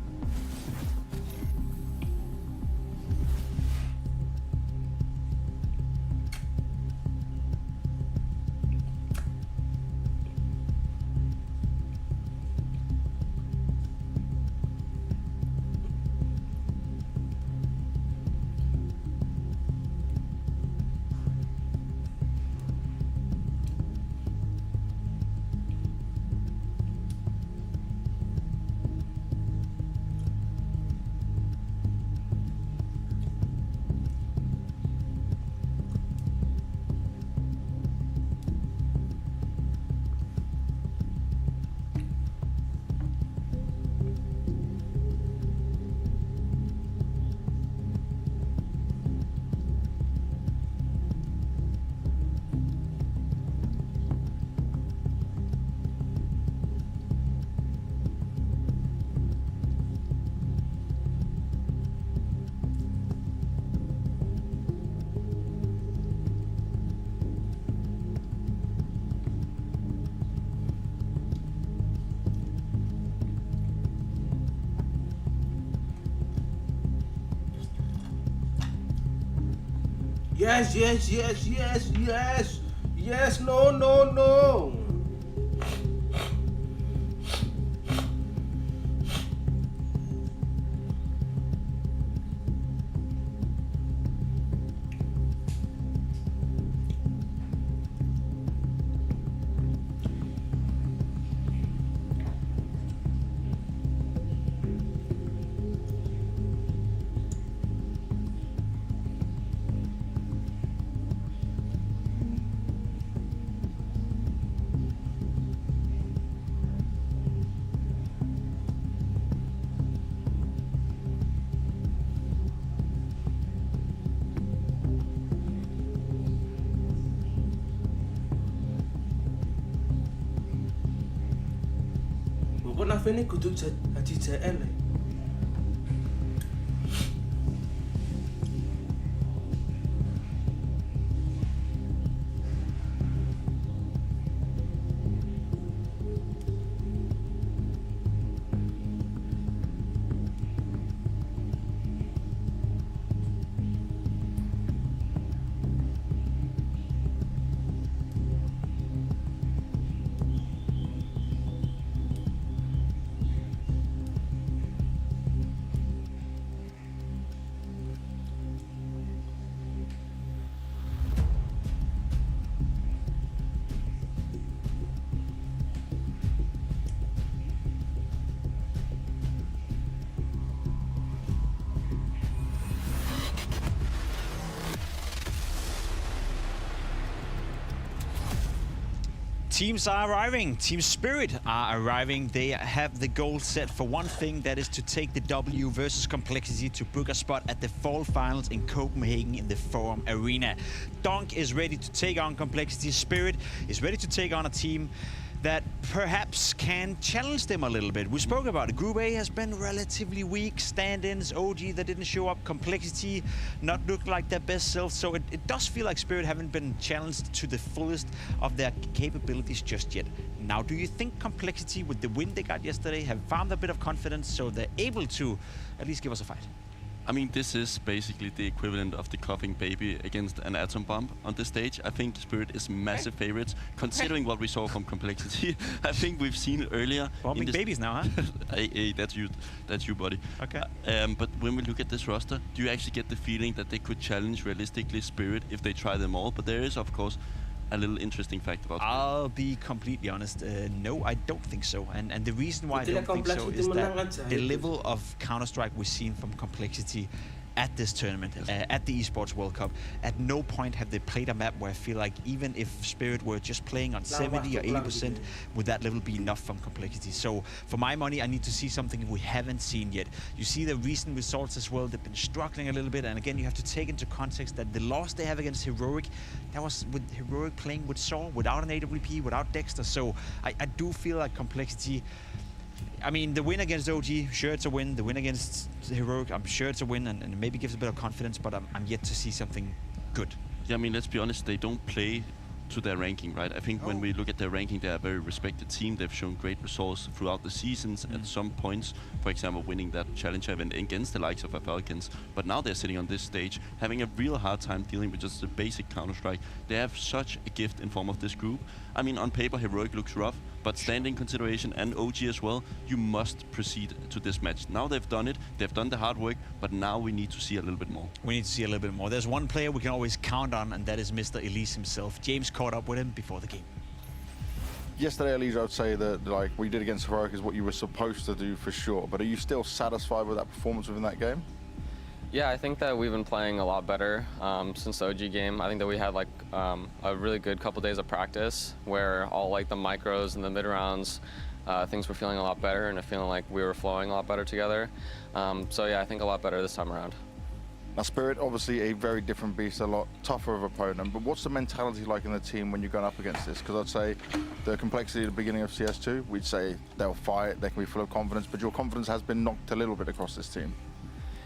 Yes, no. Bukan apa ni kudu haji JL. Teams are arriving. Team Spirit are arriving. They have the goal set for one thing, that is to take the W versus Complexity to book a spot at the fall finals in Copenhagen in the Forum Arena. Donk is ready to take on Complexity. Spirit is ready to take on a team that perhaps can challenge them a little bit. We spoke about it. Group A has been relatively weak. Stand-ins, OG that didn't show up, Complexity not look like their best self. So it does feel like Spirit haven't been challenged to the fullest of their capabilities just yet. Now, do you think Complexity, with the win they got yesterday, have found a bit of confidence so they're able to at least give us a fight? I mean, this is basically the equivalent of the coughing baby against an atom bomb on this stage. I think Spirit is massive favorites, considering what we saw from Complexity. I think we've seen it earlier. Bombing babies now, huh? Hey, that's you, buddy. Okay. But when we look at this roster, do you actually get the feeling that they could challenge realistically Spirit if they try them all? But there is, of course, a little interesting fact about Spirit. I'll be completely honest. No, I don't think so. And the reason why I don't think so is that the level of Counter-Strike we've seen from Complexity at this tournament, at the Esports World Cup. At no point have they played a map where I feel like even if Spirit were just playing on 70 or 80%, would that level be enough from complexity? So for my money, I need to see something we haven't seen yet. You see the recent results as well, they've been struggling a little bit, and again, you have to take into context that the loss they have against Heroic, that was with Heroic playing with Saw, without an AWP, without Dexter. So I do feel like complexity, I mean, the win against OG, sure it's a win. The win against Heroic, I'm sure it's a win, and maybe gives a bit of confidence, but I'm yet to see something good. Yeah, I mean, let's be honest, they don't play to their ranking, right? I think when we look at their ranking, they're a very respected team. They've shown great results throughout the seasons. At some points, for example, winning that challenger event against the likes of the Falcons. But now they're sitting on this stage, having a real hard time dealing with just the basic Counter-Strike. They have such a gift in form of this group. I mean, on paper, Heroic looks rough, but standing consideration and OG as well, you must proceed to this match. Now they've done it, they've done the hard work, but now we need to see a little bit more. We need to see a little bit more. There's one player we can always count on, and that is Mr. Elise himself. James caught up with him before the game. Yesterday, Elise, I would say that like we did against Heroic is what you were supposed to do for sure, but are you still satisfied with that performance within that game? Yeah, I think that we've been playing a lot better since the OG game. I think that we had like a really good couple days of practice where all like the micros and the mid rounds, things were feeling a lot better and feeling like we were flowing a lot better together. So yeah, I think a lot better this time around. Now Spirit, obviously a very different beast, a lot tougher of opponent, but what's the mentality like in the team when you're going up against this? Because I'd say the complexity at the beginning of CS2, we'd say they'll fight, they can be full of confidence, but your confidence has been knocked a little bit across this team.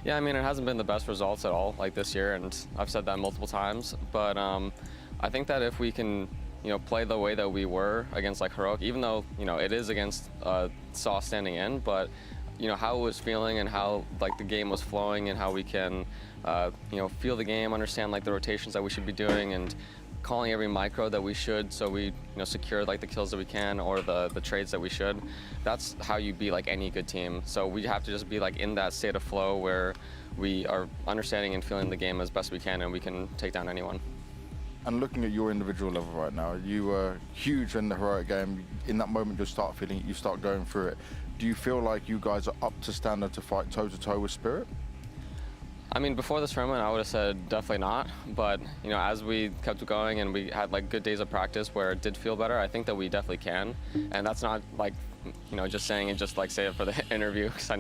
Yeah, I mean, it hasn't been the best results at all, like this year, and I've said that multiple times. But I think that if we can, play the way that we were against like Heroic, even though it is against Saw standing in, but how it was feeling and how like the game was flowing and how we can, feel the game, understand like the rotations that we should be doing, and calling every micro that we should, so we secure like the kills that we can or the trades that we should. That's how you beat like any good team. So we have to just be like in that state of flow where we are understanding and feeling the game as best we can, and we can take down anyone. And looking at your individual level right now, you were huge in the Heroic game. In that moment, you start feeling it, you start going through it. Do you feel like you guys are up to standard to fight toe-to-toe with Spirit? I mean, before this tournament, I would have said definitely not. But as we kept going and we had like good days of practice where it did feel better, I think that we definitely can. And that's not like just saying it just like say it for the interview, because I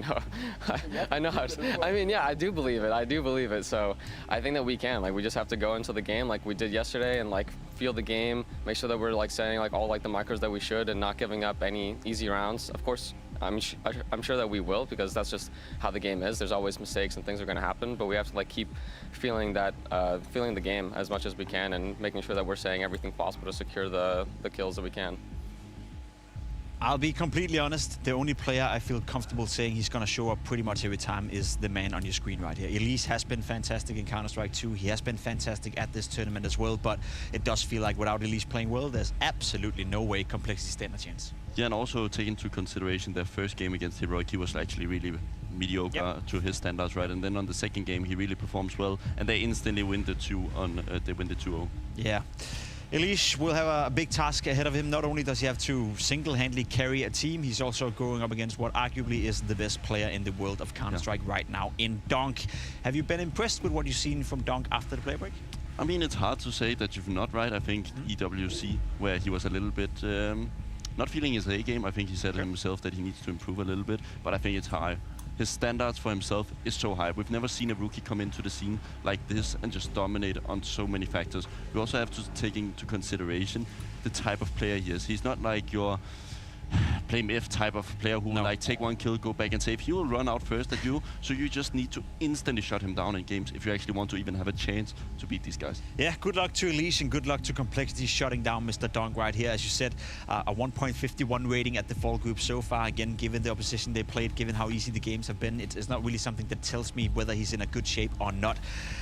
know how to, I mean, yeah, I do believe it. So I think that we can. Like we just have to go into the game like we did yesterday and like feel the game, make sure that we're like setting like all like the micros that we should and not giving up any easy rounds. Of course, I'm sure that we will, because that's just how the game is. There's always mistakes and things are going to happen, but we have to like keep feeling that, feeling the game as much as we can and making sure that we're saying everything possible to secure the kills that we can. I'll be completely honest, the only player I feel comfortable saying he's going to show up pretty much every time is the man on your screen right here. Elise has been fantastic in Counter-Strike 2. He has been fantastic at this tournament as well, but it does feel like without Elise playing well, there's absolutely no way Complexity stand a chance. Yeah, and also take into consideration their first game against Heroic, he was actually really mediocre to his standards, right? And then on the second game, he really performs well, and they instantly win the 2-0. Yeah. Elise will have a big task ahead of him. Not only does he have to single-handedly carry a team, he's also going up against what arguably is the best player in the world of Counter-Strike right now in Donk. Have you been impressed with what you've seen from Donk after the play break? I mean, it's hard to say that you've not, right? I think EWC, where he was a little bit not feeling his A game. I think he said himself that he needs to improve a little bit, but I think it's high. His standards for himself is so high. We've never seen a rookie come into the scene like this and just dominate on so many factors. We also have to take into consideration the type of player he is. He's not like your blame if type of player who will like take one kill, go back and save. He will run out first at you, so you just need to instantly shut him down in games if you actually want to even have a chance to beat these guys. Yeah, good luck to Elise and good luck to Complexity shutting down Mr. Donk right here. As you said, a 1.51 rating at the fall group so far. Again, given the opposition they played, given how easy the games have been, it's not really something that tells me whether he's in a good shape or not.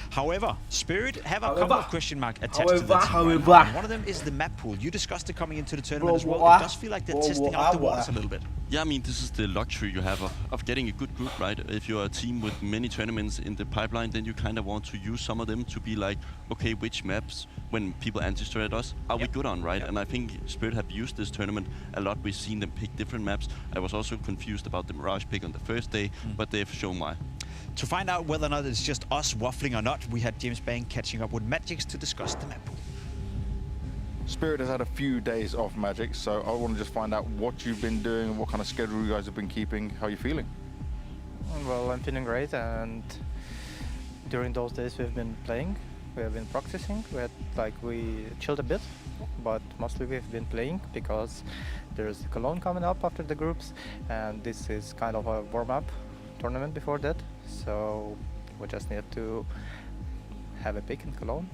However, Spirit have a couple of question marks attached to the team. One of them is the map pool. You discussed it coming into the tournament as well. It does feel like they're testing out the waters a little bit. Yeah, I mean, this is the luxury you have of getting a good group, right? If you're a team with many tournaments in the pipeline, then you kind of want to use some of them to be like, okay, which maps, when people anti-strat us, are we good on, right? And I think Spirit have used this tournament a lot. We've seen them pick different maps. I was also confused about the Mirage pick on the first day, but they've shown why. To find out whether or not it's just us waffling or not, we had James Bank catching up with Magix to discuss the map pool. Spirit has had a few days off Magic, so I want to just find out what you've been doing, what kind of schedule you guys have been keeping, how you're feeling. Well, I'm feeling great, and during those days we've been playing, we have been practicing, we chilled a bit, but mostly we've been playing because there's Cologne coming up after the groups, and this is kind of a warm-up tournament before that, so we just need to have a pick in Cologne.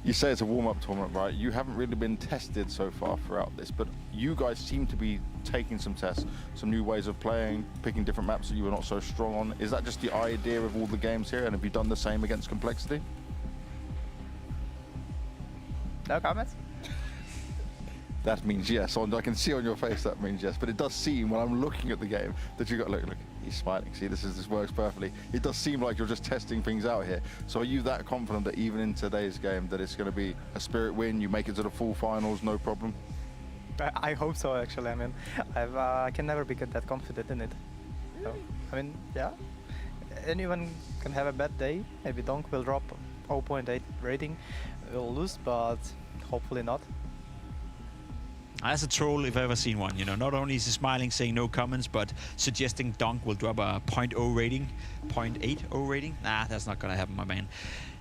You say it's a warm-up tournament, right? You haven't really been tested so far throughout this, but you guys seem to be taking some tests, some new ways of playing, picking different maps that you were not so strong on. Is that just the idea of all the games here, and have you done the same against Complexity? No comments? That means yes. I can see on your face that means yes, but it does seem when I'm looking at the game that you got look, he's smiling. See, this works perfectly. It does seem like you're just testing things out here. So are you that confident that even in today's game that it's going to be a Spirit win, you make it to the full finals, no problem? I hope so, actually. I mean, I can never be that confident in it. So, I mean, yeah, anyone can have a bad day. Maybe Donk will drop 0.8 rating, we'll lose, but hopefully not. As a troll, if I've ever seen one, you know, not only is he smiling, saying no comments, but suggesting Donk will drop a 0.0 rating, 0.80 rating. Nah, that's not gonna happen, my man.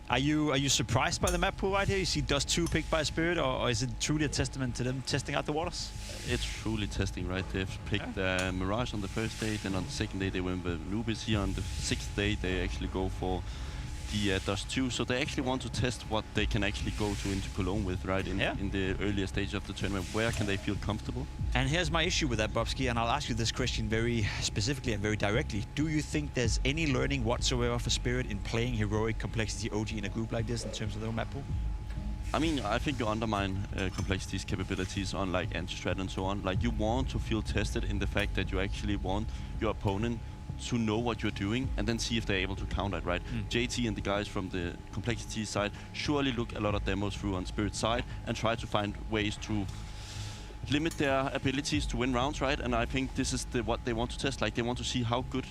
Are you surprised by the map pool right here? You see Dust 2 picked by Spirit, or is it truly a testament to them testing out the waters? It's truly testing, right? They've picked Mirage on the first day, then on the second day they went with Nubis. Here on the sixth day they actually go for the Dust 2, so they actually want to test what they can actually go to into Cologne with, right? In the earlier stage of the tournament, where can they feel comfortable? And here's my issue with that, Bobski, and I'll ask you this question very specifically and very directly. Do you think there's any learning whatsoever for Spirit in playing Heroic, Complexity, OG in a group like this in terms of their map pool? I mean, I think you undermine Complexity's capabilities on like anti-strat and so on. Like, you want to feel tested in the fact that you actually want your opponent to know what you're doing and then see if they're able to counter it, right? JT and the guys from the Complexity side surely look a lot of demos through on Spirit's side and try to find ways to limit their abilities to win rounds, right? And I think this is what they want to test. Like, they want to see how good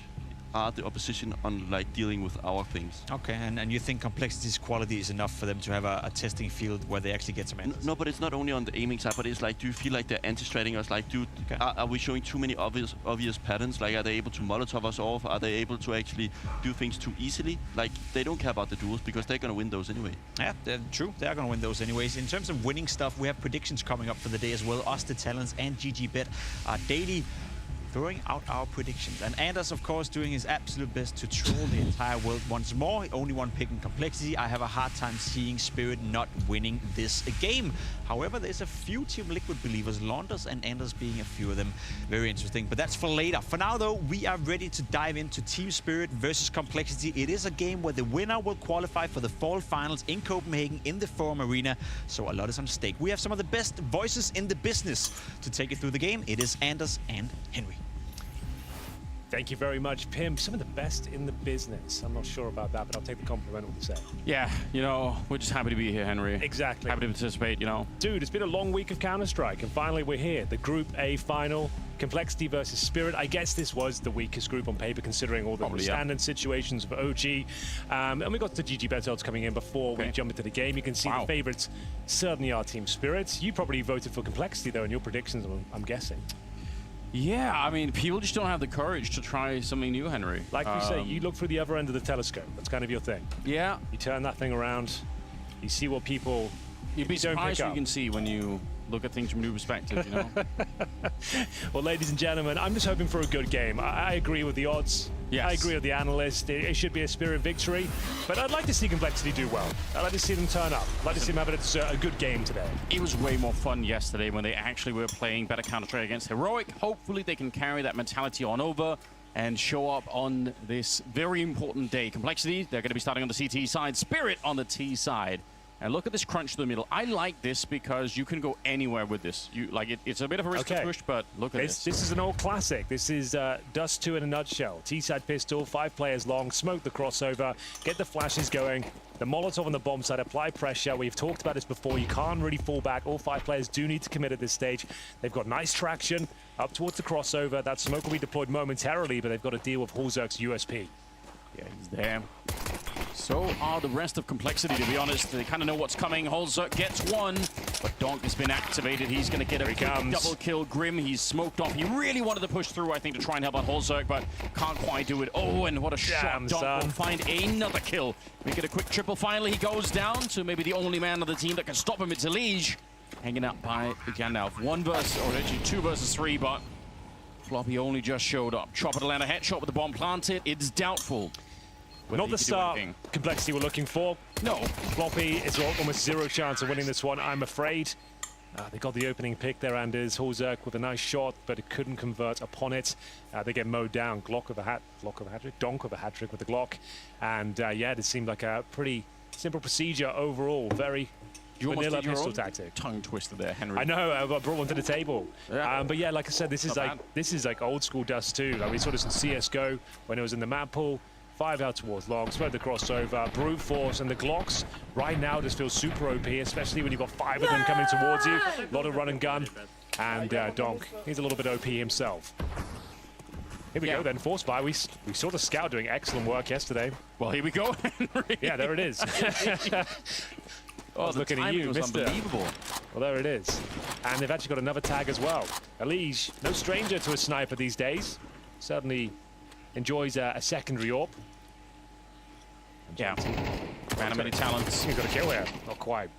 are the opposition on like dealing with our things. Okay, and you think Complexity's quality is enough for them to have a testing field where they actually get some answers? No, but it's not only on the aiming side, but it's like, do you feel like they're anti-stratting us? Like, dude, are we showing too many obvious patterns? Like, are they able to Molotov us off? Are they able to actually do things too easily? Like, they don't care about the duels because they're going to win those anyway. Yeah, true. They are going to win those anyways. In terms of winning stuff, we have predictions coming up for the day as well. Us, the Talents, and GGBet are daily throwing out our predictions. And Anders, of course, doing his absolute best to troll the entire world once more. Only one pick in Complexity. I have a hard time seeing Spirit not winning this game. However, there's a few Team Liquid believers, Launders and Anders being a few of them. Very interesting, but that's for later. For now, though, we are ready to dive into Team Spirit versus Complexity. It is a game where the winner will qualify for the fall finals in Copenhagen in the Forum Arena, so a lot is on stake. We have some of the best voices in the business to take you through the game. It is Anders and Henry. Thank you very much, Pim. Some of the best in the business. I'm not sure about that, but I'll take the compliment all the same. Yeah, you know, we're just happy to be here, Henry. Exactly. Happy to participate, you know. Dude, it's been a long week of Counter-Strike, and finally we're here. The Group A final, Complexity versus Spirit. I guess this was the weakest group on paper, considering all the standard situations of OG. And we got the GGBet odds coming in before we jump into the game. You can see the favorites certainly are Team Spirit. You probably voted for Complexity, though, in your predictions, I'm guessing. Yeah, I mean, people just don't have the courage to try something new, Henry. Like we say, you look through the other end of the telescope. That's kind of your thing. Yeah. You turn that thing around, you see what people You'd be surprised what you can see when you look at things from a new perspective, you know? Well, ladies and gentlemen, I'm just hoping for a good game. I agree with the odds. Yes. I agree with the analyst. It should be a Spirit victory. But I'd like to see Complexity do well. I'd like to see them turn up. I'd like to see them have a good game today. It was way more fun yesterday when they actually were playing better Counter-Strike against Heroic. Hopefully they can carry that mentality on over and show up on this very important day. Complexity, they're going to be starting on the CT side. Spirit on the T side. And look at this crunch to the middle. I like this because you can go anywhere with this. It's a bit of a risk to push, but look at this. This is an old classic. This is Dust 2 in a nutshell. T-side pistol, 5 players long, smoke the crossover, get the flashes going. The Molotov on the bomb side, apply pressure. We've talked about this before. You can't really fall back. All 5 players do need to commit at this stage. They've got nice traction up towards the crossover. That smoke will be deployed momentarily, but they've got to deal with Hulzerk's USP. Yeah, he's there. So are the rest of Complexity, to be honest. They kind of know what's coming. Holzerk gets one, but Donk has been activated. He's going to get a double kill. Grim, he's smoked off. He really wanted to push through, I think, to try and help out Holzerk, but can't quite do it. Oh, and what a shot. Donk will find another kill. We get a quick triple. Finally, he goes down to maybe the only man on the team that can stop him. It's Elige, hanging out by Gandalf. 1 versus, or actually 2 versus 3, but Floppy only just showed up. Chopper to land a headshot with the bomb planted. It's doubtful. Not the start Complexity we're looking for. No. Floppy is almost 0 chance of winning this one, I'm afraid. They got the opening pick there, Anders. Holzerk with a nice shot, but it couldn't convert upon it. They get mowed down. Donk with a hat-trick with the Glock. And yeah, it seemed like a pretty simple procedure overall. Very vanilla pistol tactic. Tongue twister there, Henry. I know, I brought one to the table. Yeah. But yeah, like I said, this is like old school Dust 2. Like we saw this in CSGO when it was in the map pool. 5 out towards long, spread the crossover, brute force, and the Glocks right now just feel super OP, especially when you've got 5 of them coming towards you. A lot of run and gun, and Donk, he's a little bit OP himself. Here we go then, Force Fire. We saw the scout doing excellent work yesterday. Well, here we go, Henry. Yeah, there it is. I was looking at you, Mister. Unbelievable. Well, there it is. And they've actually got another tag as well. Elige, no stranger to a sniper these days. Certainly enjoys a secondary AWP. Yeah. Man of many talents. He's got a kill here. Not quite.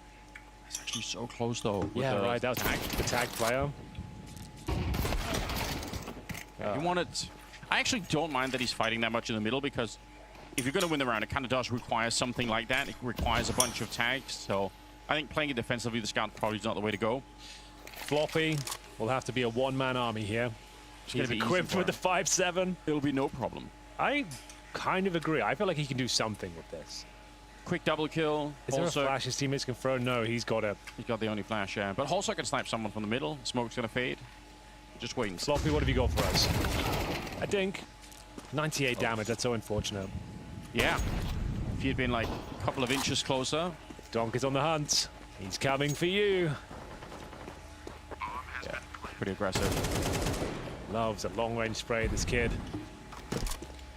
It's actually so close, though. Yeah, right. That was the tag player. You want it. I actually don't mind that he's fighting that much in the middle, because if you're going to win the round, it kind of does require something like that. It requires a bunch of tags. So I think playing it defensively, the scout probably is not the way to go. Floppy will have to be a one-man army here. He's going to be equipped with the 5.7. It'll be no problem. I kind of agree. I feel like he can do something with this. Quick double kill. Is there a flash his teammates can throw? No, he's got it. He's got the only flash, yeah. But also can snipe someone from the middle. Smoke's going to fade. Just waiting. Sloppy, what have you got for us? A dink. 98 damage. That's so unfortunate. Yeah. If he had been like a couple of inches closer. Donk is on the hunt. He's coming for you. Yeah, pretty aggressive. Loves a long-range spray, this kid.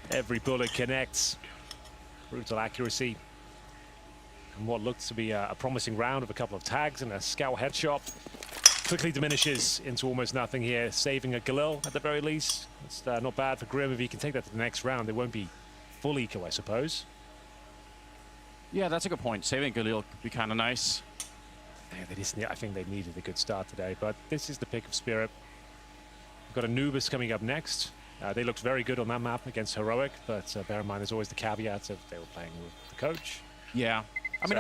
Every bullet connects. Brutal accuracy. And what looks to be a promising round of a couple of tags and a scout headshot quickly diminishes into almost nothing here, saving a Galil at the very least. It's not bad for Grim. If he can take that to the next round, it won't be full eco, I suppose. Yeah, that's a good point. Saving Galil could be kind of nice. Yeah, I think they needed a good start today, but this is the pick of Spirit. We've got Anubis coming up next. They looked very good on that map against Heroic, but bear in mind there's always the caveat of they were playing with the coach. Yeah. I mean,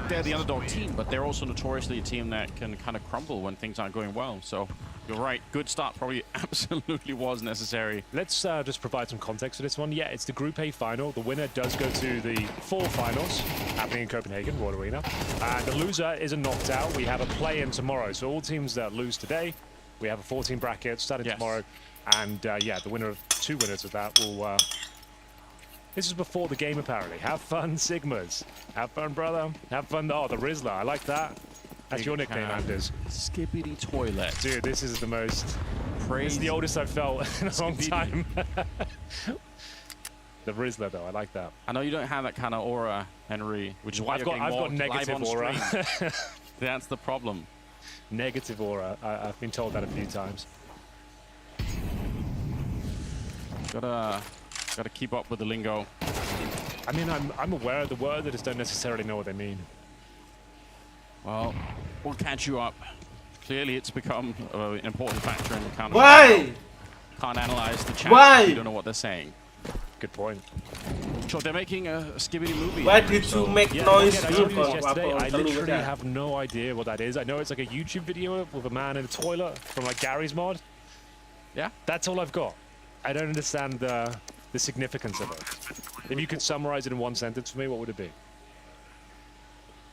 they're the underdog team, but they're also notoriously a team that can kind of crumble when things aren't going well. So you're right. Good start probably absolutely was necessary. Let's just provide some context for this one. Yeah, it's the Group A final. The winner does go to the 4 finals happening in Copenhagen, Royal Arena. The loser isn't knocked out. We have a play-in tomorrow. So all teams that lose today, we have a 14 bracket starting tomorrow. And yeah, the winner of 2 winners of that will... This is before the game, apparently. Have fun, Sigmas. Have fun, brother. Have fun. Oh, the Rizzler. I like that. That's your nickname, Anders. Skippity Toilet. Dude, this is the most... This is the oldest I've felt in a long time. The Rizzler, though. I like that. I know you don't have that kind of aura, Henry, which is why I've got negative aura. That's the problem. Negative aura. I've been told that a few times. Gotta keep up with the lingo. I mean, I'm aware of the word, I just don't necessarily know what they mean. Well, we'll catch you up. Clearly, it's become an important factor in the counter. Why? Can't analyze the chat. Why? You don't know what they're saying. Good point. So they're making a Skibbity movie. Why did you make noise? I literally have no idea what that is. I know it's like a YouTube video with a man in a toilet from like Gary's mod. Yeah. That's all I've got. I don't understand the significance of it. If you could summarize it in one sentence for me, what would it be?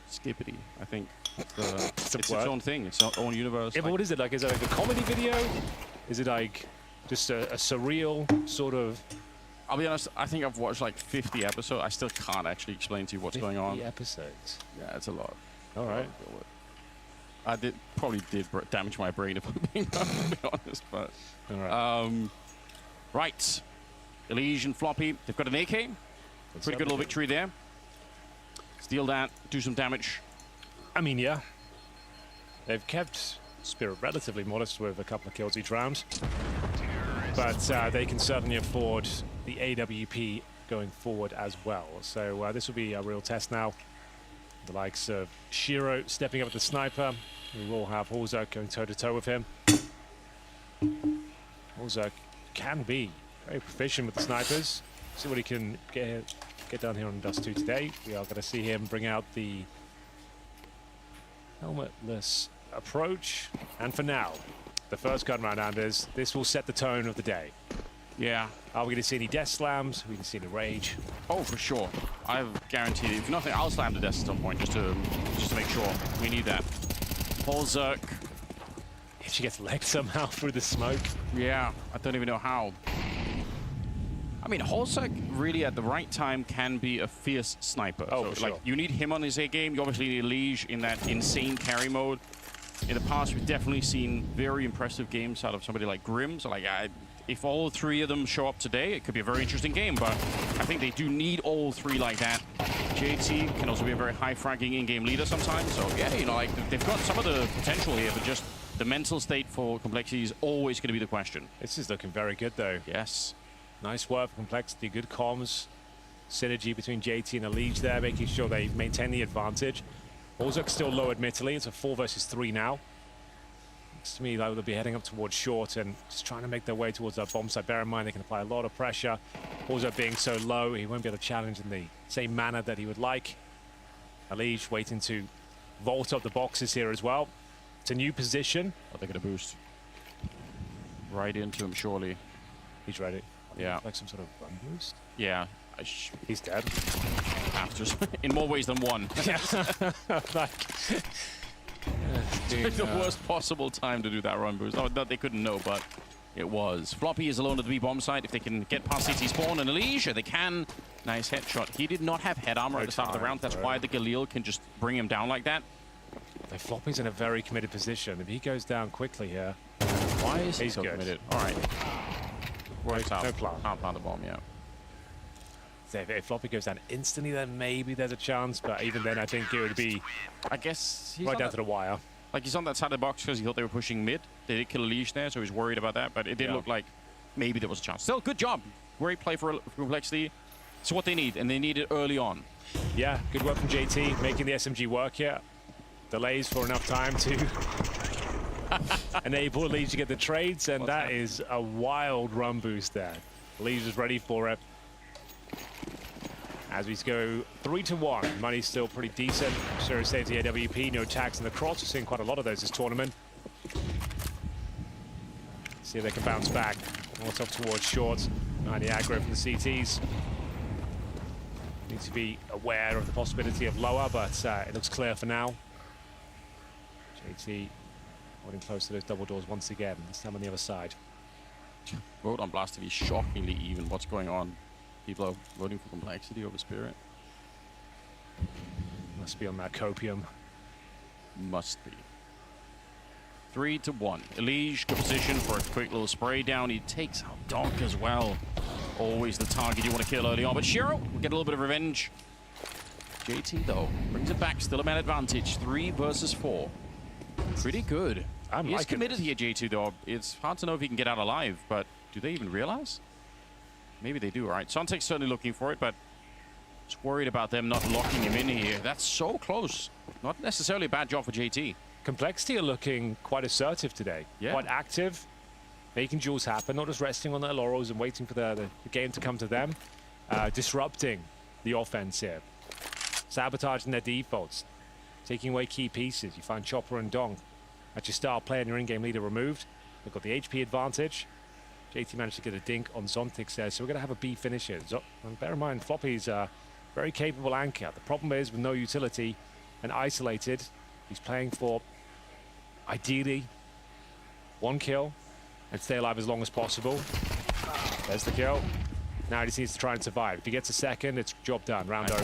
Skippity. I think it's its own thing. It's its own universe. Yeah, but what is it like? Is it like a comedy video? Is it like just a surreal sort of... I'll be honest, I think I've watched like 50 episodes. I still can't actually explain to you what's going on. 50 episodes? Yeah, it's a lot. All right. I probably did damage my brain if I'm being honest, but... All right. Right. Elige and Floppy, they've got an AK. Pretty good little victory there. Steal that, do some damage. I mean, yeah. They've kept Spirit relatively modest with a couple of kills each round. But they can certainly afford the AWP going forward as well. So this will be a real test now. The likes of Shiro stepping up with the sniper. We will have Horzuk going toe-to-toe with him. Horzuk can be very proficient with the snipers. See what he can get done here on Dust 2 today. We are going to see him bring out the helmetless approach. And for now, the first gun round, Anders, this will set the tone of the day. Yeah. Are we going to see any death slams? We can see the rage. Oh, for sure. I've guaranteed, if nothing, I'll slam the death at some point just to make sure. We need that. Horzuk. If she gets legged somehow through the smoke. Yeah, I don't even know how. I mean, Horzuk really at the right time can be a fierce sniper. Oh, so, for sure. Like, you need him on his A game. You obviously need Elige in that insane carry mode. In the past, we've definitely seen very impressive games out of somebody like Grim. So, like, if all three of them show up today, it could be a very interesting game. But I think they do need all three like that. JT can also be a very high-fragging in-game leader sometimes. So, yeah, you know, like, they've got some of the potential here, but just the mental state for Complexity is always going to be the question. This is looking very good, though. Yes. Nice work for Complexity, good comms. Synergy between JT and Elige there, making sure they maintain the advantage. Horzuk's still low, admittedly. It's a 4 versus 3 now. Looks to me like they'll be heading up towards short and just trying to make their way towards that bomb site. Bear in mind, they can apply a lot of pressure. Horzuk being so low, he won't be able to challenge in the same manner that he would like. Elige waiting to vault up the boxes here as well. It's a new position. Oh, they're going to boost. Right into him, surely. He's ready. Yeah. Like some sort of run boost? Yeah. He's dead. Just in more ways than one. Yeah. It's the worst possible time to do that run boost. Oh, they couldn't know, but it was. Floppy is alone at the B bomb site. If they can get past CT spawn and Elige, they can. Nice headshot. He did not have head armor at the start of the round. That's why the Galil can just bring him down like that. The Floppy's in a very committed position. If he goes down quickly here, why is he he's so good. committed? All right. Works out. No plan. Can't plant the bomb yet. So if Floppy goes down instantly, then maybe there's a chance. But even then, I think it would be, I guess, right down to the wire. Like, he's on that side of the box because he thought they were pushing mid. They did kill Elige there, so he's worried about that. But it did look like maybe there was a chance. Still, good job. Great play for Complexity. It's what they need, and they need it early on. Yeah, good work from JT, making the SMG work here. Delays for enough time to enable Elige to get the trades, and that is a wild run boost there. Elige is ready for it. As we go 3-1, money's still pretty decent. Sure saves the AWP, no attacks in the cross. We're seeing quite a lot of those this tournament. See if they can bounce back. What's up towards short. And the aggro from the CTs. Need to be aware of the possibility of lower, but it looks clear for now. JT holding close to those double doors once again, this time on the other side. Vote on Blast TV shockingly even. What's going on? People are voting for Complexity over Spirit. Must be on that copium. Must be. 3-1. Elige, good position for a quick little spray down. He takes out Doc as well. Always the target you want to kill early on. But Shiro will get a little bit of revenge. JT, though, brings it back. Still a man advantage. 3 versus 4. Pretty good. He's committed here, JT, though. It's hard to know if he can get out alive, but do they even realize? Maybe they do, all right. Sontek's certainly looking for it, but just worried about them not locking him in here. That's so close. Not necessarily a bad job for JT. Complexity are looking quite assertive today. Yeah. Quite active, making duels happen, not just resting on their laurels and waiting for the game to come to them. Disrupting the offense here. Sabotaging their defaults. Taking away key pieces. You find Chopper and Dong. That's your star player and your in-game leader removed. They've got the HP advantage. JT managed to get a dink on Zontic there, so we're going to have a B finish here. And bear in mind, Floppy's a very capable anchor. The problem is, with no utility and isolated, he's playing for, ideally, 1 kill and stay alive as long as possible. There's the kill. Now he just needs to try and survive. If he gets a second, it's job done. Round over.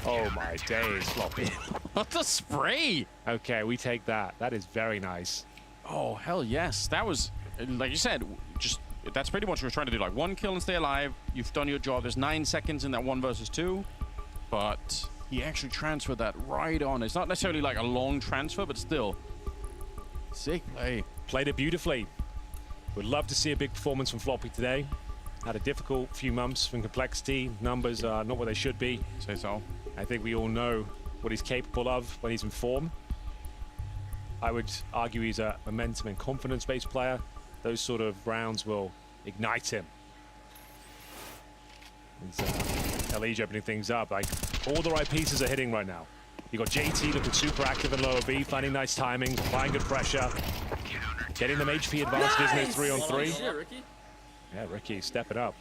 Oh my days, Floppy. What the spray? Okay, we take that. That is very nice. Oh, hell yes. That was, like you said, just That's pretty much what we're trying to do. Like 1 kill and stay alive. You've done your job. There's 9 seconds in that 1 versus 2. But he actually transferred that right on. It's not necessarily like a long transfer, but still. Sick play. Played it beautifully. Would love to see a big performance from Floppy today. Had a difficult few months from Complexity. Numbers are not what they should be. Say so. I think we all know what he's capable of when he's in form. I would argue he's a momentum and confidence-based player. Those sort of rounds will ignite him. LEJ opening things up. Like, all the right pieces are hitting right now. You got JT looking super active in lower B, finding nice timing, applying good pressure, getting them HP advantages in their 3-on-3. Yeah, Ricky stepping up.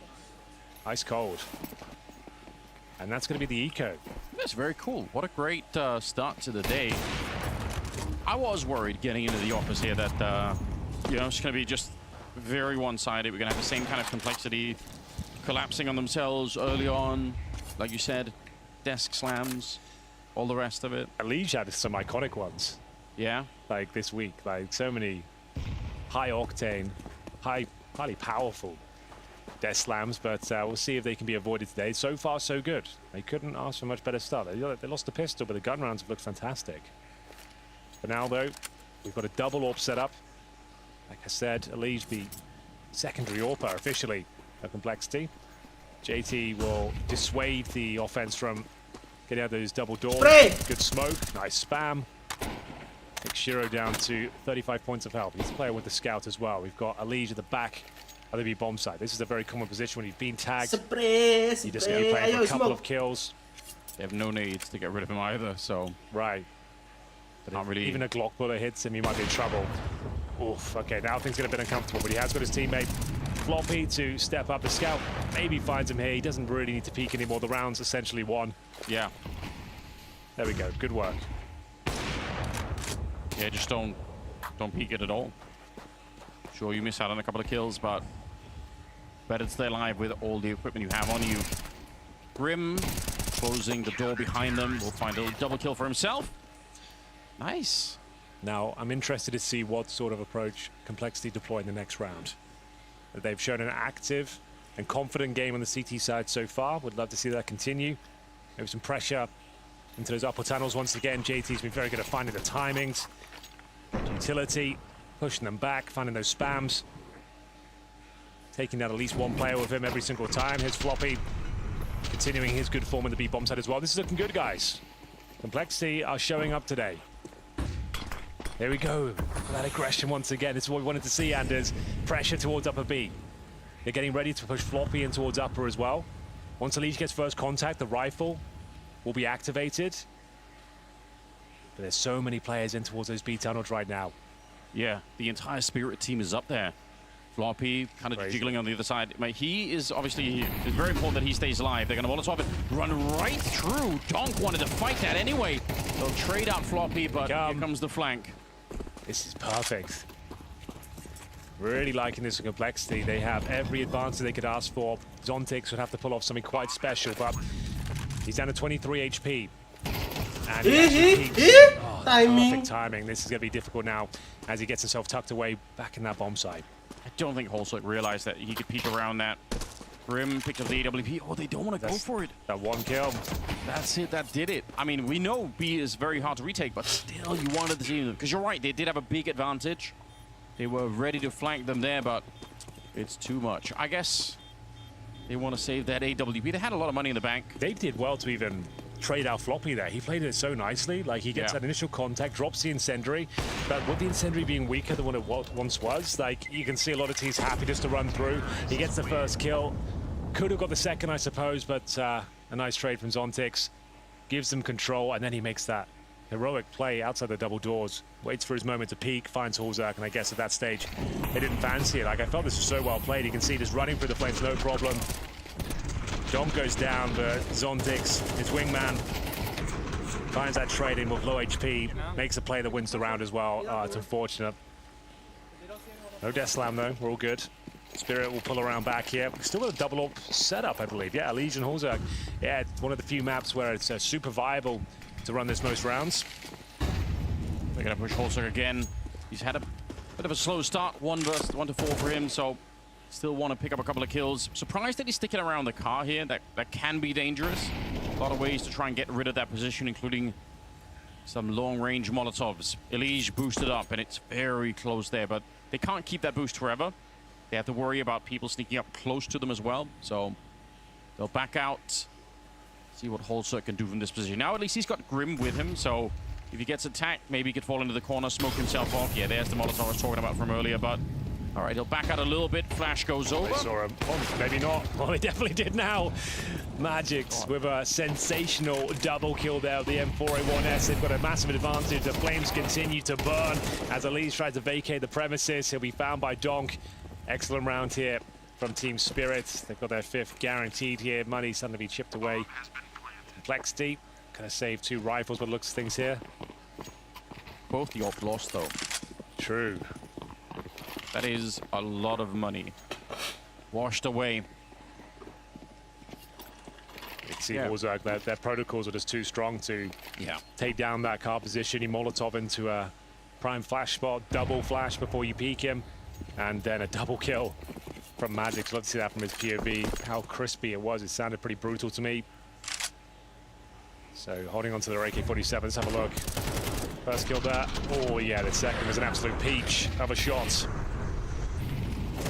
Ice cold. And that's going to be the eco. That's very cool. What a great start to the day. I was worried getting into the office here that, you know, it's going to be just very one-sided. We're going to have the same kind of complexity collapsing on themselves early on. Like you said, desk slams, all the rest of it. LEJ had some iconic ones. Yeah. Like this week. Like so many high-octane, highly powerful desk slams, but we'll see if they can be avoided today. So far, so good. They couldn't ask for a much better start. They lost the pistol, but the gun rounds have looked fantastic. For now, though, we've got a double AWP set up. Like I said, LEJ the secondary AWPer officially of Complexity. JT will dissuade the offense from getting out those double doors. Good smoke, nice spam. Takes Shiro down to 35 points of health. He's the player with the scout as well. We've got LEJ at the back of the B bomb site. This is a very common position when you've been tagged. You're just going to be playing for a couple of kills. They have no needs to get rid of him either, so... Right. But not really... Even a Glock bullet hits him, he might be in trouble. Oof, okay, now things get a bit uncomfortable, but he has got his teammate Floppy to step up. The scout maybe finds him here. He doesn't really need to peek anymore. The round's essentially won. Yeah. There we go, good work. Yeah, just don't peek it at all. Sure, you miss out on a couple of kills, but better to stay alive with all the equipment you have on you. Grim closing the door behind them. Will find a little double kill for himself. Nice. Now, I'm interested to see what sort of approach Complexity deploy in the next round. They've shown an active and confident game on the CT side so far. Would love to see that continue. Maybe some pressure into those upper tunnels once again. JT's been very good at finding the timings. Utility, pushing them back, finding those spams. Taking out at least one player with him every single time. Here's Floppy, continuing his good form in the B bomb side as well. This is looking good, guys. Complexity are showing up today. There we go. That aggression once again. This is what we wanted to see, Anders. Pressure towards upper B. They're getting ready to push Floppy in towards upper as well. Once LEJ gets first contact, the rifle will be activated. But there's so many players in towards those B tunnels right now. Yeah, the entire Spirit team is up there. Floppy kind of jiggling on the other side. He is obviously, it's very important that he stays alive. They're going to Molotov it, run right through. Donk wanted to fight that anyway. They'll trade out Floppy, but here comes the flank. This is perfect. Really liking this Complexity. They have every advantage they could ask for. Zontix would have to pull off something quite special, but he's down to 23 HP. And timing. Perfect timing. This is going to be difficult now as he gets himself tucked away back in that bomb site. I don't think Holzek realized that he could peek around that. Grim picked up the AWP. Oh, they don't want to go for it. That one kill. That's it. That did it. I mean, we know B is very hard to retake, but still, you wanted to see them. Because you're right, they did have a big advantage. They were ready to flank them there, but it's too much. I guess they want to save that AWP. They had a lot of money in the bank. They did well to even trade out Floppy there. He played it so nicely. Like, he gets that initial contact, drops the incendiary, but with the incendiary being weaker than what it once was, like, you can see a lot of teams happy just to run through. He gets the first kill. Could have got the second, I suppose, but a nice trade from Zontix. Gives them control, and then he makes that heroic play outside the double doors. Waits for his moment to peek, finds Holzak, and I guess at that stage, they didn't fancy it. Like, I felt this was so well played. You can see just running through the flames, no problem. Dom goes down, but Zontix, his wingman, finds that trade in with low HP, makes a play that wins the round as well. It's unfortunate. No death slam, though. We're all good. Spirit will pull around back here. Still with a double AWP setup, I believe. Yeah, Legion Holzak. Yeah, it's one of the few maps where it's super viable to run this most rounds. They're going to push Holzak again. He's had a bit of a slow start. 1 to 4 for him, so Still want to pick up a couple of kills. Surprised that he's sticking around the car here. That can be dangerous. A lot of ways to try and get rid of that position, including some long-range Molotovs. Elige boosted up, and it's very close there, but they can't keep that boost forever. They have to worry about people sneaking up close to them as well, so they'll back out. See what Holzer can do from this position. Now at least he's got Grim with him, so if he gets attacked, maybe he could fall into the corner, smoke himself off. Yeah, there's the Molotov I was talking about from earlier, but all right, he'll back out a little bit. Flash goes over. They saw him. Oh, maybe not. Well, they definitely did now. Magic's with a sensational double kill there of the M4A1S. They've got a massive advantage. The flames continue to burn as Elise tries to vacate the premises. He'll be found by Donk. Excellent round here from Team Spirit. They've got their 5th guaranteed here. Money suddenly be chipped away. Complexity. Gonna save 2 rifles, but looks things here. Both the op lost, though. True. That is a lot of money. Washed away. It seems like their protocols are just too strong to take down that car position. He Molotov into a prime flash spot, double flash before you peek him, and then a double kill from Magic. Let's see that from his POV. How crispy it was. It sounded pretty brutal to me. So holding on to their AK-47, let's have a look. First kill there. Oh yeah, the second was an absolute peach of a shot.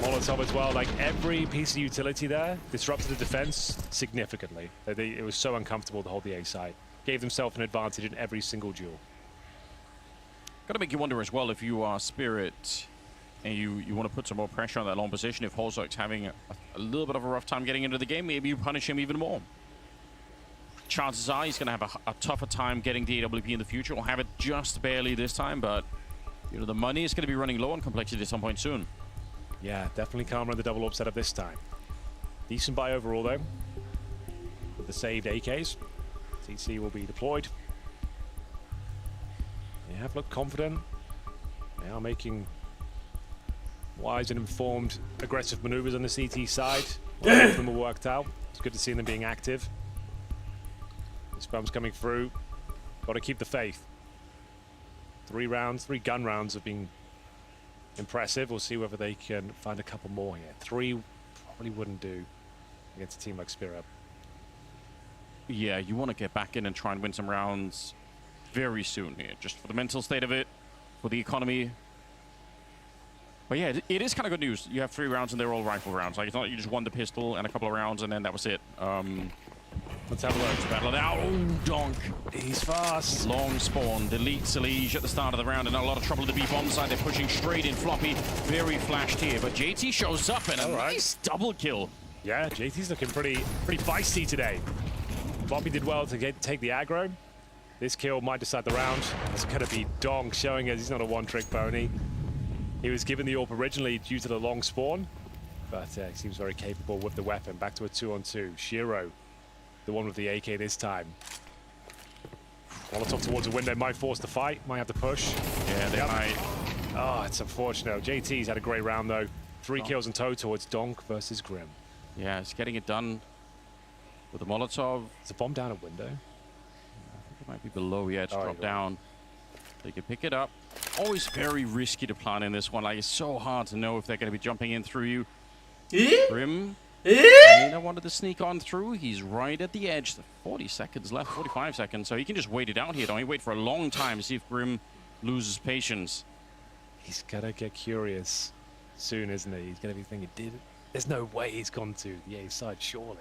Molotov as well, like every piece of utility there disrupted the defense significantly. It was so uncomfortable to hold the A site. Gave themselves an advantage in every single duel. Gotta make you wonder as well if you are Spirit and you want to put some more pressure on that long position. If Holzer's having a little bit of a rough time getting into the game, maybe you punish him even more. Chances are he's going to have a tougher time getting the AWP in the future. We'll have it just barely this time, but you know the money is going to be running low on Complexity at some point soon. Yeah, definitely can't run the double up setup this time. Decent buy overall though. With the saved AKs, TC will be deployed. They have looked confident. They are making wise and informed aggressive maneuvers on the CT side. All of them are worked out. It's good to see them being active. This bomb's coming through. Got to keep the faith. 3 gun rounds have been impressive. We'll see whether they can find a couple more here. 3 probably wouldn't do against a team like Spirit. Yeah, you want to get back in and try and win some rounds very soon here, just for the mental state of it, for the economy. But yeah, it is kind of good news. You have 3 rounds and they're all rifle rounds. Like, it's not like you just won the pistol and a couple of rounds and then that was it. Let's have a look. To battle it out. Oh, Donk. He's fast. Long spawn. Deletes Elige at the start of the round and a lot of trouble at the B bomb side. They're pushing straight in. Floppy. Very flashed here. But JT shows up and a nice double kill. Yeah, JT's looking pretty feisty today. Floppy did well to take the aggro. This kill might decide the round. It's going to be Donk showing us he's not a one-trick pony. He was given the AWP originally due to the long spawn, but he seems very capable with the weapon. Back to a 2-on-2. Shiro, the one with the AK this time. Molotov towards the window, might force the fight, might have to push. Yeah, they might. Oh, it's unfortunate. JT's had a great round though. 3 kills in total. It's Donk versus Grim. Yeah, it's getting it done with the Molotov. It's a bomb down a window. I think it might be below. Yeah, it's dropped down. They can pick it up. Always very risky to plant in this one. Like, it's so hard to know if they're going to be jumping in through you. Grim. Dana wanted to sneak on through. He's right at the edge. 40 seconds left, 45 seconds. So he can just wait it out here. Don't he? Wait for a long time to see if Grim loses patience. He's going to get curious soon, isn't he? He's going to be thinking, there's no way he's gone to the A side, surely.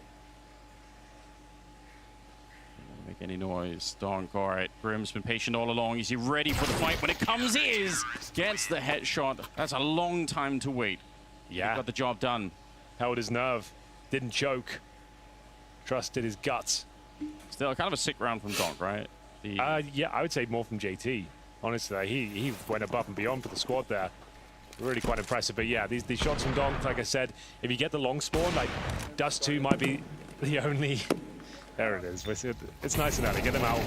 Don't make any noise. Donk, all right. Grim's been patient all along. Is he ready for the fight? When it comes, he is. Gets the headshot. That's a long time to wait. Yeah. He got the job done. Held his nerve. Didn't choke. Trusted his guts. Still kind of a sick round from Donk, right? Yeah, I would say more from JT. Honestly, he went above and beyond for the squad there. Really quite impressive. But yeah, these shots from Donk, like I said, if you get the long spawn, like Dust 2 might be the only... There it is. It's nice enough to get them out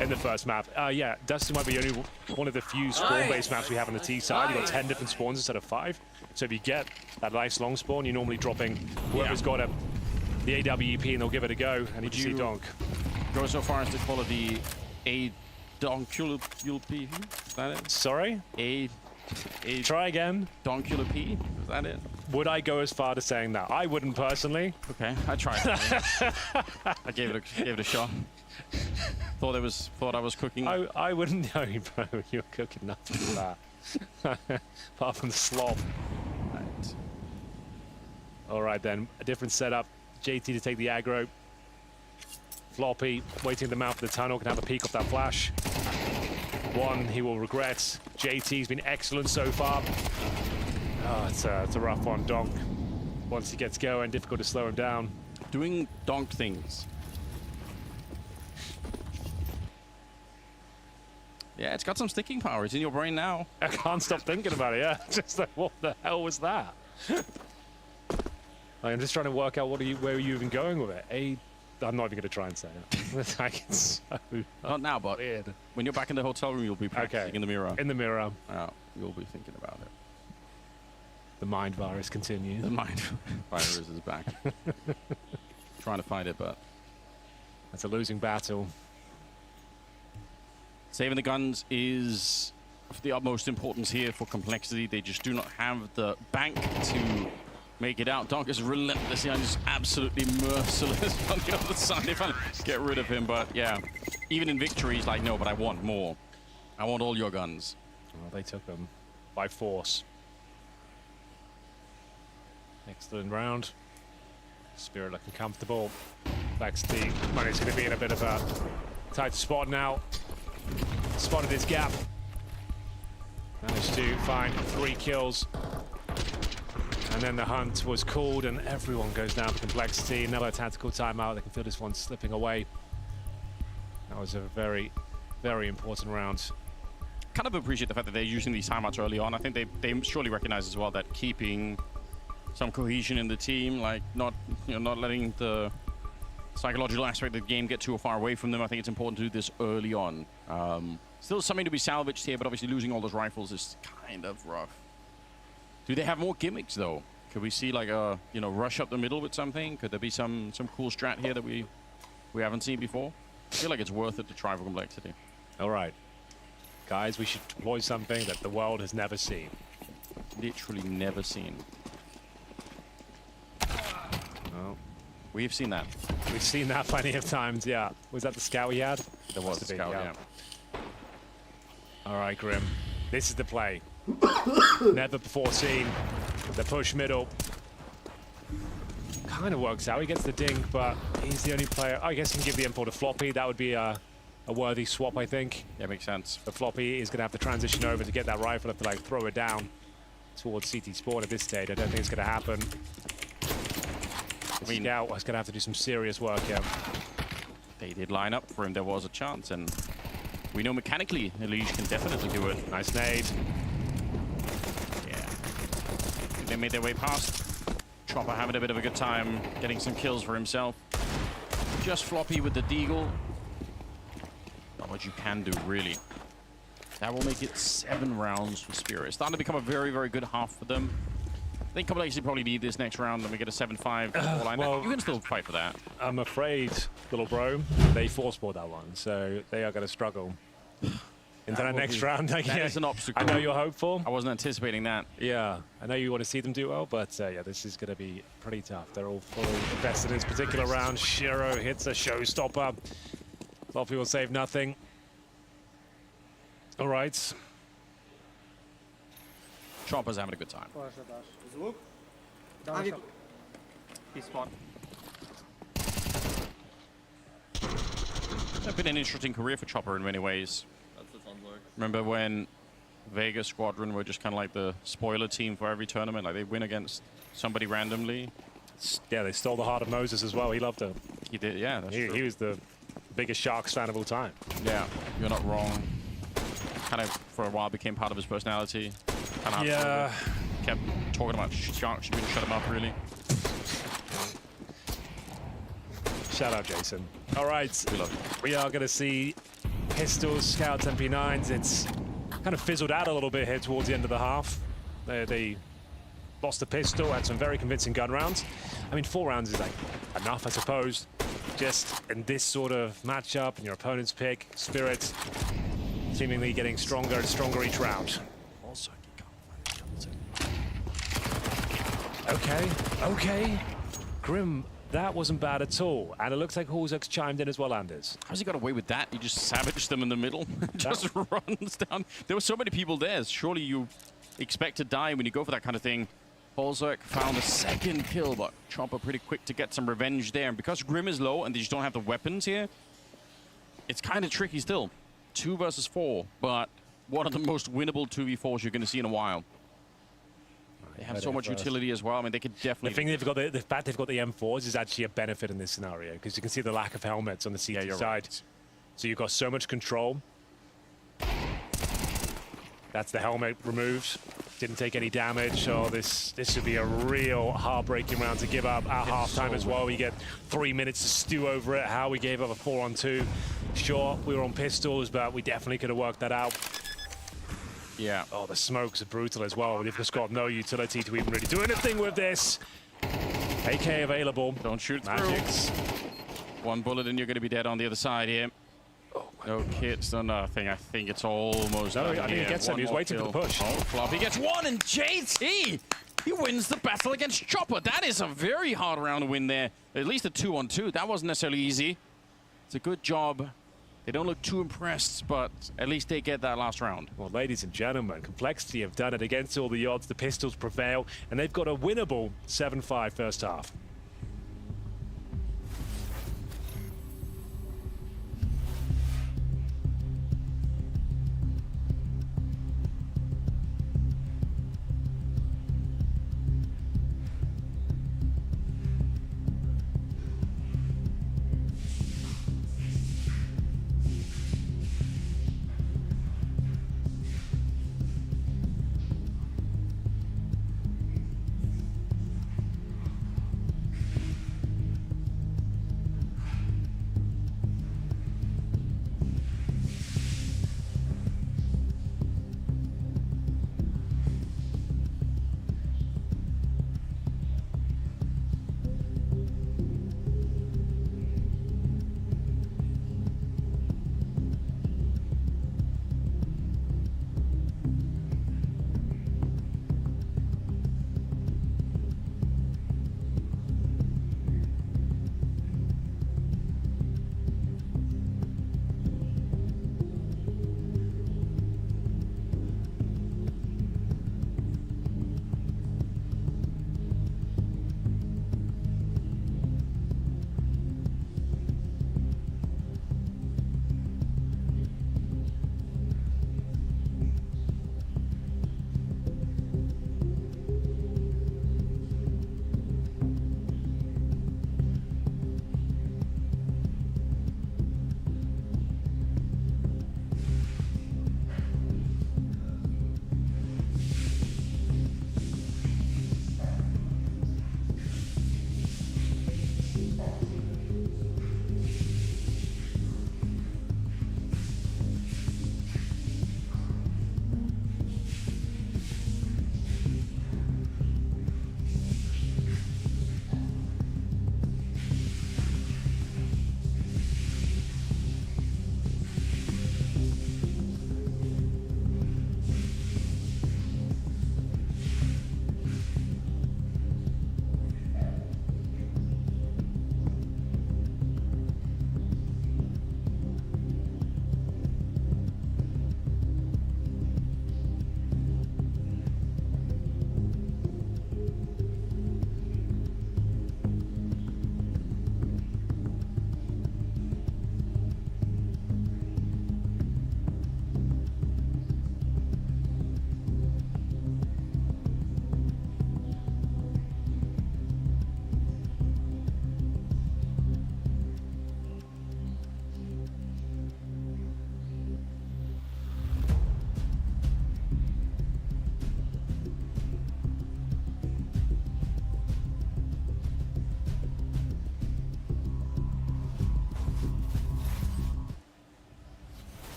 in the first map. Yeah, Dust 2 might be only one of the few spawn-based maps we have on the T side. You've got 10 different spawns instead of 5. So if you get that nice long spawn, you're normally dropping whoever's got the AWP and they'll give it a go. And you see Donk. Go so far as to call it the A-Donkulp? Is that it? Sorry? A Try again. Donkulp? Is that it? Would I go as far to saying that? I wouldn't personally. Okay, I tried. I gave it a shot. Thought I was cooking. I wouldn't know, bro. You're cooking nothing for that. Apart from the slop. Right. All right then, a different setup. JT to take the aggro. Floppy waiting at the mouth of the tunnel, can have a peek off that flash. One he will regret. JT's been excellent so far. Oh, it's a rough one, Donk. Once he gets going, difficult to slow him down. Doing Donk things. Yeah, it's got some sticking power. It's in your brain now. I can't stop thinking about it, yeah. Just like, what the hell was that? I'm just trying to work out where are you even going with it. I'm not even going to try and say it. Like, it's so not now, but weird. When you're back in the hotel room, you'll be practicing in the mirror. In the mirror. You'll be thinking about it. The mind virus continues. The mind virus is back. Trying to find it, but that's a losing battle. Saving the guns is of the utmost importance here for Complexity. They just do not have the bank to make it out. Donk is relentlessly and just absolutely merciless on the other side. They finally get rid of him, but yeah, even in victory, he's like, no, but I want more. I want all your guns. Well, they took them by force. Excellent round. Spirit looking comfortable. Baxter Money's going to be in a bit of a tight spot now. Spotted his gap. Managed to find 3 kills. And then the hunt was called and everyone goes down for Complexity. Another tactical timeout. They can feel this one slipping away. That was a very, very important round. Kind of appreciate the fact that they're using these timeouts early on. I think they surely recognize as well that keeping some cohesion in the team, like not letting the psychological aspect of the game get too far away from them. I think it's important to do this early on. Still something to be salvaged here, but obviously losing all those rifles is kind of rough. Do they have more gimmicks though? Could we see like a rush up the middle with something? Could there be some cool strat here that we haven't seen before? I feel like it's worth it to try for Complexity. All right, guys, we should deploy something that the world has never seen. Literally never seen. Oh, we've seen that. We've seen that plenty of times. Yeah. Was that the scout we had? There was the scout. Yeah. All right, Grim. This is the play. Never before seen. The push middle. Kind of works out. He gets the dink, but he's the only player. I guess he can give the import to Floppy. That would be a worthy swap, I think. Yeah, makes sense. But Floppy is going to have to transition over to get that rifle, have to like throw it down towards CT Spawn at this stage. I don't think it's going to happen. I mean, Scout was going to have to do some serious work here. They did line up for him. There was a chance, and we know mechanically Elige can definitely do it. Nice nade. Yeah. They made their way past. Chopper having a bit of a good time getting some kills for himself. Just Floppy with the deagle. Not much you can do, really. That will make it 7 rounds for Spirit. It's starting to become a very, very good half for them. I think Complexity probably need this next round, and we get a 7-5 line. Well, you can still fight for that. I'm afraid, little bro, they force-bought that one, so they are going to struggle into that next round. That is an obstacle. I know you're hopeful. I wasn't anticipating that. Yeah, I know you want to see them do well, but yeah, this is going to be pretty tough. They're all fully invested in this particular round. Shiro hits a showstopper. Floppy will save nothing. All right. Chopper's having a good time. It's been an interesting career for Chopper in many ways. Remember when Vegas Squadron were just kind of like the spoiler team for every tournament? Like they win against somebody randomly. Yeah, they stole the heart of Moses as well. He loved it. He did, yeah. That's true. He was the biggest Sharks fan of all time. Yeah, you're not wrong. Kind of for a while became part of his personality. Kind of yeah. Kept talking about Sharks. You couldn't shut him up, really. Shout out, Jason. All right, we are going to see pistols, Scouts, MP9s. It's kind of fizzled out a little bit here towards the end of the half. They lost a pistol, had some very convincing gun rounds. I mean, 4 rounds is like enough, I suppose. Just in this sort of matchup, and your opponent's pick, Spirit seemingly getting stronger and stronger each round. Also, Okay. Grim, that wasn't bad at all. And it looks like Horzuk's chimed in as well, Anders. How's he got away with that? He just savaged them in the middle. Just runs down. There were so many people there. Surely you expect to die when you go for that kind of thing. Horzuk found a second kill, but Chopper pretty quick to get some revenge there. And because Grim is low and they just don't have the weapons here, it's kind of tricky still. 2 versus 4, but one of the most winnable 2v4s you're going to see in a while. They have so much utility as well. I mean, they could definitely... The thing they've got, the fact they've got the M4s is actually a benefit in this scenario, because you can see the lack of helmets on the CT side. Right. So you've got so much control. That's the helmet removed. Didn't take any damage, so this should be a real heartbreaking round to give up at halftime as well. We get 3 minutes to stew over it. How we gave up a 4-on-2. Sure, we were on pistols, but we definitely could have worked that out. Yeah. Oh, the smokes are brutal as well. They've just got no utility to even really do anything with this. AK available. Don't shoot Magics. Through. 1 bullet and you're going to be dead on the other side here. No kits, no nothing. I think it's almost No, done I think he gets him. He was waiting for the push. Oh, flop. He gets 1, and JT! He wins the battle against Chopper. That is a very hard round to win there. At least a 2-on-2. That wasn't necessarily easy. It's a good job. They don't look too impressed, but at least they get that last round. Well, ladies and gentlemen, Complexity have done it against all the odds. The pistols prevail, and they've got a winnable 7-5 first half.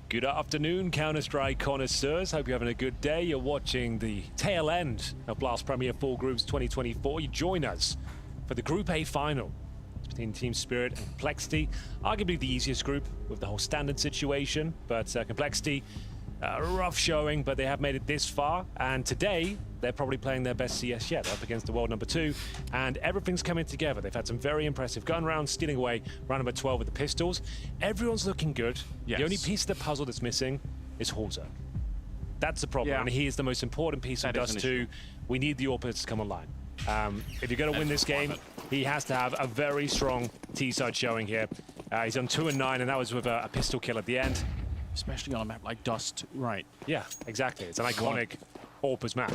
Good afternoon, Counter-Strike connoisseurs. Hope you're having a good day. You're watching the tail end of Blast Premier 4 Groups 2024. You join us for the Group A final between Team Spirit and Complexity. Arguably the easiest group with the whole standard situation, but Complexity rough showing, but they have made it this far. And today, they're probably playing their best CS yet, up against the world number 2. And everything's coming together. They've had some very impressive gun rounds, stealing away round number 12 with the pistols. Everyone's looking good. Yes. The only piece of the puzzle that's missing is Horza. That's the problem, and he is the most important piece of Dust 2. We need the AWPers to come online. If you're going to win this game, he has to have a very strong T-side showing here. He's on 2 and 9, and that was with a pistol kill at the end. Especially on a map like Dust, right? Yeah, exactly. It's an iconic AWPers map.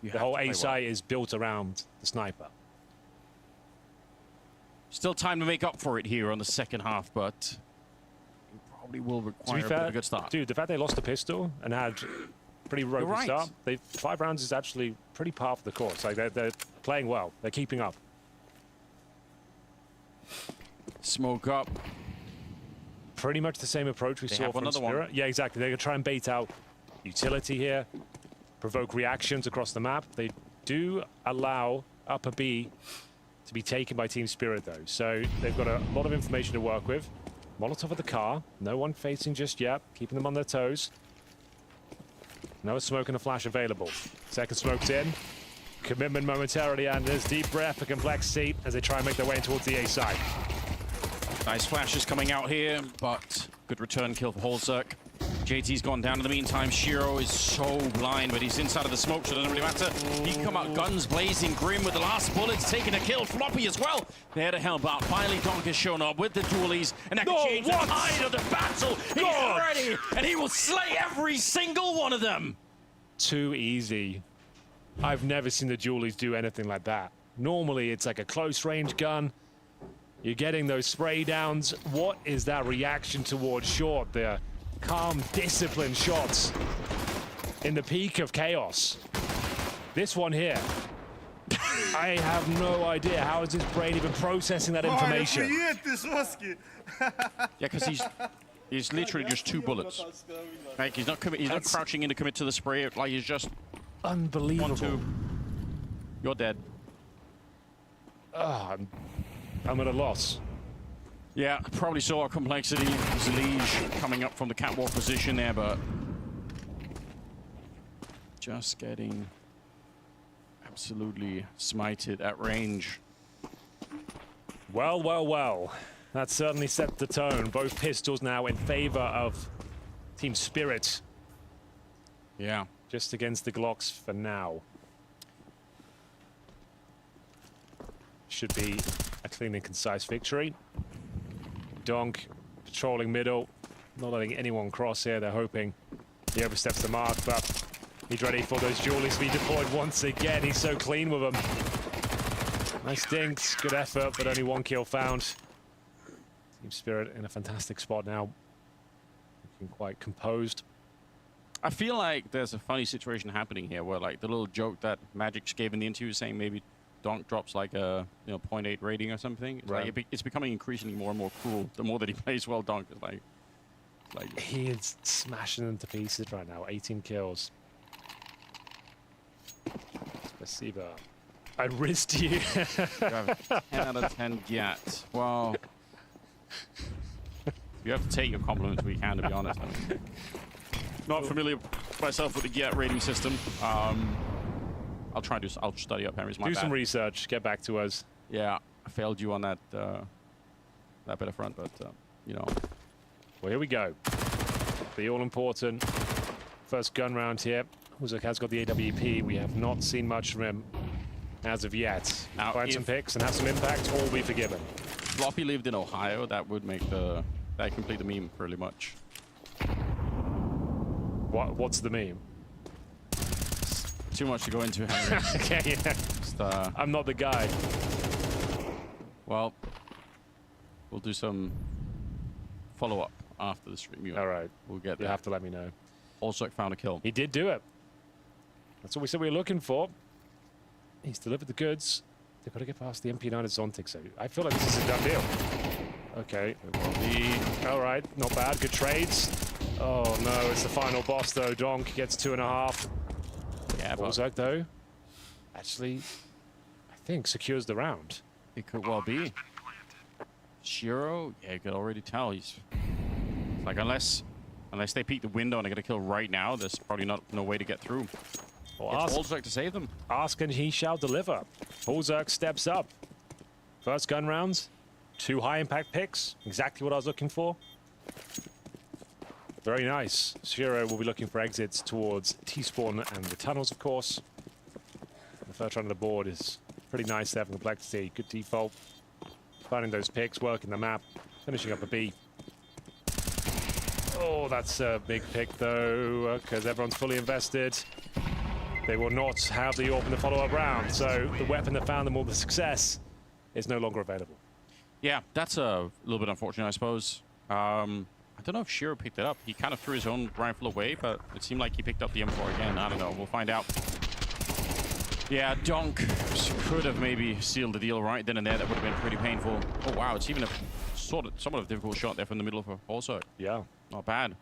The whole A site is built around the sniper. Still time to make up for it here on the second half, but it probably will require a bit of a good start. Dude, the fact they lost the pistol and had pretty ropey start, 5 rounds is actually pretty par for the course. Like they're playing well. They're keeping up. Smoke up. Pretty much the same approach we saw from Spirit. Yeah, exactly. They're going to try and bait out utility here, provoke reactions across the map. They do allow upper B to be taken by Team Spirit, though. So they've got a lot of information to work with. Molotov at the car. No one facing just yet, keeping them on their toes. No smoke and a flash available. Second smoke's in. Commitment momentarily, and there's deep breath for Complexity as they try and make their way in towards the A side. Nice flashes coming out here, but good return kill for Holzerk. JT's gone down in the meantime. Shiro is so blind, but he's inside of the smoke, so it doesn't really matter. He come out guns blazing, Grim with the last bullets, taking a kill. Floppy as well. There to help out. Finally, Donk has shown up with the dualies, and that can change the tide of the battle. He's ready, and he will slay every single one of them. Too easy. I've never seen the dualies do anything like that. Normally, it's like a close-range gun. You're getting those spray downs. What is that reaction towards short? The calm, disciplined shots in the peak of chaos. This one here. I have no idea. How is his brain even processing that information? Yeah, because he's literally just 2 bullets. Like he's not crouching in to commit to the spray. Like he's just unbelievable. 1, 2. You're dead. Oh, I'm at a loss. Yeah, probably saw a Complexity. Zlige coming up from the catwalk position there, but just getting absolutely smited at range. Well, well, well. That certainly set the tone. Both pistols now in favor of Team Spirit. Yeah. Just against the Glocks for now. Should be a clean and concise victory. Donk patrolling middle, not letting anyone cross here. They're hoping he oversteps the mark, but he's ready for those dualies to be deployed once again. He's so clean with them. Nice dinks, good effort, but only 1 kill found. Team Spirit in a fantastic spot now. Looking quite composed. I feel like there's a funny situation happening here where like the little joke that Magic gave in the interview saying maybe Donk drops like a 0.8 rating or something. It's, right. like it's becoming increasingly more and more cruel. The more that he plays well, Donk is like he is smashing them to pieces right now. 18 kills. Spasiba. I risked you. You have a 10 out of 10 Gyat. Well, you have to take your compliments where you can, to be honest. I mean, not familiar myself with the Gyat rating system. I'll try to I'll study up Henry's. Do some research. Get back to us. Yeah, I failed you on that that bit of front, but you know. Well, here we go. The all-important first gun round here. Huzak has got the AWP. We have not seen much from him as of yet. Now, find some picks and have some impact, all be forgiven. Floppy lived in Ohio. That would make that complete the meme pretty much. What's the meme? Too much to go into, Henry. Okay, yeah. Just, I'm not the guy. Well, we'll do some follow-up after the stream. All right. We'll get there. You have to let me know. Also found a kill. He did do it. That's what we said we were looking for. He's delivered the goods. They've got to get past the MP9 at Zontic, so I feel like this is a done deal. Okay. All right. Not bad. Good trades. Oh, no. It's the final boss, though. Donk gets 2.5. Yeah, Bolzak, though, actually, I think, secures the round. It could well be. Shiro, yeah, you could already tell. He's like, unless Unless they peek the window and they're going to kill right now, there's probably no way to get through. Well, it's Holzerk to save them. Ask and he shall deliver. Holzerk steps up. First gun rounds, 2 high impact picks, exactly what I was looking for. Very nice. Shiro will be looking for exits towards T-spawn and the tunnels, of course. The first run of the board is pretty nice there for Complexity. Good default. Finding those picks, working the map, finishing up a B. Oh, that's a big pick though, because everyone's fully invested. They will not have the AWP in the follow-up round, so the weapon that found them all the success is no longer available. Yeah, that's a little bit unfortunate, I suppose. I don't know if Shiro picked it up. He kind of threw his own rifle away, but it seemed like he picked up the M4 again. I don't know. We'll find out. Yeah, Donk could have maybe sealed the deal right then and there. That would have been pretty painful. Oh, wow. It's even a somewhat of a difficult shot there from the middle of a also. Yeah. Not bad.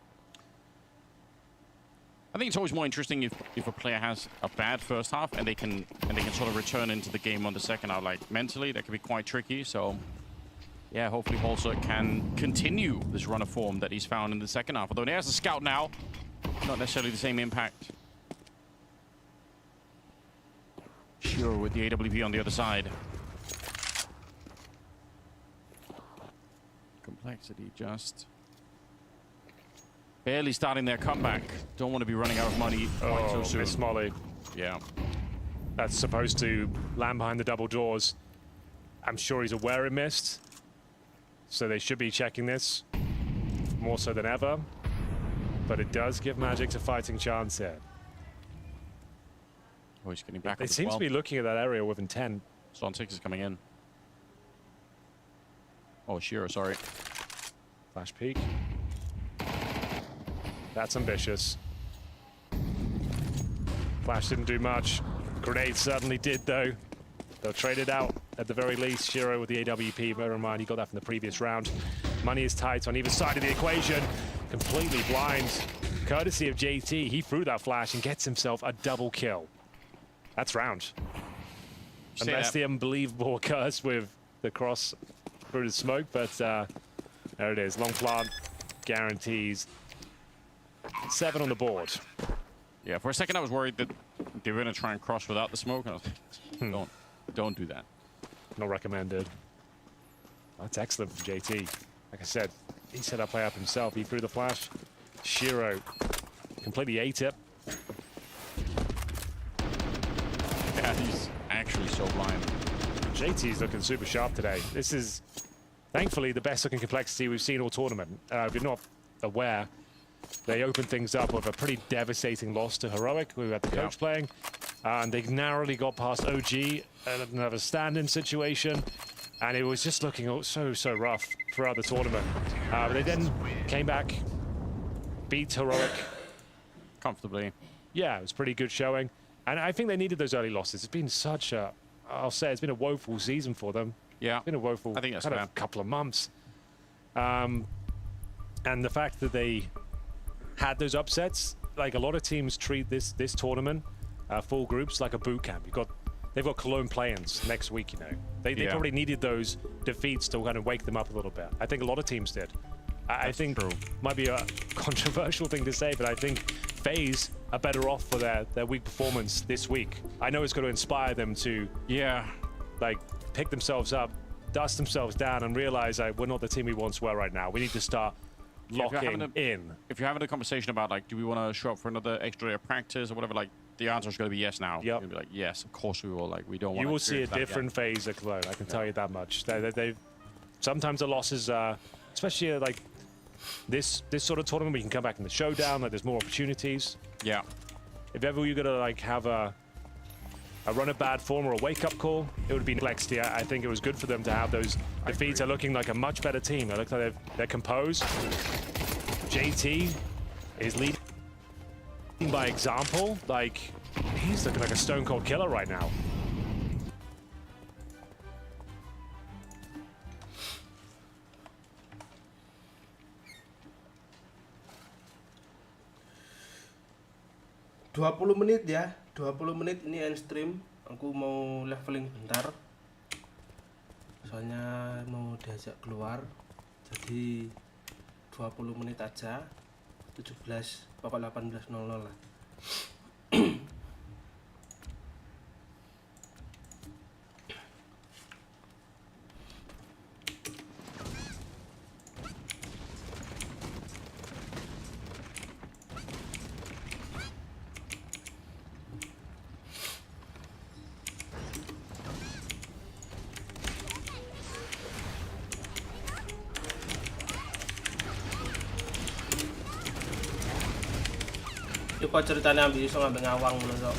I think it's always more interesting if a player has a bad first half and they can sort of return into the game on the second half. Like mentally, that can be quite tricky. So yeah, hopefully Holzer can continue this run of form that he's found in the second half. Although there's a scout now, not necessarily the same impact. Sure, with the AWP on the other side. Complexity just barely starting their comeback. Don't want to be running out of money quite so soon. Miss Molly. Yeah. That's supposed to land behind the double doors. I'm sure he's aware it missed. So they should be checking this more so than ever. But it does give Magic a fighting chance here. Oh, he's getting back. They seem to be looking at that area with intent. Zon6 is coming in. Oh, Shiro, sorry. Flash peek. That's ambitious. Flash didn't do much. Grenade certainly did, though. They'll trade it out at the very least. Shiro with the AWP. Bear in mind, he got that from the previous round. Money is tight on either side of the equation. Completely blind. Courtesy of JT, he threw that flash and gets himself a double kill. That's round. Unless the unbelievable occurs with the cross through the smoke, but there it is. Long plant guarantees 7 on the board. Yeah, for a second I was worried that they were going to try and cross without the smoke. And I was like, don't do that. Not recommended. That's excellent from JT. Like I said, he set up play up himself. He threw the flash. Shiro completely ate it. Yeah, he's actually so blind. JT's looking super sharp today. This is, thankfully, the best looking Complexity we've seen all tournament. If you're not aware, they opened things up with a pretty devastating loss to Heroic, who had the coach playing. And they narrowly got past OG and another stand-in situation. And it was just looking so rough throughout the tournament. But they then came back, beat Heroic comfortably. Yeah, it was pretty good showing. And I think they needed those early losses. It's been such a, I'll say, it's been a woeful season for them. Yeah. It's been a woeful I think that's kind fair. of couple of months. And the fact that they had those upsets, like a lot of teams treat this tournament, full groups, like a boot camp. They've got Cologne play-ins next week, you know. They probably needed those defeats to kind of wake them up a little bit. I think a lot of teams did. I think might be a controversial thing to say, but I think FaZe are better off for their weak performance this week. I know it's going to inspire them to like pick themselves up, dust themselves down, and realize we're not the team we once were right now. We need to start locking in. If you're having a conversation about, like, do we want to show up for another extra day of practice or whatever, like, the answer is going to be yes now. You're going to be like, yes, of course we will. Like, we don't want to. You will see a different FaZe at Cologne, I can tell you that much. They've sometimes the losses, especially like this sort of tournament, we can come back in the showdown, like there's more opportunities. Yeah. If ever you're going to like have a run of bad form or a wake-up call, it would be Complexity. I think it was good for them to have those defeats. They're looking like a much better team. They look like they're composed. JT is leading by example. Like, he's looking like a stone-cold killer right now. ...20 menit ya, 20 menit ini end stream. Aku mau leveling bentar. Soalnya mau diajak keluar. Jadi 20 menit aja. 17 pokok 18.00 lah. Itu kok ceritanya ambil iso ngambil ngawang ngono kok.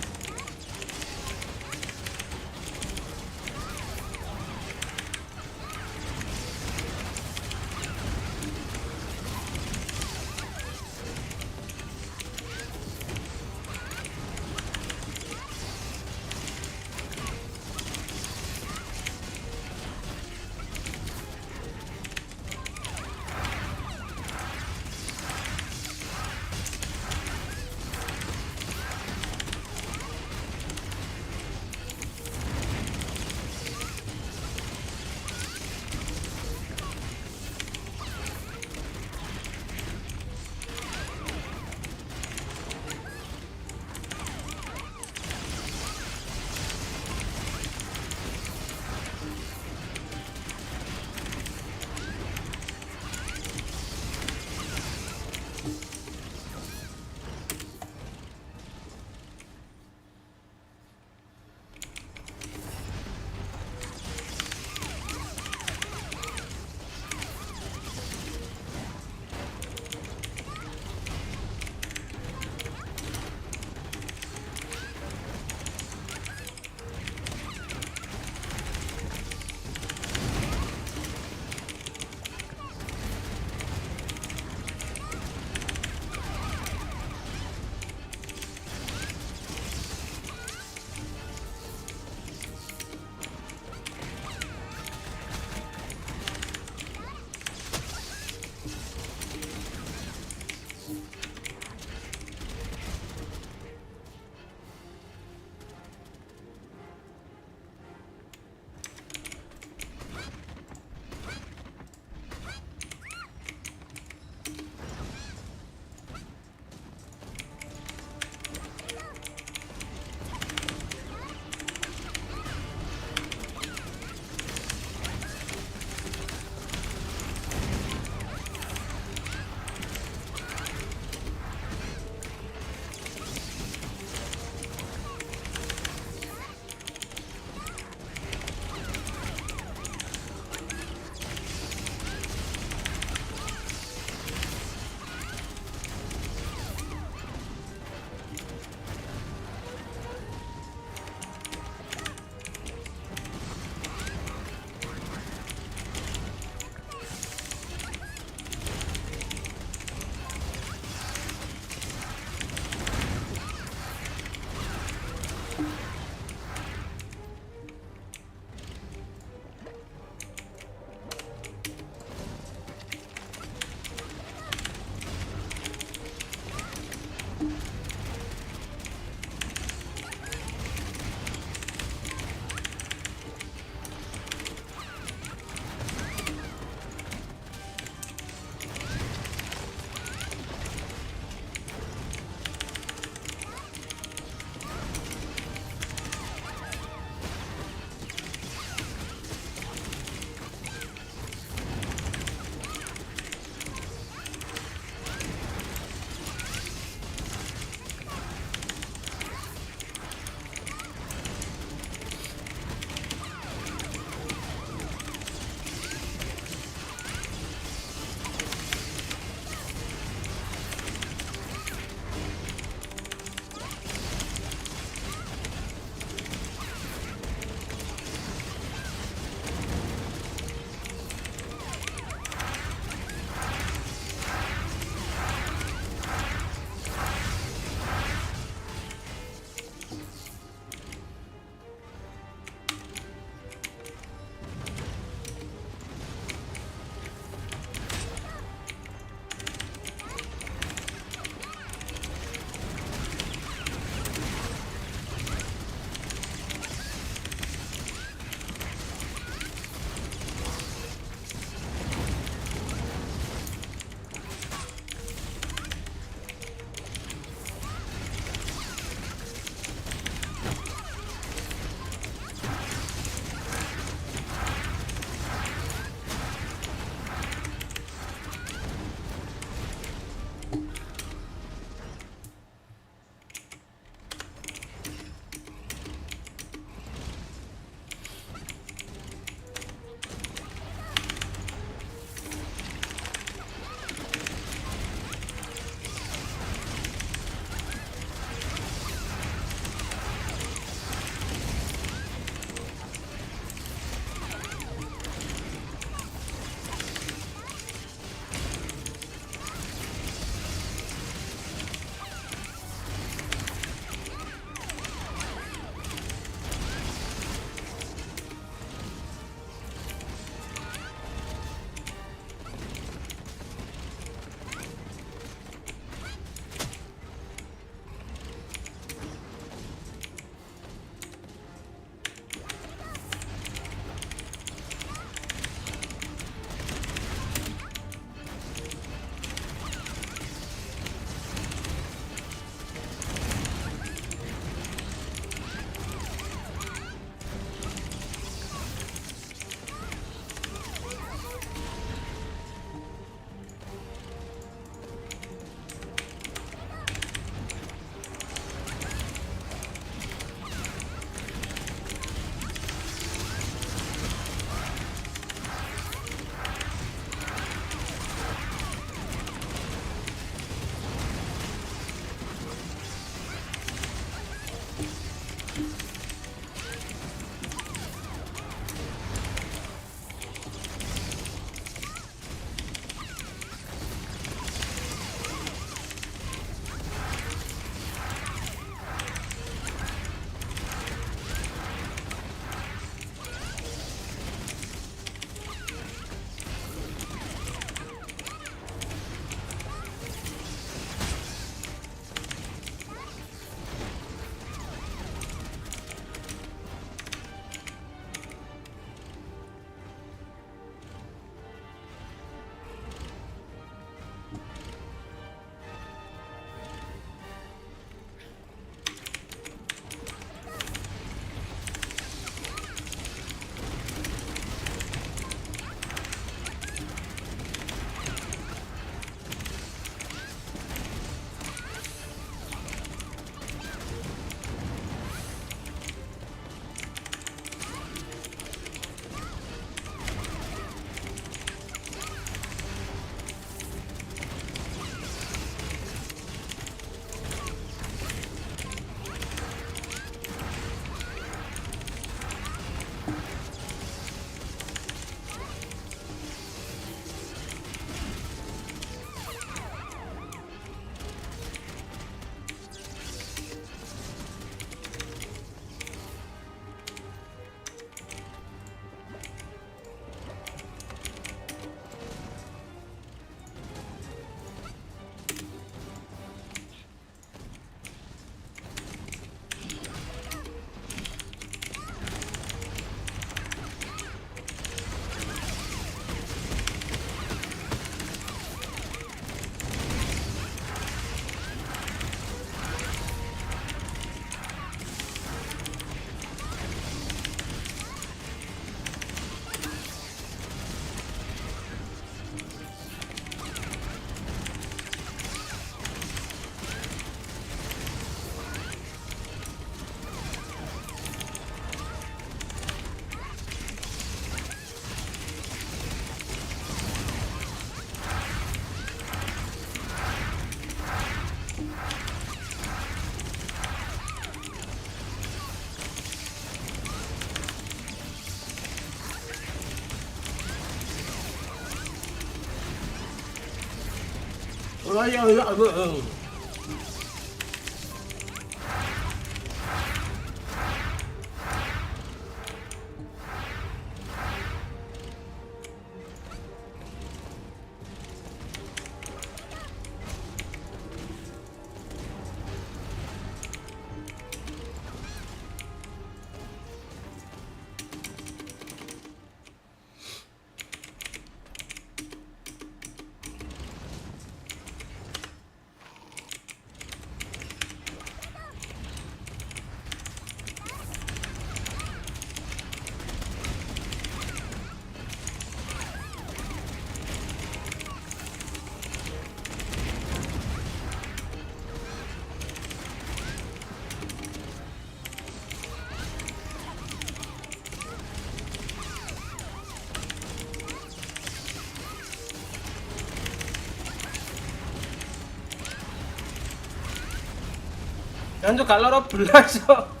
Kan juga loro belas kok.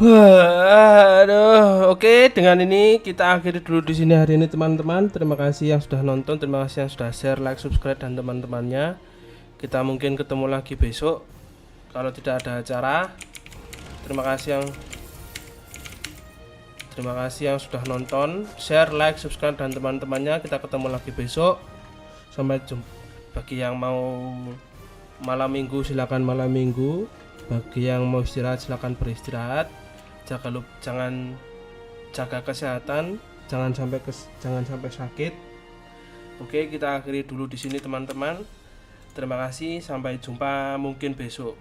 Aduh, oke, dengan ini kita akhiri dulu di sini hari ini teman-teman. Terima kasih yang sudah nonton, terima kasih yang sudah share, like, subscribe dan teman-temannya. Kita mungkin ketemu lagi besok kalau tidak ada acara. Terima kasih yang sudah nonton, share, like, subscribe dan teman-temannya. Kita ketemu lagi besok. Sampai jumpa. Bagi yang mau malam minggu silakan malam minggu. Bagi yang mau istirahat silakan beristirahat. Jangan jaga kesehatan, jangan sampai sakit. Oke, kita akhiri dulu di sini teman-teman. Terima kasih, sampai jumpa mungkin besok.